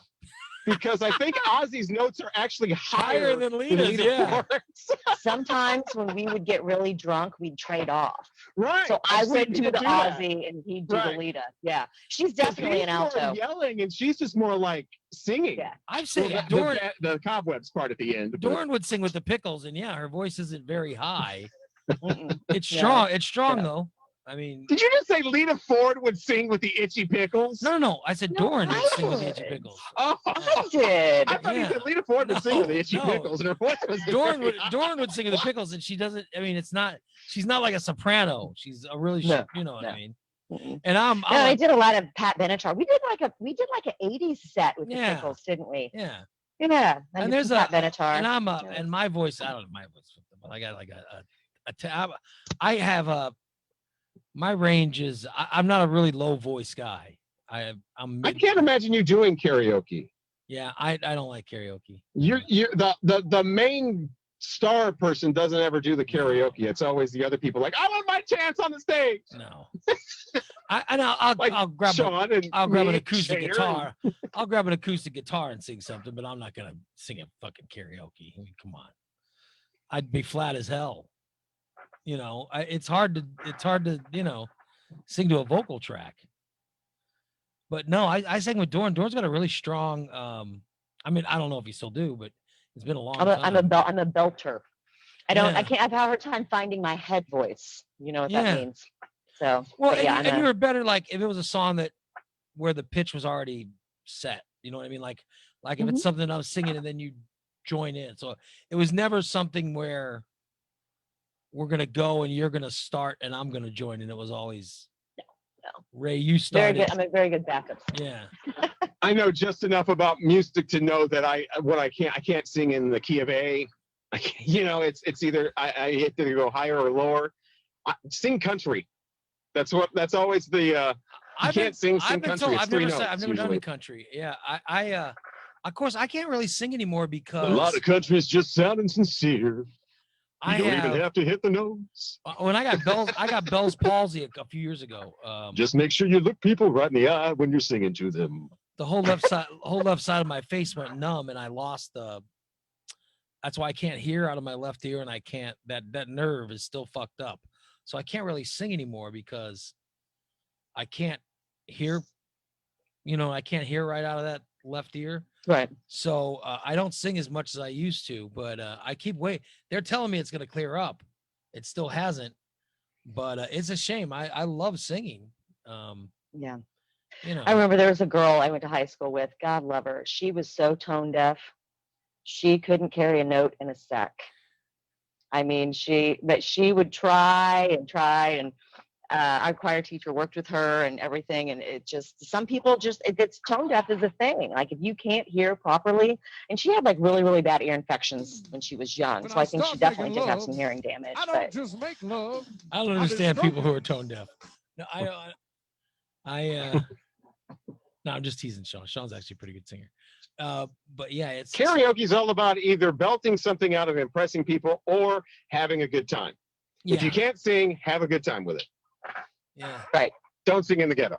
Because I think Ozzy's notes are actually Higher than Lita's, yeah. Ford's. Sometimes when we would get really drunk, we'd trade off. Right. So I I've seen would do people the that. Ozzy and he'd do Right. the Lita. Yeah, she's 'Cause definitely he's an more alto. yelling, and she's just more like singing. Yeah. I've Well, seen the, Dorn. the cobwebs part at the end. but- Dorn would sing with the Pickles, and yeah, her voice isn't very high. Mm-mm. It's Yeah. strong. It's strong Yeah. though. I mean, Did you just say Lita Ford would sing with the Itchy Pickles? no. I said No, Dorn would I sing with the would. Itchy Pickles. Oh, I did. I thought you Yeah. said Lita Ford would sing with the Itchy No. Pickles, and her voice was Dorn very would sing with the Pickles, and she doesn't. I mean, she's not like a soprano. She's a really, No, you know what I no. mean. Mm-mm. And No, I did a lot of Pat Benatar. We did like an 80s set with the Yeah. Pickles, didn't we? yeah. Yeah. I And did there's some a Pat Benatar. and I'm Yeah. and my voice. I don't know my voice, but I got like I have a my range is I'm not a really low voice guy. I'm I mid, can't imagine you doing karaoke. yeah. I don't like karaoke. You're the main star person doesn't ever do the karaoke. It's always the other people like, I want my chance on the stage. No. I'll Like I'll grab Sean and I'll grab an me, acoustic Shader, guitar. I'll grab an acoustic guitar and sing something, but I'm not gonna sing a fucking karaoke. I mean, come on. I'd be flat as hell. It's hard to sing to a vocal track. But no, I sang with Dorn. Dorn's got a really strong I mean, I don't know if you still do, but it's been a long time. I'm a belter. I Yeah. can't. I've had a hard time finding my head voice. You know what Yeah. that means. So Well, but yeah, and you were better like if it was a song where the pitch was already set. You know what I mean? Like if it's something I was singing and then you join in. So it was never something where we're gonna go and you're gonna start and I'm gonna join. And it was always no. Ray, you very started. good. I'm a very good backup. Yeah. I know just enough about music to know that I can't sing in the key of A. It's either I hit to go higher or lower. Sing country. That's always the you can't sing country. It's I've three never notes I've never done usually. any country. Yeah. I of course I can't really sing anymore because A lot of country is just sounding sincere. You I don't have, even have to hit the notes. when I got Bell's palsy a few years ago. Just make sure you look people right in the eye when you're singing to them. The whole left side of my face went numb and I lost that's why I can't hear out of my left ear and I can't that nerve is still fucked up. So I can't really sing anymore because I can't hear, I can't hear right out of that left ear. Right. So I don't sing as much as I used to, but I keep waiting. They're telling me it's going to clear up. It still hasn't, but it's a shame. I love singing. Yeah. You know, I remember there was a girl I went to high school with. God love her. She was so tone deaf. She couldn't carry a note in a sec. I mean, but she would try and our choir teacher worked with her and everything. And it just, some people just, it's tone deaf is a thing. Like if you can't hear properly, and she had like really, really bad ear infections when she was young. When So I think start she definitely making did have love, some hearing damage. I don't But just make love. I don't I understand just people stroke who are tone deaf. No, no, I'm just teasing Sean. Sean's actually a pretty good singer. But yeah, it's Karaoke's all about either belting something out of impressing people or having a good time. If you can't sing, have a good time with it. Yeah. Right. Don't sing in the ghetto.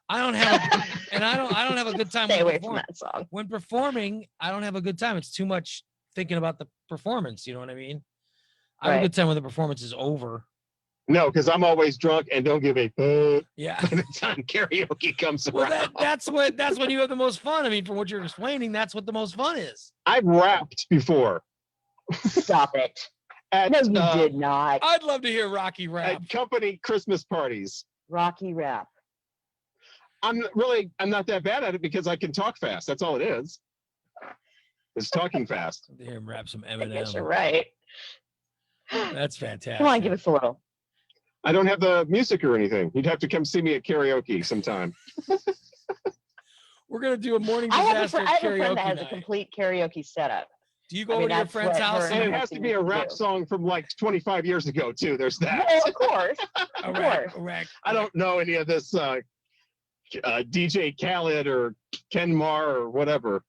I don't have, and I don't have a good time. Stay when away from perform- that song. When performing, I don't have a good time. It's too much thinking about the performance. You know what I mean? I have a Right. good time when the performance is over. No, because I'm always drunk and don't give a Yeah. by the time karaoke comes Well, around. that's when you have the most fun. I mean, from what you're explaining, that's what the most fun is. I've rapped before. Stop it. At, No, you did not. I'd love to hear Rocky rap. At company Christmas parties. Rocky rap. I'm not that bad at it because I can talk fast. That's all it is. It's talking fast. To hear him rap some I guess you're Eminem. right. That's fantastic. Come on, give us a little. I don't have the music or anything. You'd have to come see me at karaoke sometime. We're gonna do a morning I have disaster a friend karaoke that has a night. complete karaoke setup. Do you go I mean, over to your that's friend's what house her And and it has to be a rap song from like 25 years ago, too. There's that. Well, of course. a Of rack, course. a rack? I don't know any of this DJ Khaled or Ken Mar or whatever.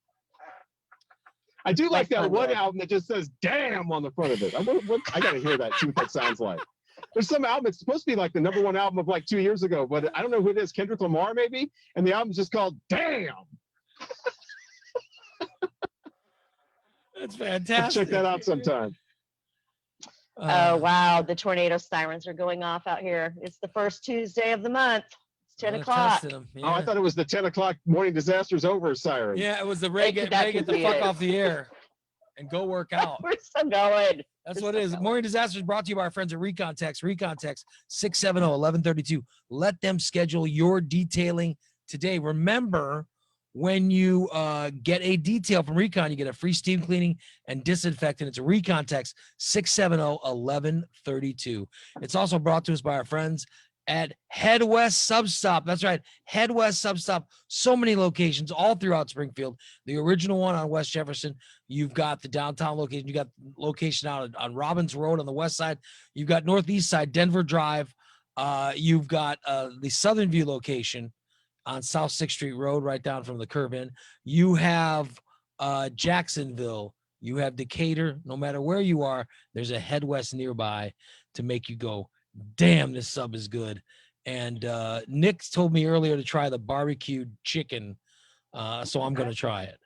I do like That's that not one good. album that just says "damn" on the front of it. I gotta hear that, see what that sounds like. There's some album, it's supposed to be like the #1 album of like 2 years ago, but I don't know who it is, Kendrick Lamar maybe, and the album's just called "Damn." That's fantastic. Check that out sometime. Oh, wow. The tornado sirens are going off out here. It's the first Tuesday of the month. It's 10 they're o'clock. testing 'em, Oh, I yeah. thought it was the 10 o'clock morning disasters over siren. Yeah, it was the Ray get That could the be fuck it. off the air and go work out. We're still going. That's We're what it is. still going. Morning Disaster is brought to you by our friends at Recontext. Recontext 670-1132. Let them schedule your detailing today. Remember, when you get a detail from Recon, you get a free steam cleaning and disinfectant. It's a Recontext 670-1132. It's also brought to us by our friends at Head West Substop. That's right, Head West Substop. So many locations all throughout Springfield. The original one on West Jefferson. You've got the downtown location. You got location out on Robbins Road on the west side. You've got northeast side, Denver Drive. You've got the Southern View location on South 6th Street Road, right down from the curve in. You have Jacksonville. You have Decatur. No matter where you are, there's a Head West nearby to make you go, damn, this sub is good. And Nick told me earlier to try the barbecued chicken, so I'm going to try it.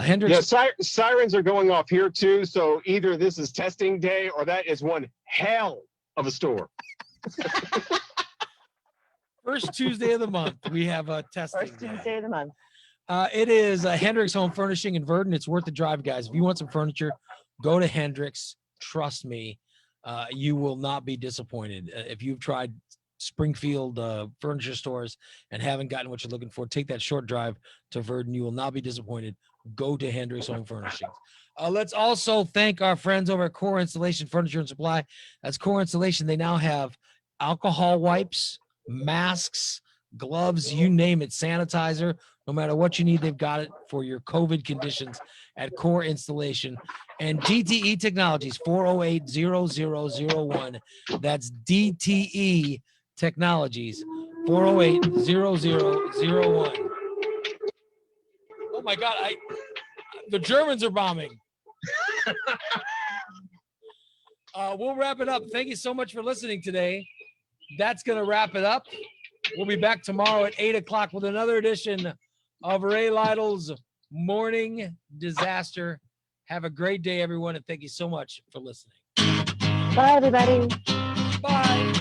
Hendrix, Yeah, sirens are going off here too. So either this is testing day or that is one hell of a store. first Tuesday of the month, we have a testing First day. Tuesday of the month. It is Hendrix Home Furnishing in Verdon. It's worth the drive, guys. If you want some furniture, go to Hendrix. Trust me, you will not be disappointed. If you've tried Springfield furniture stores and haven't gotten what you're looking for, take that short drive to Verdon. You will not be disappointed. Go to Hendrix Home Furnishings. Let's also thank our friends over at Core Installation Furniture and Supply. That's Core Installation. They now have alcohol wipes, masks, gloves, you name it, sanitizer. No matter what you need, they've got it for your COVID conditions at Core Installation. And DTE Technologies, 408-0001. That's DTE Technologies, 408-0001. Oh my God, the Germans are bombing. We'll wrap it up. Thank you so much for listening today. That's going to wrap it up. We'll be back tomorrow at 8 o'clock with another edition of Ray Lytle's Morning Disaster. Have a great day, everyone, and thank you so much for listening. Bye, everybody. Bye.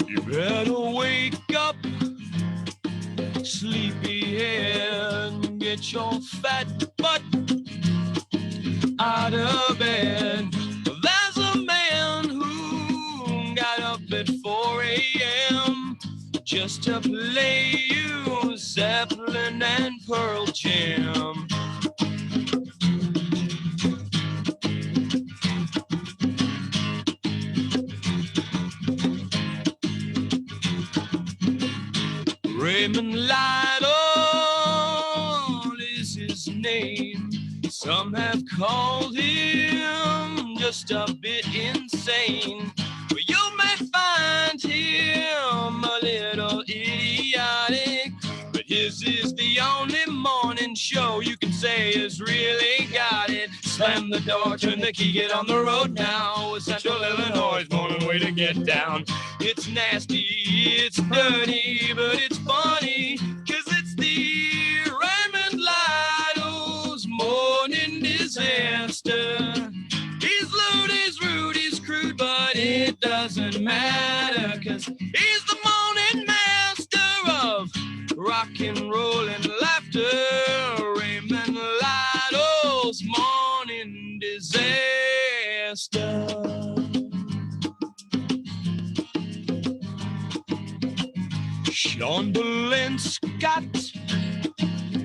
You better wake up, sleepyhead, and get your fat butt out of bed. There's a man who got up at 4 a.m. just to play you Zeppelin and Pearl Jam. Raymond Lytle is his name. Some have called him just a bit insane. But you may find him a little idiotic. But his is the only morning show you can say has really got it. Slam the door, turn the key, get on the road now. With Central Illinois' morning way to get down. It's nasty, it's dirty, but it's funny, 'cause it's the Raymond Lytle's morning disaster. He's lewd, he's rude, he's crude, but it doesn't matter, 'cause he's the morning master of rock and roll and laughter. Raymond Lytle's morning disaster. Sean Boleyn Scott,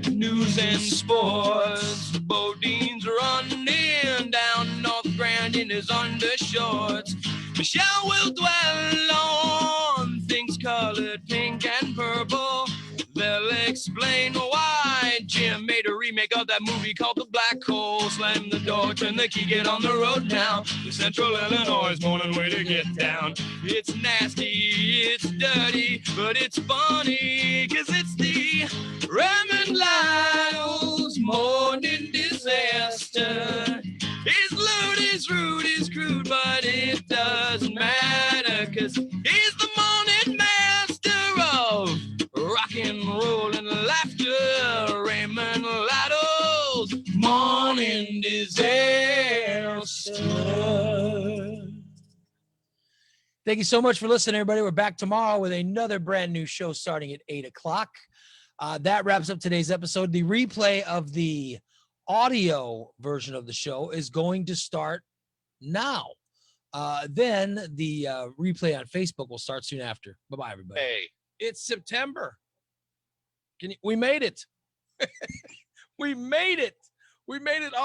news and sports. Bodine's running down North Grand in his undershorts. Michelle will dwell on things colored pink and purple. They'll explain why Jim made a remake of that movie called The Black Hole. Slam the door, turn the key, get on the road now. The Central Illinois morning way to get down. It's nasty, it's dirty, but it's funny, 'cause it's the Raymond Lytle's morning disaster. He's lewd, he's rude, he's crude, but it doesn't matter, 'cause he's the morning master of rock and roll and laughter. Raymond Lytle's morning disaster. Thank you so much for listening, everybody. We're back tomorrow with another brand new show starting at 8 o'clock. That wraps up today's episode. The replay of the audio version of the show is going to start now. Then the replay on Facebook will start soon after. Bye-bye, everybody. Hey. It's September. We made it. We made it. We made it.